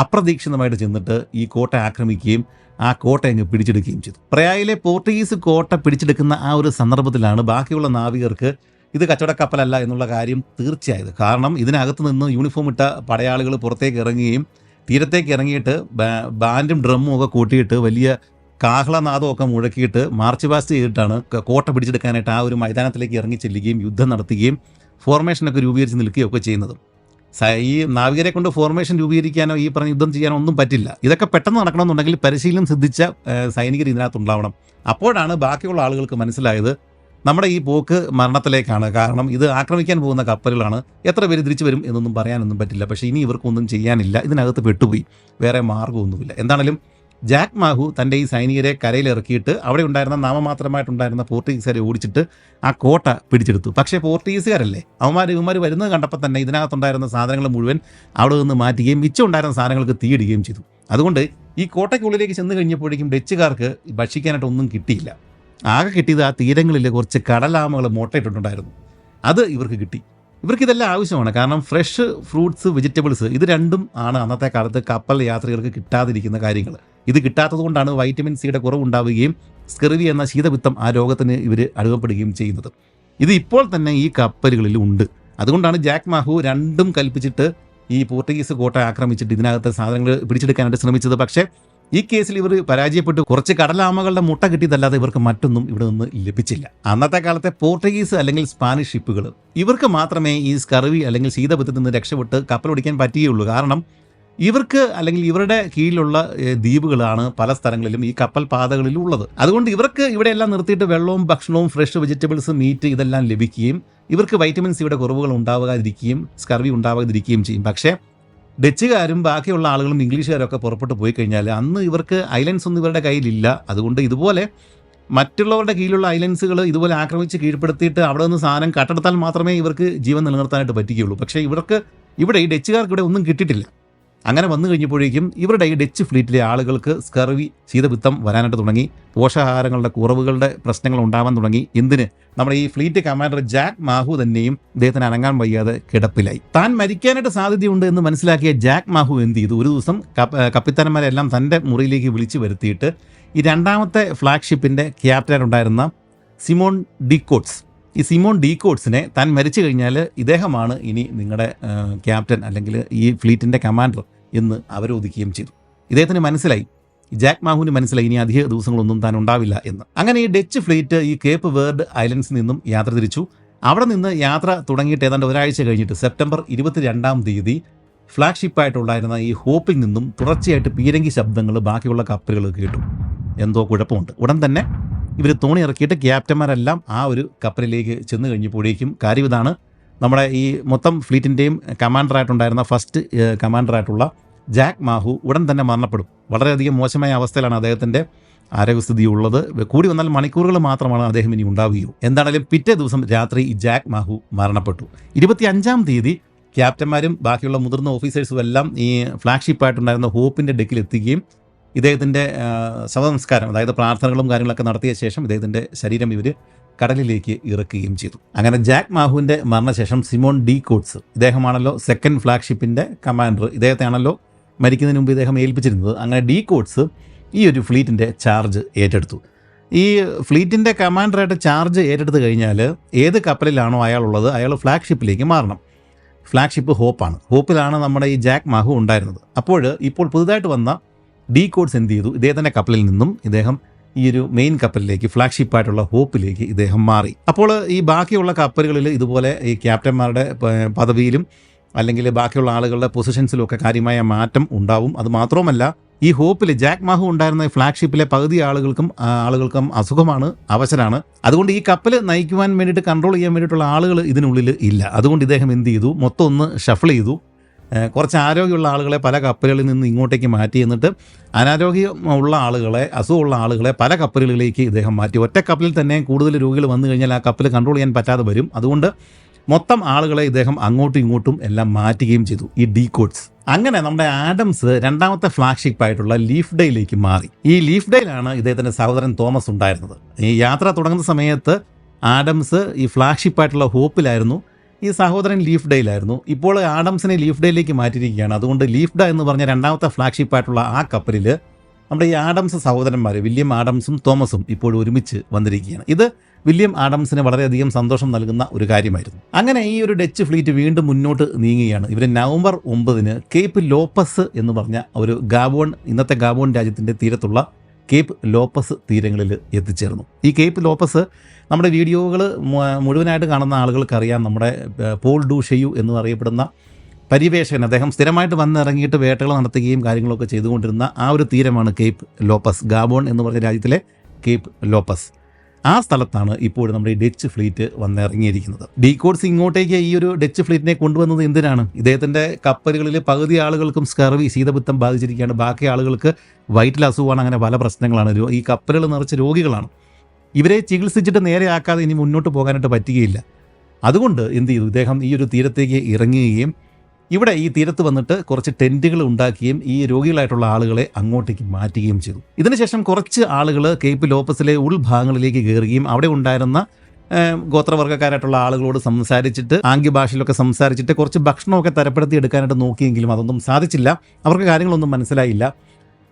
അപ്രതീക്ഷിതമായിട്ട് ചെന്നിട്ട് ഈ കോട്ട ആക്രമിക്കുകയും ആ കോട്ട അങ്ങ് പിടിച്ചെടുക്കുകയും ചെയ്തു. പ്രയായിലെ പോർട്ടുഗീസ് കോട്ട പിടിച്ചെടുക്കുന്ന ആ ഒരു സന്ദർഭത്തിലാണ് ബാക്കിയുള്ള നാവികർക്ക് ഇത് കച്ചവടക്കപ്പലല്ല എന്നുള്ള കാര്യം തീർച്ചയായത്. കാരണം ഇതിനകത്ത് നിന്ന് യൂണിഫോം ഇട്ട പടയാളികൾ പുറത്തേക്ക് ഇറങ്ങുകയും തീരത്തേക്ക് ഇറങ്ങിയിട്ട് ബാൻഡും ഡ്രമ്മും ഒക്കെ കൂട്ടിയിട്ട് വലിയ കാഹളനാദമൊക്കെ മുഴക്കിയിട്ട് മാർച്ച് പാസ്റ്റ് ചെയ്തിട്ടാണ് കോട്ട പിടിച്ചെടുക്കാനായിട്ട് ആ ഒരു മൈതാനത്തിലേക്ക് ഇറങ്ങി ചെല്ലുകയും യുദ്ധം നടത്തുകയും ഫോർമേഷനൊക്കെ രൂപീകരിച്ച് നിൽക്കുകയൊക്കെ ചെയ്യുന്നത്. ഈ നാവികരെ കൊണ്ട് ഫോർമേഷൻ രൂപീകരിക്കാനോ ഈ പറഞ്ഞ യുദ്ധം ചെയ്യാനോ ഒന്നും പറ്റില്ല. ഇതൊക്കെ പെട്ടെന്ന് നടക്കണമെന്നുണ്ടെങ്കിൽ പരിശീലനം സിദ്ധിച്ച സൈനികർ ഇതിനകത്തുണ്ടാവണം. അപ്പോഴാണ് ബാക്കിയുള്ള ആളുകൾക്ക് മനസ്സിലായത് നമ്മുടെ ഈ പോക്ക് മരണത്തിലേക്കാണ്. കാരണം ഇത് ആക്രമിക്കാൻ പോകുന്ന കപ്പലുകളാണ്, എത്ര പേര് തിരിച്ചു വരും എന്നൊന്നും പറയാനൊന്നും പറ്റില്ല. പക്ഷേ ഇനി ഇവർക്കൊന്നും ചെയ്യാനില്ല, ഇതിനകത്ത് പെട്ടുപോയി, വേറെ മാർഗ്ഗമൊന്നുമില്ല. എന്താണെങ്കിലും ജാക്ക് മാഹു തൻ്റെ ഈ സൈനികരെ കരയിലിറക്കിയിട്ട് അവിടെ ഉണ്ടായിരുന്ന നാമമാത്രമായിട്ടുണ്ടായിരുന്ന പോർട്ടുഗീസുകാരെ ഓടിച്ചിട്ട് ആ കോട്ട പിടിച്ചെടുത്തു. പക്ഷേ പോർട്ടുഗീസുകാരല്ലേ, ഇവന്മാർ വരുന്നത് കണ്ടപ്പോൾ തന്നെ ഇതിനകത്തുണ്ടായിരുന്ന സാധനങ്ങൾ മുഴുവൻ അവിടെ നിന്ന് മാറ്റുകയും മിച്ചം ഉണ്ടായിരുന്ന സാധനങ്ങൾക്ക് തീയിടുകയും ചെയ്തു. അതുകൊണ്ട് ഈ കോട്ടയ്ക്കുള്ളിലേക്ക് ചെന്ന് കഴിഞ്ഞപ്പോഴേക്കും ഡച്ചുകാർക്ക് ഭക്ഷിക്കാനായിട്ട് ഒന്നും കിട്ടിയില്ല. ആകെ കിട്ടിയത് ആ തീരങ്ങളിൽ കുറച്ച് കടലാമകൾ മുട്ടയിട്ടിട്ടുണ്ടായിരുന്നു, അത് ഇവർക്ക് കിട്ടി. ഇവർക്കിതെല്ലാം ആവശ്യമാണ്. കാരണം ഫ്രഷ് ഫ്രൂട്ട്സ്, വെജിറ്റബിൾസ് ഇത് രണ്ടും ആണ് അന്നത്തെ കാലത്ത് കപ്പൽ യാത്രികർക്ക് കിട്ടാതിരിക്കുന്ന കാര്യങ്ങൾ. ഇത് കിട്ടാത്തത് കൊണ്ടാണ് വൈറ്റമിൻ സിയുടെ കുറവുണ്ടാവുകയും സ്കർവി എന്ന ശീതപിത്തം ആ രോഗത്തിന് ഇവർ അടിമപ്പെടുകയും ചെയ്യുന്നത്. ഇത് ഇപ്പോൾ തന്നെ ഈ കപ്പലുകളിൽ ഉണ്ട്. അതുകൊണ്ടാണ് ജാക്ക് മാഹു രണ്ടും കൽപ്പിച്ചിട്ട് ഈ പോർട്ടുഗീസ് കോട്ട ആക്രമിച്ചിട്ട് ഇതിനകത്തെ സാധനങ്ങൾ പിടിച്ചെടുക്കാനായിട്ട് ശ്രമിച്ചത്. പക്ഷേ ഈ കേസിൽ ഇവർ പരാജയപ്പെട്ടു. കുറച്ച് കടലാമകളുടെ മുട്ട കിട്ടിയതല്ലാതെ ഇവർക്ക് മറ്റൊന്നും ഇവിടെ നിന്ന് ലഭിച്ചില്ല. അന്നത്തെ കാലത്തെ പോർട്ടുഗീസ് അല്ലെങ്കിൽ സ്പാനിഷ് ഷിപ്പുകൾ ഇവർക്ക് മാത്രമേ ഈ സ്കർവി അല്ലെങ്കിൽ ശീതപിത്തത്തിൽ നിന്ന് രക്ഷപ്പെട്ട് കപ്പലോടിക്കാൻ പറ്റുകയുള്ളൂ. കാരണം ഇവർക്ക് അല്ലെങ്കിൽ ഇവരുടെ കീഴിലുള്ള ദ്വീപുകളാണ് പല സ്ഥലങ്ങളിലും ഈ കപ്പൽ പാതകളിലും ഉള്ളത്. അതുകൊണ്ട് ഇവർക്ക് ഇവിടെയെല്ലാം നിർത്തിയിട്ട് വെള്ളവും ഭക്ഷണവും ഫ്രഷ് വെജിറ്റബിൾസ്, മീറ്റ് ഇതെല്ലാം ലഭിക്കുകയും ഇവർക്ക് വൈറ്റമിൻ സിയുടെ കുറവുകൾ ഉണ്ടാകാതിരിക്കുകയും സ്കർവി ഉണ്ടാകാതിരിക്കുകയും ചെയ്യും. പക്ഷേ ഡച്ചുകാരും ബാക്കിയുള്ള ആളുകളും ഇംഗ്ലീഷുകാരൊക്കെ പുറപ്പെട്ടു പോയി കഴിഞ്ഞാൽ അന്ന് ഇവർക്ക് ഐലൻഡ്സ് ഒന്നും ഇവരുടെ കയ്യിലില്ല. അതുകൊണ്ട് ഇതുപോലെ മറ്റുള്ളവരുടെ കീഴിലുള്ള ഐലൻഡ്സുകൾ ഇതുപോലെ ആക്രമിച്ച് കീഴ്പ്പെടുത്തിയിട്ട് അവിടെ നിന്ന് സാധനം കട്ടെടുത്താൽ മാത്രമേ ഇവർക്ക് ജീവൻ നിലനിർത്താനായിട്ട് പറ്റുകയുള്ളൂ. പക്ഷേ ഇവിടെ ഈ ഡച്ചുകാർക്ക് ഇവിടെ ഒന്നും കിട്ടിയിട്ടില്ല. അങ്ങനെ വന്നു കഴിഞ്ഞപ്പോഴേക്കും ഇവരുടെ ഈ ഡച്ച് ഫ്ലീറ്റിലെ ആളുകൾക്ക് സ്കർവി, ശീതപിത്തം വരാനായിട്ട് തുടങ്ങി. പോഷകാഹാരങ്ങളുടെ കുറവുകളുടെ പ്രശ്നങ്ങൾ ഉണ്ടാവാൻ തുടങ്ങി. എന്തിന്, നമ്മുടെ ഈ ഫ്ലീറ്റ് കമാൻഡർ ജാക്ക് മാഹു തന്നെയും ഇദ്ദേഹത്തിന് അനങ്ങാൻ വയ്യാതെ കിടപ്പിലായി. താൻ മരിക്കാനായിട്ട് സാധ്യതയുണ്ട് എന്ന് മനസ്സിലാക്കിയ ജാക്ക് മാഹു എന്ത് ചെയ്തു, ഒരു ദിവസം കപ്പിത്താന്മാരെല്ലാം തൻ്റെ മുറിയിലേക്ക് വിളിച്ചു വരുത്തിയിട്ട് ഈ രണ്ടാമത്തെ ഫ്ലാഗ്ഷിപ്പിൻ്റെ ക്യാപ്റ്റൻ ഉണ്ടായിരുന്ന സിമോൺ ഡീകോട്സ്, ഈ സിമോൺ ഡീകോട്സിനെ താൻ മരിച്ചു കഴിഞ്ഞാൽ ഇദ്ദേഹമാണ് ഇനി നിങ്ങളുടെ ക്യാപ്റ്റൻ അല്ലെങ്കിൽ ഈ ഫ്ലീറ്റിൻ്റെ കമാൻഡർ എന്ന് അവരോധിക്കുകയും ചെയ്തു. ഇദ്ദേഹത്തിന് മനസ്സിലായി, ജാക്ക് മാഹുവിന് മനസ്സിലായി ഇനി അധിക ദിവസങ്ങളൊന്നും താൻ ഉണ്ടാവില്ല എന്ന്. അങ്ങനെ ഈ ഡച്ച് ഫ്ലീറ്റ് ഈ കേപ്പ് വേർഡ് ഐലൻഡ്സിൽ നിന്നും യാത്ര തിരിച്ചു. അവിടെ നിന്ന് യാത്ര തുടങ്ങിയിട്ട് ഏതാണ്ട് ഒരാഴ്ച കഴിഞ്ഞിട്ട് സെപ്റ്റംബർ 22-ാം തീയതി ഫ്ലാഗ്ഷിപ്പായിട്ടുണ്ടായിരുന്ന ഈ ഹോപ്പിൽ നിന്നും തുടർച്ചയായിട്ട് പീരങ്കി ശബ്ദങ്ങൾ ബാക്കിയുള്ള കപ്പലുകൾ കേട്ടു. എന്തോ കുഴപ്പമുണ്ട്. ഉടൻ തന്നെ ഇവർ തോണി ഇറക്കിയിട്ട് ക്യാപ്റ്റന്മാരെല്ലാം ആ ഒരു കപ്പലിലേക്ക് ചെന്ന് കഴിഞ്ഞപ്പോഴേക്കും കാര്യം ഇതാണ്, നമ്മുടെ ഈ മൊത്തം ഫ്ലീറ്റിൻ്റെയും കമാൻഡറായിട്ടുണ്ടായിരുന്ന ഫസ്റ്റ് കമാൻഡറായിട്ടുള്ള ജാക്ക് മാഹു ഉടൻ തന്നെ മരണപ്പെടും. വളരെയധികം മോശമായ അവസ്ഥയിലാണ് അദ്ദേഹത്തിൻ്റെ ആരോഗ്യസ്ഥിതി ഉള്ളത്. കൂടി വന്നാൽ മണിക്കൂറുകൾ മാത്രമാണ് അദ്ദേഹം ഇനി ഉണ്ടാവുകയുള്ളൂ. എന്താണെങ്കിലും പിറ്റേ ദിവസം രാത്രി ഈ ജാക്ക് മാഹു മരണപ്പെട്ടു. 25-ാം തീയതി ക്യാപ്റ്റന്മാരും ബാക്കിയുള്ള മുതിർന്ന ഓഫീസേഴ്സും എല്ലാം ഈ ഫ്ലാഗ്ഷിപ്പായിട്ടുണ്ടായിരുന്ന ഹോപ്പിൻ്റെ ഡെക്കിലെത്തുകയും ഇദ്ദേഹത്തിൻ്റെ ശവസംസ്കാരം, അതായത് പ്രാർത്ഥനകളും കാര്യങ്ങളൊക്കെ നടത്തിയ ശേഷം ഇദ്ദേഹത്തിൻ്റെ ശരീരം ഇവർ കടലിലേക്ക് ഇറക്കുകയും ചെയ്തു. അങ്ങനെ ജാക്ക് മാഹുവിൻ്റെ മരണശേഷം സിമോൺ ഡീകോട്സ്, ഇദ്ദേഹമാണല്ലോ സെക്കൻഡ് ഫ്ലാഗ്ഷിപ്പിൻ്റെ കമാൻഡർ, ഇദ്ദേഹത്തെയാണല്ലോ മരിക്കുന്നതിന് മുമ്പ് ഇദ്ദേഹം ഏൽപ്പിച്ചിരുന്നത്. അങ്ങനെ ഡീകോട്സ് ഈ ഒരു ഫ്ലീറ്റിൻ്റെ ചാർജ് ഏറ്റെടുത്തു. ഈ ഫ്ലീറ്റിൻ്റെ കമാൻഡറായിട്ട് ചാർജ് ഏറ്റെടുത്ത് കഴിഞ്ഞാൽ ഏത് കപ്പലിലാണോ അയാളുള്ളത് അയാൾ ഫ്ലാഗ്ഷിപ്പിലേക്ക് മാറണം. ഫ്ലാഗ്ഷിപ്പ് ഹോപ്പാണ്. ഹോപ്പിലാണ് നമ്മുടെ ഈ ജാക്ക് മാഹു ഉണ്ടായിരുന്നത്. ഇപ്പോൾ പുതുതായിട്ട് വന്ന ഡീകോട്സ് എന്ത് ചെയ്തു, ഇദ്ദേഹത്തിൻ്റെ കപ്പലിൽ നിന്നും ഇദ്ദേഹം ഈ ഒരു മെയിൻ കപ്പലിലേക്ക്, ഫ്ലാഗ്ഷിപ്പായിട്ടുള്ള ഹോപ്പിലേക്ക് ഇദ്ദേഹം മാറി. അപ്പോൾ ഈ ബാക്കിയുള്ള കപ്പലുകളിൽ ഇതുപോലെ ഈ ക്യാപ്റ്റന്മാരുടെ പദവിയിലും അല്ലെങ്കിൽ ബാക്കിയുള്ള ആളുകളുടെ പൊസിഷൻസിലും ഒക്കെ കാര്യമായ മാറ്റം ഉണ്ടാവും. അത് മാത്രവുമല്ല, ഈ ഹോപ്പിൽ ജാക്ക് മാഹു ഉണ്ടായിരുന്ന ഫ്ലാഗ്ഷിപ്പിലെ പകുതി ആളുകൾക്കും അസുഖമാണ്, അവശരാണ്. അതുകൊണ്ട് ഈ കപ്പൽ നയിക്കുവാൻ വേണ്ടിയിട്ട്, കൺട്രോൾ ചെയ്യാൻ വേണ്ടിയിട്ടുള്ള ആളുകൾ ഇതിനുള്ളിൽ ഇല്ല. അതുകൊണ്ട് ഇദ്ദേഹം എന്ത് ചെയ്തു, മൊത്തം ഒന്ന് ഷഫിൾ ചെയ്തു. കുറച്ച് ആരോഗ്യമുള്ള ആളുകളെ പല കപ്പലുകളിൽ നിന്ന് ഇങ്ങോട്ടേക്ക് മാറ്റി, എന്നിട്ട് അനാരോഗ്യമുള്ള ആളുകളെ, അസുഖമുള്ള ആളുകളെ പല കപ്പലുകളിലേക്ക് ഇദ്ദേഹം മാറ്റി. ഒറ്റ കപ്പലിൽ തന്നെ കൂടുതൽ രോഗികൾ വന്നു കഴിഞ്ഞാൽ ആ കപ്പൽ കൺട്രോൾ ചെയ്യാൻ പറ്റാതെ വരും. അതുകൊണ്ട് മൊത്തം ആളുകളെ ഇദ്ദേഹം അങ്ങോട്ടും ഇങ്ങോട്ടും എല്ലാം മാറ്റുകയും ചെയ്തു, ഈ ഡീകോട്സ്. അങ്ങനെ നമ്മുടെ ആഡംസ് രണ്ടാമത്തെ ഫ്ലാഗ്ഷിപ്പായിട്ടുള്ള ലീഫ് ഡേയിലേക്ക് മാറി. ഈ ലീഫ് ഡേയിലാണ് ഇദ്ദേഹത്തിൻ്റെ സഹോദരൻ തോമസ് ഉണ്ടായിരുന്നത്. ഈ യാത്ര തുടങ്ങുന്ന സമയത്ത് ആഡംസ് ഈ ഫ്ലാഗ്ഷിപ്പായിട്ടുള്ള ഹോപ്പിലായിരുന്നു. ഈ സഹോദരൻ ലീഫ് ഡേയിലായിരുന്നു. ഇപ്പോൾ ആഡംസിനെ ലീഫ് ഡേയിലേക്ക് മാറ്റിയിരിക്കുകയാണ്. അതുകൊണ്ട് ലീഫ് ഡേ എന്ന് പറഞ്ഞ രണ്ടാമത്തെ ഫ്ലാഗ്ഷിപ്പായിട്ടുള്ള ആ കപ്പലിൽ നമ്മുടെ ഈ ആഡംസ് സഹോദരന്മാർ വില്യം ആഡംസും തോമസും ഇപ്പോഴും ഒരുമിച്ച് വന്നിരിക്കുകയാണ്. ഇത് വില്യം ആഡംസിന് വളരെയധികം സന്തോഷം നൽകുന്ന ഒരു കാര്യമായിരുന്നു. അങ്ങനെ ഈ ഒരു ഡച്ച് ഫ്ലീറ്റ് വീണ്ടും മുന്നോട്ട് നീങ്ങുകയാണ്. ഇവർ നവംബർ 9 കേപ്പ് ലോപ്പസ് എന്ന് പറഞ്ഞ ഒരു ഗാബോൺ, ഇന്നത്തെ ഗാബോൺ രാജ്യത്തിൻ്റെ തീരത്തുള്ള കേപ്പ് ലോപ്പസ് തീരങ്ങളിൽ എത്തിച്ചേർന്നു. ഈ കേപ്പ് ലോപ്പസ് നമ്മുടെ വീഡിയോകൾ മുഴുവനായിട്ട് കാണുന്ന ആളുകൾക്കറിയാം. നമ്മുടെ പോൾ ഡു ഷെയു എന്ന് അറിയപ്പെടുന്ന പര്യവേഷകൻ, അദ്ദേഹം സ്ഥിരമായിട്ട് വന്നിറങ്ങിയിട്ട് വേട്ടകൾ നടത്തുകയും കാര്യങ്ങളൊക്കെ ചെയ്തുകൊണ്ടിരുന്ന ആ ഒരു തീരമാണ് കേപ്പ് ലോപ്പസ്. ഗാബോൺ എന്ന് പറഞ്ഞ രാജ്യത്തിലെ കേപ്പ് ലോപ്പസ്. ആ സ്ഥലത്താണ് ഇപ്പോൾ നമ്മുടെ ഈ ഡച്ച് ഫ്ലീറ്റ് വന്നിറങ്ങിയിരിക്കുന്നത്. ഡീകോഡ്സ് ഇങ്ങോട്ടേക്ക് ഈ ഒരു ഡച്ച് ഫ്ലീറ്റിനെ കൊണ്ടുവന്നത് എന്തിനാണ്? ഇദ്ദേഹത്തിൻ്റെ കപ്പലുകളിൽ പകുതി ആളുകൾക്കും സ്കർവി, ശീതപിത്തം ബാധിച്ചിരിക്കുകയാണ്. ബാക്കി ആളുകൾക്ക് വയറ്റിൽ അസുഖമാണ്. അങ്ങനെ പല പ്രശ്നങ്ങളാണ്. ഈ കപ്പലുകൾ നിറച്ച് രോഗികളാണ്. ഇവരെ ചികിത്സിച്ചിട്ട് നേരെയാക്കാതെ ഇനി മുന്നോട്ട് പോകാനായിട്ട് പറ്റുകയില്ല. അതുകൊണ്ട് എന്ത് ചെയ്തു? ഇദ്ദേഹം ഈ ഒരു തീരത്തേക്ക് ഇറങ്ങുകയും ഇവിടെ ഈ തീരത്ത് വന്നിട്ട് കുറച്ച് ടെൻറ്റുകൾ ഉണ്ടാക്കുകയും ഈ രോഗികളായിട്ടുള്ള ആളുകളെ അങ്ങോട്ടേക്ക് മാറ്റുകയും ചെയ്തു. ഇതിനുശേഷം കുറച്ച് ആളുകൾ കേപ്പ് ലോപ്പസിലെ ഉൾഭാഗങ്ങളിലേക്ക് കയറുകയും അവിടെ ഉണ്ടായിരുന്ന ഗോത്രവർഗ്ഗക്കാരായിട്ടുള്ള ആളുകളോട് സംസാരിച്ചിട്ട് ആംഗ്യഭാഷയിലൊക്കെ സംസാരിച്ചിട്ട് കുറച്ച് ഭക്ഷണമൊക്കെ തരപ്പെടുത്തി എടുക്കാനായിട്ട് നോക്കിയെങ്കിലും അതൊന്നും സാധിച്ചില്ല. അവർക്ക് കാര്യങ്ങളൊന്നും മനസ്സിലായില്ല.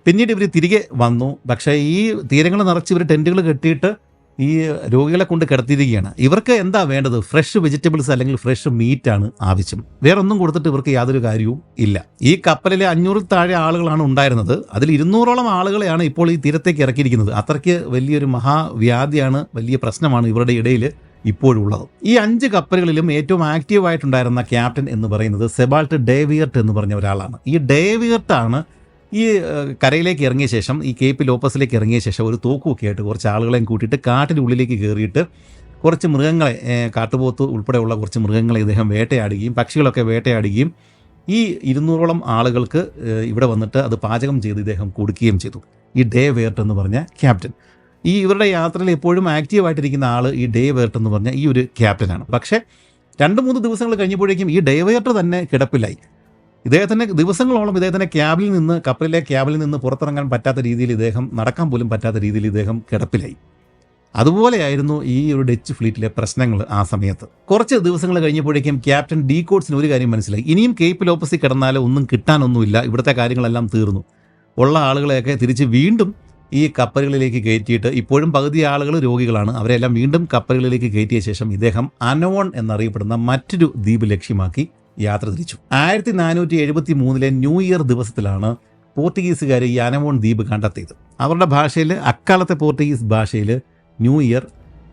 പിന്നീട് ഇവർ തിരികെ വന്നു. പക്ഷേ ഈ തീരങ്ങൾ നിറച്ച് ഇവർ ടെൻറ്റുകൾ കെട്ടിയിട്ട് ഈ രോഗികളെ കൊണ്ട് കിടത്തിയിരിക്കുകയാണ്. ഇവർക്ക് എന്താ വേണ്ടത്? ഫ്രഷ് വെജിറ്റബിൾസ് അല്ലെങ്കിൽ ഫ്രഷ് മീറ്റാണ് ആവശ്യം. വേറൊന്നും കൊടുത്തിട്ട് ഇവർക്ക് യാതൊരു കാര്യവും ഇല്ല. ഈ കപ്പലിൽ 500 താഴെ ആളുകളാണ് ഉണ്ടായിരുന്നത്. അതിൽ 200ഓളം ആളുകളെയാണ് ഇപ്പോൾ ഈ തീരത്തേക്ക് ഇറക്കിയിരിക്കുന്നത്. അത്രയ്ക്ക് വലിയൊരു മഹാവ്യാധിയാണ്, വലിയ പ്രശ്നമാണ് ഇവരുടെ ഇടയിൽ ഇപ്പോഴുള്ളത്. ഈ 5 കപ്പലുകളിലും ഏറ്റവും ആക്റ്റീവായിട്ടുണ്ടായിരുന്ന ക്യാപ്റ്റൻ എന്ന് പറയുന്നത് സെബാൾട്ട് ഡേവിയർട്ട് എന്ന് പറഞ്ഞ ഒരാളാണ്. ഈ ഡേവിയർട്ടാണ് ഈ കരയിലേക്ക് ഇറങ്ങിയ ശേഷം, ഈ കേപ്പ് ലോപ്പസിലേക്ക് ഇറങ്ങിയ ശേഷം ഒരു തോക്കുമൊക്കെ ആയിട്ട് കുറച്ച് ആളുകളെയും കൂട്ടിയിട്ട് കാട്ടിനുള്ളിലേക്ക് കയറിയിട്ട് കുറച്ച് മൃഗങ്ങളെ, കാട്ടുപോത്ത് ഉൾപ്പെടെയുള്ള കുറച്ച് മൃഗങ്ങളെ ഇദ്ദേഹം വേട്ടയാടുകയും പക്ഷികളൊക്കെ വേട്ടയാടുകയും ഈ 200ഓളം ആളുകൾക്ക് ഇവിടെ വന്നിട്ട് അത് പാചകം ചെയ്ത് ഇദ്ദേഹം കൊടുക്കുകയും ചെയ്തു. ഈ ഡേ വേർട്ട് എന്ന് പറഞ്ഞ ക്യാപ്റ്റൻ. ഈ ഇവരുടെ യാത്രയിൽ എപ്പോഴും ആക്റ്റീവായിട്ടിരിക്കുന്ന ആൾ ഈ ഡേ വേർട്ട് എന്ന് പറഞ്ഞ ഈ ഒരു ക്യാപ്റ്റനാണ്. പക്ഷേ 2-3 ദിവസങ്ങൾ കഴിഞ്ഞപ്പോഴേക്കും ഈ ഡേ വേർട്ട് തന്നെ കിടപ്പിലായി. ഇദ്ദേഹത്തിന് ദിവസങ്ങളോളം ഇദ്ദേഹത്തിൻ്റെ കപ്പലിലെ ക്യാബിൽ നിന്ന് പുറത്തിറങ്ങാൻ പറ്റാത്ത രീതിയിൽ, ഇദ്ദേഹം നടക്കാൻ പോലും പറ്റാത്ത രീതിയിൽ ഇദ്ദേഹം കിടപ്പിലായി. അതുപോലെയായിരുന്നു ഈ ഒരു ഡച്ച് ഫ്ലീറ്റിലെ പ്രശ്നങ്ങൾ ആ സമയത്ത്. കുറച്ച് ദിവസങ്ങൾ കഴിഞ്ഞപ്പോഴേക്കും ക്യാപ്റ്റൻ ഡീകോഡ്സിന് ഒരു കാര്യം മനസ്സിലായി. ഇനിയും കേപ്പ് ലോപ്പസിൽ കിടന്നാൽ ഒന്നും കിട്ടാനൊന്നുമില്ല, ഇവിടുത്തെ കാര്യങ്ങളെല്ലാം തീർന്നു. ഉള്ള ആളുകളെയൊക്കെ തിരിച്ച് വീണ്ടും ഈ കപ്പലുകളിലേക്ക് കയറ്റിയിട്ട്, ഇപ്പോഴും പകുതി ആളുകൾ രോഗികളാണ്, അവരെല്ലാം വീണ്ടും കപ്പലുകളിലേക്ക് കയറ്റിയ ശേഷം ഇദ്ദേഹം അനവോൺ എന്നറിയപ്പെടുന്ന മറ്റൊരു ദ്വീപ് ലക്ഷ്യമാക്കി യാത്ര തിരിച്ചു. 1473 ന്യൂ ഇയർ ദിവസത്തിലാണ് പോർട്ടുഗീസുകാർ ഈ അനവോൺ ദ്വീപ് കണ്ടെത്തിയത്. അവരുടെ ഭാഷയിൽ, അക്കാലത്തെ പോർട്ടുഗീസ് ഭാഷയിൽ ന്യൂ ഇയർ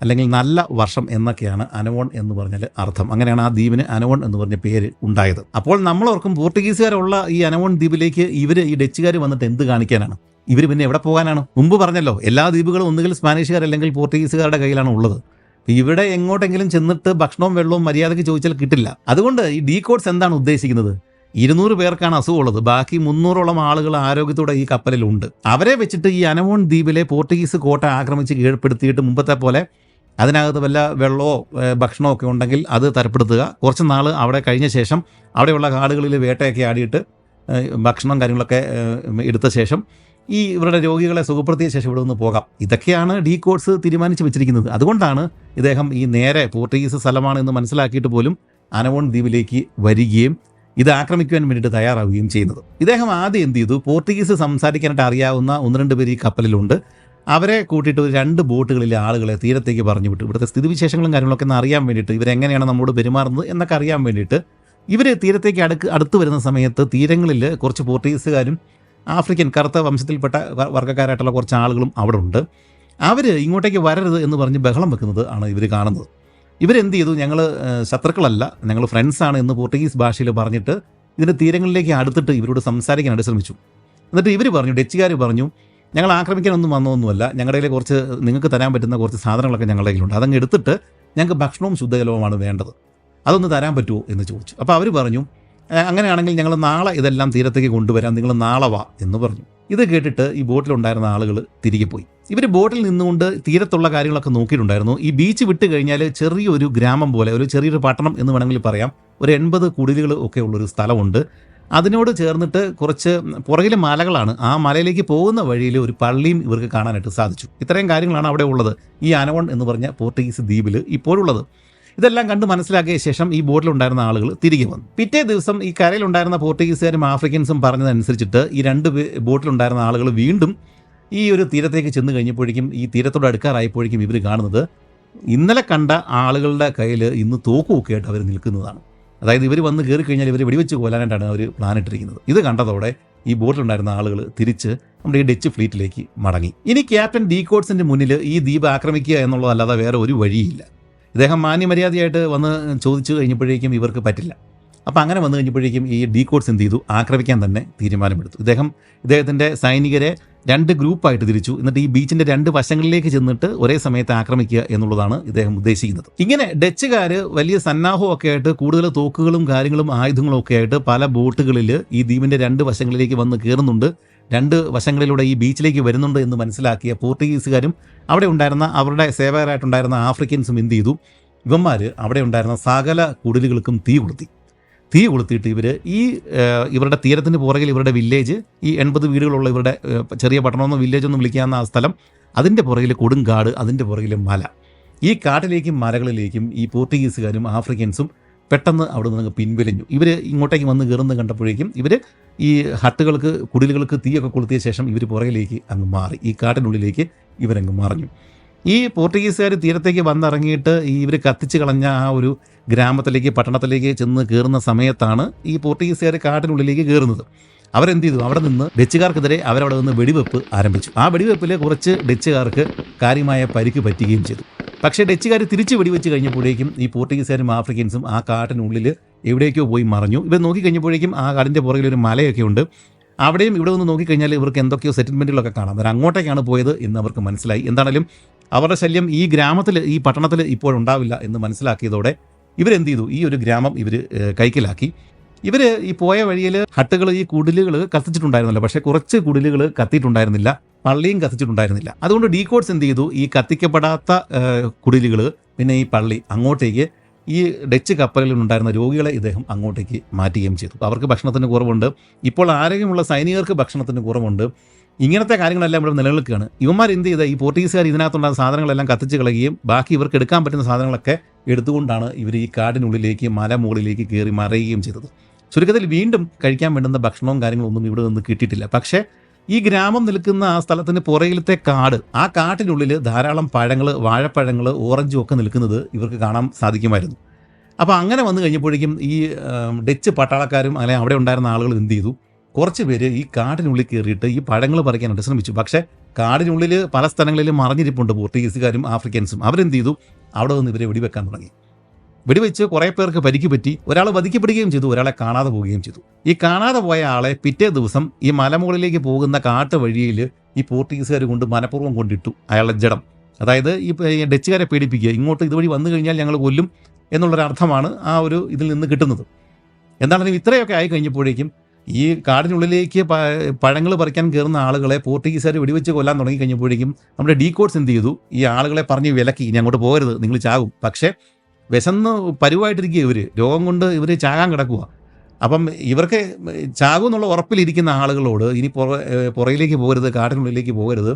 അല്ലെങ്കിൽ നല്ല വർഷം എന്നൊക്കെയാണ് അനവോൺ എന്ന് പറഞ്ഞാൽ അർത്ഥം. അങ്ങനെയാണ് ആ ദ്വീപിന് അനവോൺ എന്ന് പറഞ്ഞ പേര് ഉണ്ടായത്. അപ്പോൾ നമ്മളോർക്കും പോർട്ടുഗീസുകാരുള്ള ഈ അനവോൺ ദ്വീപിലേക്ക് ഈ ഡച്ചുകാർ വന്നിട്ട് എന്ത് കാണിക്കാനാണ്? ഇവർ പിന്നെ എവിടെ പോകാനാണ്? മുമ്പ് പറഞ്ഞല്ലോ, എല്ലാ ദ്വീപുകളും ഒന്നുകിൽ സ്പാനിഷുകാർ അല്ലെങ്കിൽ പോർട്ടുഗീസുകാരുടെ കയ്യിലാണ് ഉള്ളത്. ഇവിടെ എങ്ങോട്ടെങ്കിലും ചെന്നിട്ട് ഭക്ഷണവും വെള്ളവും മര്യാദയ്ക്ക് ചോദിച്ചാൽ കിട്ടില്ല. അതുകൊണ്ട് ഈ ഡീകോഡ്സ് എന്താണ് ഉദ്ദേശിക്കുന്നത്? 200 പേർക്കാണ് അസുഖമുള്ളത്, ബാക്കി 300ഓളം ആളുകൾ ആരോഗ്യത്തോടെ ഈ കപ്പലിലുണ്ട്. അവരെ വെച്ചിട്ട് ഈ അനവോൺ ദ്വീപിലെ പോർട്ടുഗീസ് കോട്ട ആക്രമിച്ച് കീഴ്പ്പെടുത്തിയിട്ട് മുമ്പത്തെ പോലെ അതിനകത്ത് വല്ല വെള്ളമോ ഭക്ഷണമോ ഒക്കെ ഉണ്ടെങ്കിൽ അത് തരപ്പെടുത്തുക. കുറച്ച് നാൾ അവിടെ കഴിഞ്ഞ ശേഷം അവിടെയുള്ള കാടുകളിൽ വേട്ടയൊക്കെ ആടിയിട്ട് ഭക്ഷണം കാര്യങ്ങളൊക്കെ എടുത്ത ശേഷം ഈ ഇവരുടെ രോഗികളെ സുഖപ്പെടുത്തിയ ശേഷം ഇവിടെ നിന്ന് പോകാം. ഇതൊക്കെയാണ് ഡീകോഡ്സ് തീരുമാനിച്ച് വെച്ചിരിക്കുന്നത്. അതുകൊണ്ടാണ് ഇദ്ദേഹം ഈ നേരെ പോർട്ടുഗീസ് സ്ഥലമാണെന്ന് മനസ്സിലാക്കിയിട്ട് പോലും അനവോൺ ദ്വീപിലേക്ക് വരികയും ഇത് ആക്രമിക്കുവാൻ വേണ്ടിയിട്ട് തയ്യാറാവുകയും ചെയ്യുന്നത്. ഇദ്ദേഹം ആദ്യം എന്ത് ചെയ്തു? പോർട്ടുഗീസ് സംസാരിക്കാനായിട്ട് അറിയാവുന്ന 1-2 പേര് ഈ കപ്പലിലുണ്ട്. അവരെ കൂട്ടിയിട്ട് 2 ബോട്ടുകളിലെ ആളുകളെ തീരത്തേക്ക് പറഞ്ഞു വിട്ടു. ഇവിടുത്തെ സ്ഥിതിവിശേഷങ്ങളും കാര്യങ്ങളൊക്കെ ഒന്ന് അറിയാൻ വേണ്ടിയിട്ട്, ഇവരെങ്ങനെയാണ് നമ്മോട് പെരുമാറുന്നത് എന്നൊക്കെ അറിയാൻ വേണ്ടിയിട്ട് ഇവർ തീരത്തേക്ക് അടുത്ത് വരുന്ന സമയത്ത് തീരങ്ങളിൽ കുറച്ച് പോർട്ടുഗീസുകാരും ആഫ്രിക്കൻ കറുത്ത വംശത്തിൽപ്പെട്ട വർഗ്ഗക്കാരായിട്ടുള്ള കുറച്ച് ആളുകളും അവിടെ ഉണ്ട്. അവർ ഇങ്ങോട്ടേക്ക് വരരുത് എന്ന് പറഞ്ഞ് ബഹളം വെക്കുന്നത് ആണ് ഇവർ കാണുന്നത്. ഇവരെന്ത് ചെയ്തു? ഞങ്ങൾ ശത്രുക്കളല്ല, ഞങ്ങൾ ഫ്രണ്ട്സാണ് എന്ന് പോർട്ടുഗീസ് ഭാഷയിൽ പറഞ്ഞിട്ട് ഇതിൻ്റെ തീരങ്ങളിലേക്ക് അടുത്തിട്ട് ഇവരോട് സംസാരിക്കാനായിട്ട് ശ്രമിച്ചു. എന്നിട്ട് ഇവർ പറഞ്ഞു, ഡച്ചുകാർ പറഞ്ഞു, ഞങ്ങൾ ആക്രമിക്കാനൊന്നും വന്നതൊന്നുമല്ല, ഞങ്ങളുടെ കയ്യിൽ കുറച്ച് നിങ്ങൾക്ക് തരാൻ പറ്റുന്ന കുറച്ച് സാധനങ്ങളൊക്കെ ഞങ്ങളുടെ കയ്യിലുണ്ട്, അതങ്ങ് എടുത്തിട്ട് ഞങ്ങൾക്ക് ഭക്ഷണവും ശുദ്ധജലവുമാണ് വേണ്ടത്, അതൊന്ന് തരാൻ പറ്റുമോ എന്ന് ചോദിച്ചു. അപ്പോൾ അവർ പറഞ്ഞു, അങ്ങനെയാണെങ്കിൽ ഞങ്ങൾ നാളെ ഇതെല്ലാം തീരത്തേക്ക് കൊണ്ടുവരാം, നിങ്ങൾ നാളെ വാ എന്ന് പറഞ്ഞു. ഇത് കേട്ടിട്ട് ഈ ബോട്ടിലുണ്ടായിരുന്ന ആളുകൾ തിരികെ പോയി. ഇവർ ബോട്ടിൽ നിന്നുകൊണ്ട് തീരത്തുള്ള കാര്യങ്ങളൊക്കെ നോക്കിയിട്ടുണ്ടായിരുന്നു. ഈ ബീച്ച് വിട്ട് കഴിഞ്ഞാൽ ചെറിയൊരു ഗ്രാമം പോലെ, ഒരു ചെറിയൊരു പട്ടണം എന്ന് വേണമെങ്കിൽ പറയാം, ഒരു 80 കുടിലുകൾ ഒക്കെ ഉള്ളൊരു സ്ഥലമുണ്ട്. അതിനോട് ചേർന്നിട്ട് കുറച്ച് പുറകിലെ മലകളാണ്. ആ മലയിലേക്ക് പോകുന്ന വഴിയിൽ ഒരു പള്ളിയും ഇവർക്ക് കാണാനായിട്ട് സാധിച്ചു. ഇത്രയും കാര്യങ്ങളാണ് അവിടെ ഉള്ളത്, ഈ അനവോൺ എന്ന് പറഞ്ഞ പോർട്ടുഗീസ് ദ്വീപിൽ ഇപ്പോഴുള്ളത്. ഇതെല്ലാം കണ്ട് മനസ്സിലാക്കിയ ശേഷം ഈ ബോട്ടിലുണ്ടായിരുന്ന ആളുകൾ തിരികെ വന്നു. പിറ്റേ ദിവസം ഈ കരയിലുണ്ടായിരുന്ന പോർട്ടുഗീസുകാരും ആഫ്രിക്കൻസും പറഞ്ഞതനുസരിച്ചിട്ട് ഈ രണ്ട് ബോട്ടിലുണ്ടായിരുന്ന ആളുകൾ വീണ്ടും ഈ ഒരു തീരത്തേക്ക് ചെന്ന് കഴിഞ്ഞപ്പോഴേക്കും ഈ തീരത്തോട് അടുക്കാറായപ്പോഴേക്കും ഇവർ കാണുന്നത് ഇന്നലെ കണ്ട ആളുകളുടെ കയ്യിൽ ഇന്ന് തോക്കുമൊക്കെ ആയിട്ട് അവർ നിൽക്കുന്നതാണ്. അതായത് ഇവർ വന്ന് കയറി കഴിഞ്ഞാൽ ഇവർ വെടിവെച്ച് കൊല്ലാനായിട്ടാണ് അവർ പ്ലാൻ ഇട്ടിരിക്കുന്നത്. ഇത് കണ്ടതോടെ ഈ ബോട്ടിലുണ്ടായിരുന്ന ആളുകൾ തിരിച്ച് നമ്മുടെ ഈ ഡച്ച് ഫ്ലീറ്റിലേക്ക് മടങ്ങി. ഇനി ക്യാപ്റ്റൻ ഡീകോട്സിൻ്റെ മുന്നിൽ ഈ ദ്വീപ് ആക്രമിക്കുക എന്നുള്ളതല്ലാതെ വേറെ ഒരു വഴിയില്ല. ഇദ്ദേഹം മാന്യമര്യാദയായിട്ട് വന്ന് ചോദിച്ചു കഴിഞ്ഞപ്പോഴേക്കും ഇവർക്ക് പറ്റില്ല. അപ്പോൾ അങ്ങനെ വന്നു കഴിഞ്ഞപ്പോഴേക്കും ഈ ഡീകോട്സ് എന്ത് ചെയ്തു, ആക്രമിക്കാൻ തന്നെ തീരുമാനമെടുത്തു. ഇദ്ദേഹത്തിൻ്റെ സൈനികരെ രണ്ട് ഗ്രൂപ്പായിട്ട് തിരിച്ചു. എന്നിട്ട് ഈ ബീച്ചിൻ്റെ രണ്ട് വശങ്ങളിലേക്ക് ചെന്നിട്ട് ഒരേ സമയത്ത് ആക്രമിക്കുക എന്നുള്ളതാണ് ഇദ്ദേഹം ഉദ്ദേശിക്കുന്നത്. ഇങ്ങനെ ഡച്ചുകാർ വലിയ സന്നാഹമൊക്കെ ആയിട്ട് കൂടുതൽ തോക്കുകളും കാര്യങ്ങളും ആയുധങ്ങളും ഒക്കെ ആയിട്ട് പല ബോട്ടുകളിൽ ഈ ദ്വീപിൻ്റെ രണ്ട് വശങ്ങളിലേക്ക് വന്ന് കയറുന്നുണ്ട്. രണ്ട് വശങ്ങളിലൂടെ ഈ ബീച്ചിലേക്ക് വരുന്നുണ്ട് എന്ന് മനസ്സിലാക്കിയ പോർട്ടുഗീസുകാരും അവിടെ ഉണ്ടായിരുന്ന അവരുടെ സേവകരായിട്ടുണ്ടായിരുന്ന ആഫ്രിക്കൻസും എന്ത് ചെയ്തു, ഇവന്മാർ അവിടെ ഉണ്ടായിരുന്ന സകല കുടിലുകൾക്കും തീ കൊളുത്തിയിട്ട് ഇവരുടെ തീരത്തിന് പുറകിൽ ഇവരുടെ വില്ലേജ്, ഈ 80 വീടുകളുള്ള ഇവരുടെ ചെറിയ പട്ടണമെന്നോ വില്ലേജൊന്നും വിളിക്കാവുന്ന ആ സ്ഥലം, അതിൻ്റെ പുറകിൽ കൊടുങ്കാട്, അതിൻ്റെ പുറകിൽ മല, ഈ കാട്ടിലേക്കും മലകളിലേക്കും ഈ പോർട്ടുഗീസുകാരും ആഫ്രിക്കൻസും പെട്ടെന്ന് അവിടെ നിന്ന് പിൻവലിഞ്ഞു. ഇവർ ഇങ്ങോട്ടേക്ക് വന്ന് കയറുന്നത് കണ്ടപ്പോഴേക്കും ഇവർ ഈ ഹട്ടുകൾക്ക് കുടിലുകൾക്ക് തീയൊക്കെ കൊളുത്തിയ ശേഷം ഇവർ പുറകിലേക്ക് അങ്ങ് മാറി, ഈ കാട്ടിനുള്ളിലേക്ക് ഇവരങ്ങ് മറഞ്ഞു. ഈ പോർട്ടുഗീസുകാർ തീരത്തേക്ക് വന്നിറങ്ങിയിട്ട് ഇവർ കത്തിച്ച് കളഞ്ഞ ആ ഒരു ഗ്രാമത്തിലേക്ക് പട്ടണത്തിലേക്ക് ചെന്ന് കയറുന്ന സമയത്താണ് ഈ പോർട്ടുഗീസുകാർ കാട്ടിനുള്ളിലേക്ക് കയറുന്നത്. അവരെന്ത് ചെയ്തു, അവിടെ നിന്ന് ഡച്ചുകാർക്കെതിരെ അവരവിടെ നിന്ന് വെടിവെപ്പ് ആരംഭിച്ചു. ആ വെടിവെപ്പിൽ കുറച്ച് ഡച്ചുകാർക്ക് കാര്യമായ പരിക്ക് പറ്റുകയും ചെയ്തു. പക്ഷേ ഡച്ചുകാർ തിരിച്ച് വെടിവെച്ച് കഴിഞ്ഞപ്പോഴേക്കും ഈ പോർട്ടുഗീസുകാരും ആഫ്രിക്കൻസും ആ കാട്ടിനുള്ളിൽ എവിടേക്കോ പോയി മറഞ്ഞു. ഇവർ നോക്കിക്കഴിഞ്ഞപ്പോഴേക്കും ആ കാടിൻ്റെ പുറകിൽ ഒരു മലയൊക്കെ ഉണ്ട്. അവിടെയും ഇവിടെ ഒന്ന് നോക്കിക്കഴിഞ്ഞാൽ ഇവർക്ക് എന്തൊക്കെയോ സെറ്റിൽമെൻറ്റുകളൊക്കെ കാണാം. അവർ അങ്ങോട്ടേക്കാണ് പോയത് എന്ന് അവർക്ക് മനസ്സിലായി. എന്താണെങ്കിലും അവരുടെ ശല്യം ഈ ഗ്രാമത്തിൽ, ഈ പട്ടണത്തിൽ ഇപ്പോഴുണ്ടാവില്ല എന്ന് മനസ്സിലാക്കിയതോടെ ഇവരെന്ത് ചെയ്തു, ഈ ഒരു ഗ്രാമം ഇവർ കൈക്കലാക്കി. ഇവർ ഈ പോയ വഴിയിൽ ഹട്ടുകൾ, ഈ കുടിലുകൾ കത്തിച്ചിട്ടുണ്ടായിരുന്നില്ല. പക്ഷേ കുറച്ച് കുടിലുകൾ കത്തിയിട്ടുണ്ടായിരുന്നില്ല, പള്ളിയും കത്തിച്ചിട്ടുണ്ടായിരുന്നില്ല. അതുകൊണ്ട് ഡീകോട്സ് എന്ത് ചെയ്തു, ഈ കത്തിക്കപ്പെടാത്ത കുടിലുകൾ പിന്നെ ഈ പള്ളി അങ്ങോട്ടേക്ക്, ഈ ഡച്ച് കപ്പലിൽ ഉണ്ടായിരുന്ന രോഗികളെ ഇദ്ദേഹം അങ്ങോട്ടേക്ക് മാറ്റുകയും ചെയ്തു. അവർക്ക് ഭക്ഷണത്തിന് കുറവുണ്ട്, ഇപ്പോൾ ആരോഗ്യമുള്ള സൈനികർക്ക് ഭക്ഷണത്തിന് കുറവുണ്ട്. ഇങ്ങനത്തെ കാര്യങ്ങളെല്ലാം ഇവിടെ നിലനിൽക്കുകയാണ്. ഇവന്മാർ എന്ത് ചെയ്ത, ഈ പോർട്ടുഗീസുകാർ ഇതിനകത്തുണ്ടാകുന്ന സാധനങ്ങളെല്ലാം കത്തിച്ച് കളയുകയും ബാക്കി ഇവർക്ക് എടുക്കാൻ പറ്റുന്ന സാധനങ്ങളൊക്കെ എടുത്തുകൊണ്ടാണ് ഇവർ ഈ കാടിനുള്ളിലേക്ക് മലമുകളിലേക്ക് കയറി മറയുകയും ചെയ്തത്. ചുരുക്കത്തിൽ വീണ്ടും കഴിക്കാൻ വേണ്ടുന്ന ഭക്ഷണവും കാര്യങ്ങളൊന്നും ഇവിടെ നിന്ന് കിട്ടിയിട്ടില്ല. പക്ഷേ ഈ ഗ്രാമം നിൽക്കുന്ന ആ സ്ഥലത്തിന് പുറകിലത്തെ കാട്, ആ കാട്ടിനുള്ളിൽ ധാരാളം പഴങ്ങൾ, വാഴപ്പഴങ്ങൾ, ഓറഞ്ചും ഒക്കെ നിൽക്കുന്നത് ഇവർക്ക് കാണാൻ സാധിക്കുമായിരുന്നു. അപ്പോൾ അങ്ങനെ വന്നു കഴിഞ്ഞപ്പോഴേക്കും ഈ ഡച്ച് പട്ടാളക്കാരും അല്ലെങ്കിൽ അവിടെ ഉണ്ടായിരുന്ന ആളുകൾ എന്ത് ചെയ്തു, കുറച്ച് പേര് ഈ കാടിനുള്ളിൽ കയറിയിട്ട് ഈ പഴങ്ങൾ പറിക്കാനായിട്ട് ശ്രമിച്ചു. പക്ഷേ കാടിനുള്ളിൽ പല സ്ഥലങ്ങളിലും മറിഞ്ഞിരിപ്പുണ്ട് പോർട്ടുഗീസുകാരും ആഫ്രിക്കൻസും. അവരെന്ത് ചെയ്തു, അവിടെ നിന്ന് ഇവരെ വെടിവെക്കാൻ തുടങ്ങി. വെടിവെച്ച് കുറേ പേർക്ക് പരിക്ക് പറ്റി. ഒരാൾ വധിക്കപ്പെടുകയും ചെയ്തു, ഒരാളെ കാണാതെ പോവുകയും ചെയ്തു. ഈ കാണാതെ പോയ ആളെ പിറ്റേ ദിവസം ഈ മലമുകളിലേക്ക് പോകുന്ന കാട്ട് വഴിയിൽ ഈ പോർട്ടുഗീസുകാർ കൊണ്ട് മനഃപൂർവ്വം കൊണ്ടിട്ടു അയാളുടെ ജഡം. അതായത് ഈ ഡച്ചുകാരെ പേടിപ്പിക്കുക, ഇങ്ങോട്ട് ഇതുവഴി വന്നു കഴിഞ്ഞാൽ ഞങ്ങൾ കൊല്ലും എന്നുള്ളൊരർത്ഥമാണ് ആ ഒരു ഇതിൽ നിന്ന് കിട്ടുന്നത്. എന്താണെങ്കിലും ഇത്രയൊക്കെ ആയി കഴിഞ്ഞപ്പോഴേക്കും ഈ കാടിനുള്ളിലേക്ക് പഴങ്ങൾ പറിക്കാൻ കയറുന്ന ആളുകളെ പോർട്ടുഗീസുകാർ വെടിവെച്ച് കൊല്ലാൻ തുടങ്ങി കഴിഞ്ഞപ്പോഴേക്കും നമ്മുടെ ഡീകോട്സ് എന്ത് ചെയ്തു, ഈ ആളുകളെ പറഞ്ഞ് വിലക്കി, ഇനി അങ്ങോട്ട് പോകരുത്, നിങ്ങൾ ചാകും. പക്ഷേ വിശന്ന് പരുവായിട്ടിരിക്കുക, ഇവർ രോഗം കൊണ്ട് ഇവർ ചാകാൻ കിടക്കുക. അപ്പം ഇവർക്ക് ചാകും എന്നുള്ള ഉറപ്പിലിരിക്കുന്ന ആളുകളോട് ഇനി പുറയിലേക്ക് പോകരുത്, കാട്ടിനുള്ളിലേക്ക് പോകരുത്,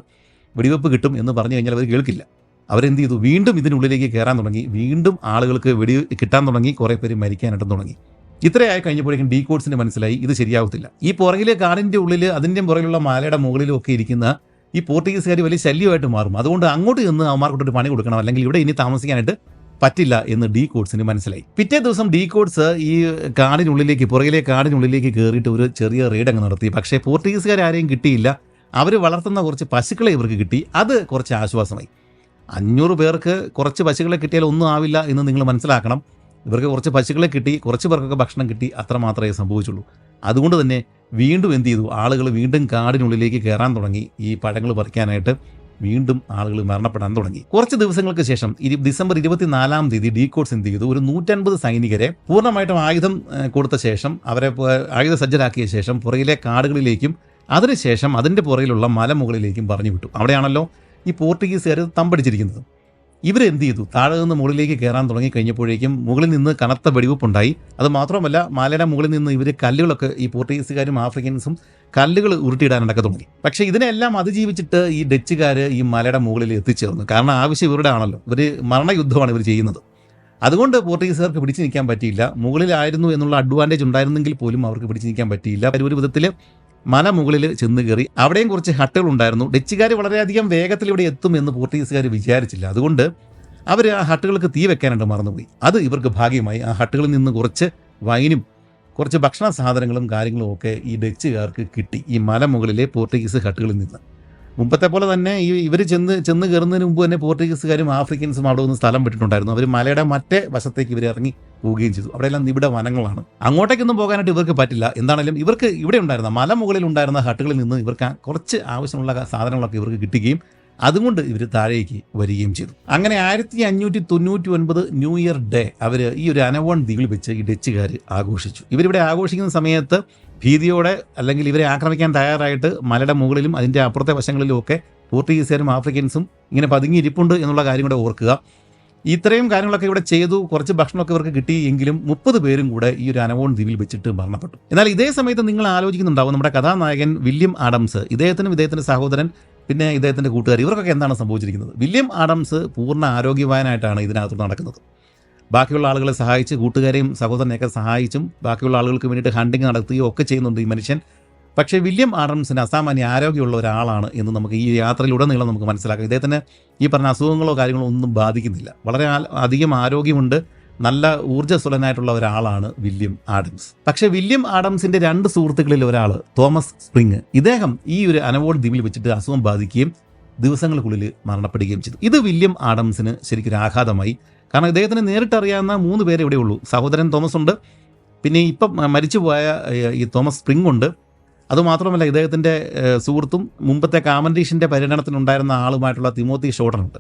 വെടിവെപ്പ് കിട്ടും എന്ന് പറഞ്ഞു കഴിഞ്ഞാൽ അവർ കേൾക്കില്ല. അവരെന്ത് ചെയ്തു, വീണ്ടും ഇതിനുള്ളിലേക്ക് കയറാൻ തുടങ്ങി. വീണ്ടും ആളുകൾക്ക് വെടി കിട്ടാൻ തുടങ്ങി, കുറേ പേര് മരിക്കാനായിട്ടും തുടങ്ങി. ഇത്രയായി കഴിഞ്ഞപ്പോഴേക്കും ഡീകോട്സിന് മനസ്സിലായി ഇത് ശരിയാവത്തില്ല. ഈ പുറകിലെ കാടിൻ്റെ ഉള്ളിൽ, അതിൻ്റെ പുറകിലുള്ള മലയുടെ മുകളിലും ഒക്കെ ഇരിക്കുന്ന ഈ പോർട്ടുഗീസുകാർ വലിയ ശല്യമായിട്ട് മാറും. അതുകൊണ്ട് അങ്ങോട്ട് ചെന്ന് അവന്മാർക്കൊട്ടൊരു പണി കൊടുക്കണം, അല്ലെങ്കിൽ ഇവിടെ ഇനി താമസിക്കാനായിട്ട് പറ്റില്ല എന്ന് ഡീകോട്സിന് മനസ്സിലായി. പിറ്റേ ദിവസം ഡീകോട്സ് ഈ കാടിനുള്ളിലേക്ക്, പുറകിലെ കാടിനുള്ളിലേക്ക് കയറിയിട്ട് ഒരു ചെറിയ റെയ്ഡ് അങ്ങ് നടത്തി. പക്ഷേ പോർട്ടുഗീസുകാരെയും കിട്ടിയില്ല. അവർ വളർത്തുന്ന കുറച്ച് പശുക്കളെ ഇവർക്ക് കിട്ടി. അത് കുറച്ച് ആശ്വാസമായി. 500 പേർക്ക് കുറച്ച് പശുക്കളെ കിട്ടിയാൽ ഒന്നും ആവില്ല എന്ന് നിങ്ങൾ മനസ്സിലാക്കണം. ഇവർക്ക് കുറച്ച് പശുക്കളെ കിട്ടി, കുറച്ച് പേർക്കൊക്കെ ഭക്ഷണം കിട്ടി, അത്ര മാത്രമേ സംഭവിച്ചുള്ളൂ. അതുകൊണ്ട് തന്നെ വീണ്ടും എന്ത് ചെയ്തു, ആളുകൾ വീണ്ടും കാടിനുള്ളിലേക്ക് കയറാൻ തുടങ്ങി. ഈ പഴങ്ങൾ പറിക്കാനായിട്ട് വീണ്ടും ആളുകൾ മരണപ്പെടാൻ തുടങ്ങി. കുറച്ച് ദിവസങ്ങൾക്ക് ശേഷം ഡിസംബർ 24-ാം തീയതി ഡീകോട്സ് എന്ത് ചെയ്തു, ഒരു 150 സൈനികരെ പൂർണ്ണമായിട്ടും ആയുധം കൊടുത്ത ശേഷം, അവരെ ആയുധ സജ്ജരാക്കിയ ശേഷം പുറകിലെ കാടുകളിലേക്കും അതിനുശേഷം അതിൻ്റെ പുറകിലുള്ള മലമുകളിലേക്കും പറഞ്ഞു വിട്ടു. അവിടെയാണല്ലോ ഈ പോർട്ടുഗീസുകാർ തമ്പടിച്ചിരിക്കുന്നത്. ഇവരെന്ത് ചെയ്തു, താഴെ നിന്ന് മുകളിലേക്ക് കയറാൻ തുടങ്ങി കഴിഞ്ഞപ്പോഴേക്കും മുകളിൽ നിന്ന് കനത്ത വെടിവെപ്പുണ്ടായി. അത് മാത്രമല്ല, മലയുടെ മുകളിൽ നിന്ന് ഇവർ കല്ലുകളൊക്കെ, ഈ പോർട്ടുഗീസുകാരും ആഫ്രിക്കൻസും കല്ലുകൾ ഉരുട്ടിയിടാനൊക്കെ തുടങ്ങി. പക്ഷേ ഇതിനെല്ലാം അതിജീവിച്ചിട്ട് ഈ ഡച്ചുകാർ ഈ മലയുടെ മുകളിൽ എത്തിച്ചേർന്നു. കാരണം ആവശ്യം ഇവരുടെ ആണല്ലോ, ഇവർ മരണയുദ്ധമാണ് ഇവർ ചെയ്യുന്നത്. അതുകൊണ്ട് പോർട്ടുഗീസുകാർക്ക് പിടിച്ചു നിൽക്കാൻ പറ്റിയില്ല. മുകളിലായിരുന്നു എന്നുള്ള അഡ്വാൻറ്റേജ് ഉണ്ടായിരുന്നെങ്കിൽ പോലും അവർക്ക് പിടിച്ചു നിൽക്കാൻ പറ്റിയില്ല. ഒരു വിധത്തിൽ മല മുകളിൽ ചെന്ന് കയറി. അവിടെയും കുറച്ച് ഹട്ടുകൾ ഉണ്ടായിരുന്നു. ഡച്ചുകാർ വളരെയധികം വേഗത്തിൽ ഇവിടെ എത്തും എന്ന് പോർട്ടുഗീസുകാർ വിചാരിച്ചില്ല. അതുകൊണ്ട് അവർ ആ ഹട്ടുകൾക്ക് തീ വെക്കാനായിട്ട് മറന്നുപോയി. അത് ഇവർക്ക് ഭാഗ്യമായി. ആ ഹട്ടുകളിൽ നിന്ന് കുറച്ച് വൈനും കുറച്ച് ഭക്ഷണ സാധനങ്ങളും കാര്യങ്ങളും ഒക്കെ ഈ ഡച്ചുകാർക്ക് കിട്ടി, ഈ മലമുകളിലെ പോർട്ടുഗീസ് ഹട്ടുകളിൽ നിന്ന്. മുമ്പത്തെ പോലെ തന്നെ ഇവർ ചെന്ന് കയറുന്നതിന് മുമ്പ് തന്നെ പോർട്ടുഗീസുകാരും ആഫ്രിക്കൻസും അവിടെ നിന്ന് സ്ഥലം വിട്ടിട്ടുണ്ടായിരുന്നു. അവർ മലയുടെ മറ്റേ വശത്തേക്ക് ഇവർ ഇറങ്ങി പോവുകയും ചെയ്തു. അവിടെയെല്ലാം നിബിഡ വനങ്ങളാണ്. അങ്ങോട്ടേക്കൊന്നും പോകാനായിട്ട് ഇവർക്ക് പറ്റില്ല. എന്താണെങ്കിലും ഇവർക്ക് ഇവിടെ ഉണ്ടായിരുന്ന മലമുകളിൽ ഉണ്ടായിരുന്ന ഹട്ടുകളിൽ നിന്ന് ഇവർക്ക് കുറച്ച് ആവശ്യമുള്ള സാധനങ്ങളൊക്കെ ഇവർക്ക് കിട്ടുകയും അതുകൊണ്ട് ഇവർ താഴേക്ക് വരികയും ചെയ്തു. അങ്ങനെ 1599 ന്യൂ ഇയർ ഡേ അവർ ഈ ഒരു അനവോൺ ദ്വീപിൽ വെച്ച് ഈ ഡച്ചുകാർ ആഘോഷിച്ചു. ഇവരിവിടെ ആഘോഷിക്കുന്ന സമയത്ത് ഭീതിയോടെ, അല്ലെങ്കിൽ ഇവരെ ആക്രമിക്കാൻ തയ്യാറായിട്ട് മലയുടെ മുകളിലും അതിൻ്റെ അപ്പുറത്തെ വശങ്ങളിലും ഒക്കെ പോർട്ടുഗീസുകാരും ആഫ്രിക്കൻസും ഇങ്ങനെ പതുങ്ങിയിരിപ്പുണ്ട് എന്നുള്ള കാര്യം കൂടെ ഓർക്കുക. ഇത്രയും കാര്യങ്ങളൊക്കെ ഇവിടെ ചെയ്തു. കുറച്ച് ഭക്ഷണമൊക്കെ ഇവർക്ക് കിട്ടി. എങ്കിലും 30 പേരും കൂടെ ഈ ഒരു അനവോൺ ദ്വീപിൽ വെച്ചിട്ട് മരണപ്പെട്ടു. എന്നാൽ ഇതേ സമയത്ത് നിങ്ങൾ ആലോചിക്കുന്നുണ്ടാവും, നമ്മുടെ കഥാനായകൻ വില്യം ആഡംസ്, ഇദ്ദേഹത്തിൻ്റെ സഹോദരൻ, പിന്നെ ഇദ്ദേഹത്തിൻ്റെ കൂട്ടുകാർ, ഇവർക്കൊക്കെ എന്താണ് സംഭവിച്ചിരിക്കുന്നത്? വില്യം ആഡംസ് പൂർണ്ണ ആരോഗ്യവാനായിട്ടാണ് ഇതിനകത്ത് നടക്കുന്നത്. ബാക്കിയുള്ള ആളുകളെ സഹായിച്ച്, കൂട്ടുകാരെയും സഹോദരനെയൊക്കെ സഹായിച്ചും ബാക്കിയുള്ള ആളുകൾക്ക് വേണ്ടിയിട്ട് ഹണ്ടിങ് നടത്തുകയും ഒക്കെ ചെയ്യുന്നുണ്ട് ഈ മനുഷ്യൻ. പക്ഷേ വില്യം ആഡംസിന് അസാമാന്യ ആരോഗ്യമുള്ള ഒരാളാണ് എന്ന് നമുക്ക് ഈ യാത്രയിലുടനീളം നമുക്ക് മനസ്സിലാക്കാം. ഇദ്ദേഹത്തിന് ഈ പറഞ്ഞ അസുഖങ്ങളോ കാര്യങ്ങളോ ഒന്നും ബാധിക്കുന്നില്ല. വളരെ അധികം ആരോഗ്യമുണ്ട്. നല്ല ഊർജ്ജസ്വലനായിട്ടുള്ള ഒരാളാണ് വില്യം ആഡംസ്. പക്ഷേ വില്യം ആഡംസിൻ്റെ 2 സുഹൃത്തുക്കളിൽ ഒരാൾ തോമസ് സ്പ്രിങ്, ഇദ്ദേഹം ഈ ഒരു അനവോൺ ദ്വീപിൽ വെച്ചിട്ട് അസുഖം ബാധിക്കുകയും ദിവസങ്ങൾക്കുള്ളിൽ മരണപ്പെടുകയും ചെയ്തു. ഇത് വില്യം ആഡംസിന് ശരിക്കൊരു ആഘാതമായി. കാരണം ഇദ്ദേഹത്തിന് നേരിട്ടറിയാവുന്ന 3 പേരെ ഇവിടെ ഉള്ളൂ. സഹോദരൻ തോമസ് ഉണ്ട്, പിന്നെ ഇപ്പം മരിച്ചുപോയ ഈ തോമസ് സ്പ്രിങ് ഉണ്ട്. അതുമാത്രമല്ല ഇദ്ദേഹത്തിൻ്റെ സുഹൃത്തും മുമ്പത്തെ കാമൻഡീഷിൻ്റെ പര്യടനത്തിനുണ്ടായിരുന്ന ആളുമായിട്ടുള്ള തിമോത്തി ഷോർട്ടനുണ്ട്.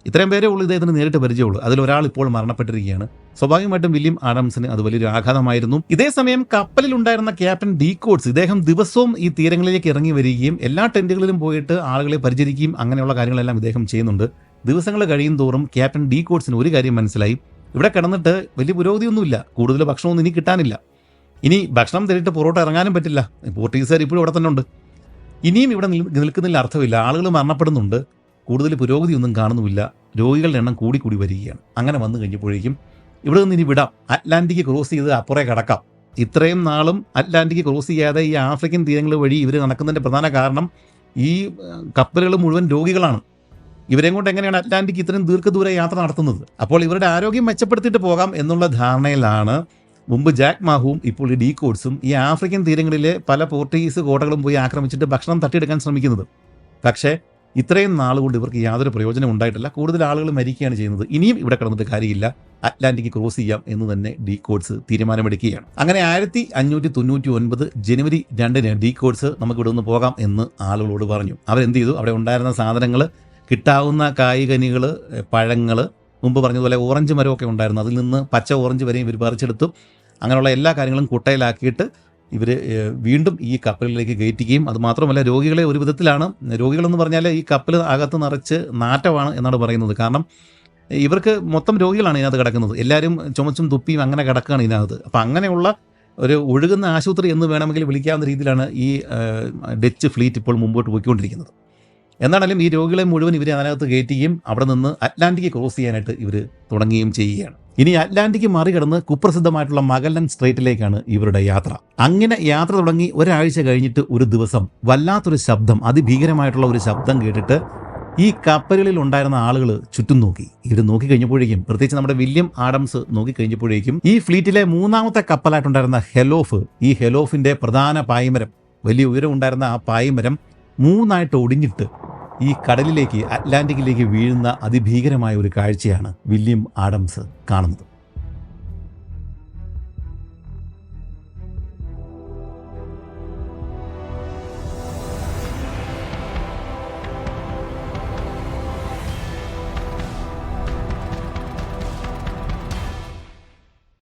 ഇത്രയും പേരേ ഉള്ളൂ ഇദ്ദേഹത്തിന് നേരിട്ട് പരിചയമുള്ളൂ. അതിലൊരാൾ ഇപ്പോൾ മരണപ്പെട്ടിരിക്കുകയാണ്. സ്വാഭാവികമായിട്ടും വില്യം ആഡംസിന് അത് വലിയൊരു ആഘാതമായിരുന്നു. ഇതേ സമയം കപ്പലിൽ ഉണ്ടായിരുന്ന ക്യാപ്റ്റൻ ഡീകോട്സ്, ഇദ്ദേഹം ദിവസവും ഈ തീരങ്ങളിലേക്ക് ഇറങ്ങി വരികയും എല്ലാ ടെൻറ്റുകളിലും പോയിട്ട് ആളുകളെ പരിചരിക്കുകയും അങ്ങനെയുള്ള കാര്യങ്ങളെല്ലാം ഇദ്ദേഹം ചെയ്യുന്നുണ്ട്. ദിവസങ്ങൾ കഴിയും തോറും ക്യാപ്റ്റൻ ഡീകോട്സിന് ഒരു കാര്യം മനസ്സിലായി, ഇവിടെ കിടന്നിട്ട് വലിയ പുരോഗതിയൊന്നുമില്ല, കൂടുതൽ ഭക്ഷണമൊന്നും ഇനി കിട്ടാനില്ല, ഇനി ഭക്ഷണം തേടിയിട്ട് പുറത്തോട്ട് ഇറങ്ങാനും പറ്റില്ല, പോർട്ടുഗീസുകാർ ഇപ്പോഴും ഇവിടെ തന്നെ ഉണ്ട്, ഇനിയും ഇവിടെ നിൽക്കുന്നതിൽ അർത്ഥമില്ല, ആളുകൾ മരണപ്പെടുന്നുണ്ട്, കൂടുതൽ പുരോഗതിയൊന്നും കാണുന്നുമില്ല, രോഗികളുടെ എണ്ണം കൂടി വരികയാണ്. അങ്ങനെ വന്നു കഴിഞ്ഞപ്പോഴേക്കും ഇവിടെ നിന്ന് ഇനി വിടാം, അറ്റ്ലാന്റിക് ക്രോസ് ചെയ്ത് അപ്പുറേ കടക്കാം. ഇത്രയും നാളും അറ്റ്ലാന്റിക് ക്രോസ് ചെയ്യാതെ ഈ ആഫ്രിക്കൻ തീരങ്ങൾ വഴി ഇവർ നടക്കുന്നതിൻ്റെ പ്രധാന കാരണം ഈ കപ്പലുകൾ മുഴുവൻ രോഗികളാണ്. ഇവരെയും കൊണ്ട് എങ്ങനെയാണ് അറ്റ്ലാന്റിക് ഇത്രയും ദീർഘദൂര യാത്ര നടത്തുന്നത്? അപ്പോൾ ഇവരുടെ ആരോഗ്യം മെച്ചപ്പെടുത്തിയിട്ട് പോകാം എന്നുള്ള ധാരണയിലാണ് മുമ്പ് ജാക്ക് മാഹുവും ഇപ്പോൾ ഈ ഡീകോട്സും ഈ ആഫ്രിക്കൻ തീരങ്ങളിലെ പല പോർട്ടുഗീസ് കോട്ടകളും പോയി ആക്രമിച്ചിട്ട് ഭക്ഷണം തട്ടിയെടുക്കാൻ ശ്രമിക്കുന്നത്. പക്ഷേ ഇത്രയും നാളുകൊണ്ട് ഇവർക്ക് യാതൊരു പ്രയോജനം ഉണ്ടായിട്ടില്ല. കൂടുതൽ ആളുകൾ മരിക്കുകയാണ് ചെയ്യുന്നത്. ഇനിയും ഇവിടെ കിടന്നിട്ട് കാര്യമില്ല, അറ്റ്ലാന്റിക് ക്രോസ് ചെയ്യാം എന്ന് തന്നെ ഡീകോട്സ് തീരുമാനമെടുക്കുകയാണ്. അങ്ങനെ 1599 ജനുവരി 2 ഡീകോട്സ് നമുക്ക് ഇവിടെ നിന്ന് പോകാം എന്ന് ആളുകളോട് പറഞ്ഞു. അവരെന്ത് ചെയ്തു? അവിടെ ഉണ്ടായിരുന്ന സാധനങ്ങൾ, കിട്ടാവുന്ന കായ്കനികൾ, പഴങ്ങൾ, മുമ്പ് പറഞ്ഞതുപോലെ ഓറഞ്ച് മരമൊക്കെ ഉണ്ടായിരുന്നു, അതിൽ നിന്ന് പച്ച ഓറഞ്ച് വരെയും ഇവർ പറിച്ചെടുത്തു. അങ്ങനെയുള്ള എല്ലാ കാര്യങ്ങളും കുട്ടയിലാക്കിയിട്ട് ഇവർ വീണ്ടും ഈ കപ്പലിലേക്ക് കയറ്റുകയും, അതുമാത്രമല്ല രോഗികളെ ഒരു വിധത്തിലാണ്, രോഗികളെന്ന് പറഞ്ഞാൽ ഈ കപ്പൽ അകത്ത് നിറച്ച് നാറ്റമാണ് എന്നാണ് പറയുന്നത്. കാരണം ഇവർക്ക് മൊത്തം രോഗികളാണ് ഇതിനകത്ത് കിടക്കുന്നത്. എല്ലാവരും ചുമച്ചും തുപ്പിയും അങ്ങനെ കിടക്കുകയാണ് ഇതിനകത്ത്. അപ്പം അങ്ങനെയുള്ള ഒരു ഒഴുകുന്ന ആശുപത്രി എന്ന് വേണമെങ്കിൽ വിളിക്കാവുന്ന രീതിയിലാണ് ഈ ഡച്ച് ഫ്ലീറ്റ് ഇപ്പോൾ മുമ്പോട്ട് പോയിക്കൊണ്ടിരിക്കുന്നത്. എന്നാണെങ്കിലും ഈ രോഗികളെ മുഴുവൻ ഇവർ അതിനകത്ത് കയറ്റുകയും അവിടെ നിന്ന് അറ്റ്ലാന്റിക് ക്രോസ് ചെയ്യാനായിട്ട് ഇവർ തുടങ്ങുകയും ചെയ്യുകയാണ്. ഇനി അറ്റ്ലാന്റിക് മറികടന്ന് കുപ്രസിദ്ധമായിട്ടുള്ള മഗല്ലൻ സ്ട്രേറ്റിലേക്കാണ് ഇവരുടെ യാത്ര. അങ്ങനെ യാത്ര തുടങ്ങി ഒരാഴ്ച കഴിഞ്ഞിട്ട് ഒരു ദിവസം വല്ലാത്തൊരു ശബ്ദം, അതിഭീകരമായിട്ടുള്ള ഒരു ശബ്ദം കേട്ടിട്ട് ഈ കപ്പലുകളിൽ ഉണ്ടായിരുന്ന ആളുകൾ ചുറ്റും നോക്കി. ഇവർ നോക്കിക്കഴിഞ്ഞപ്പോഴേക്കും, പ്രത്യേകിച്ച് നമ്മുടെ വില്യം ആഡംസ് നോക്കിക്കഴിഞ്ഞപ്പോഴേക്കും, ഈ ഫ്ലീറ്റിലെ 3ാമത്തെ കപ്പലായിട്ടുണ്ടായിരുന്ന ഹെലോഫ്, ഈ ഹെലോഫിൻ്റെ പ്രധാന പായ്മരം, വലിയ ഉയരം ഉണ്ടായിരുന്ന ആ പായ്മരം 3ആയിട്ട് ഒടിഞ്ഞിട്ട് ഈ കടലിലേക്ക്, അറ്റ്ലാന്റിക്കിലേക്ക് വീഴുന്ന അതിഭീകരമായ ഒരു കാഴ്ചയാണ് വില്യം ആഡംസ് കാണുന്നത്.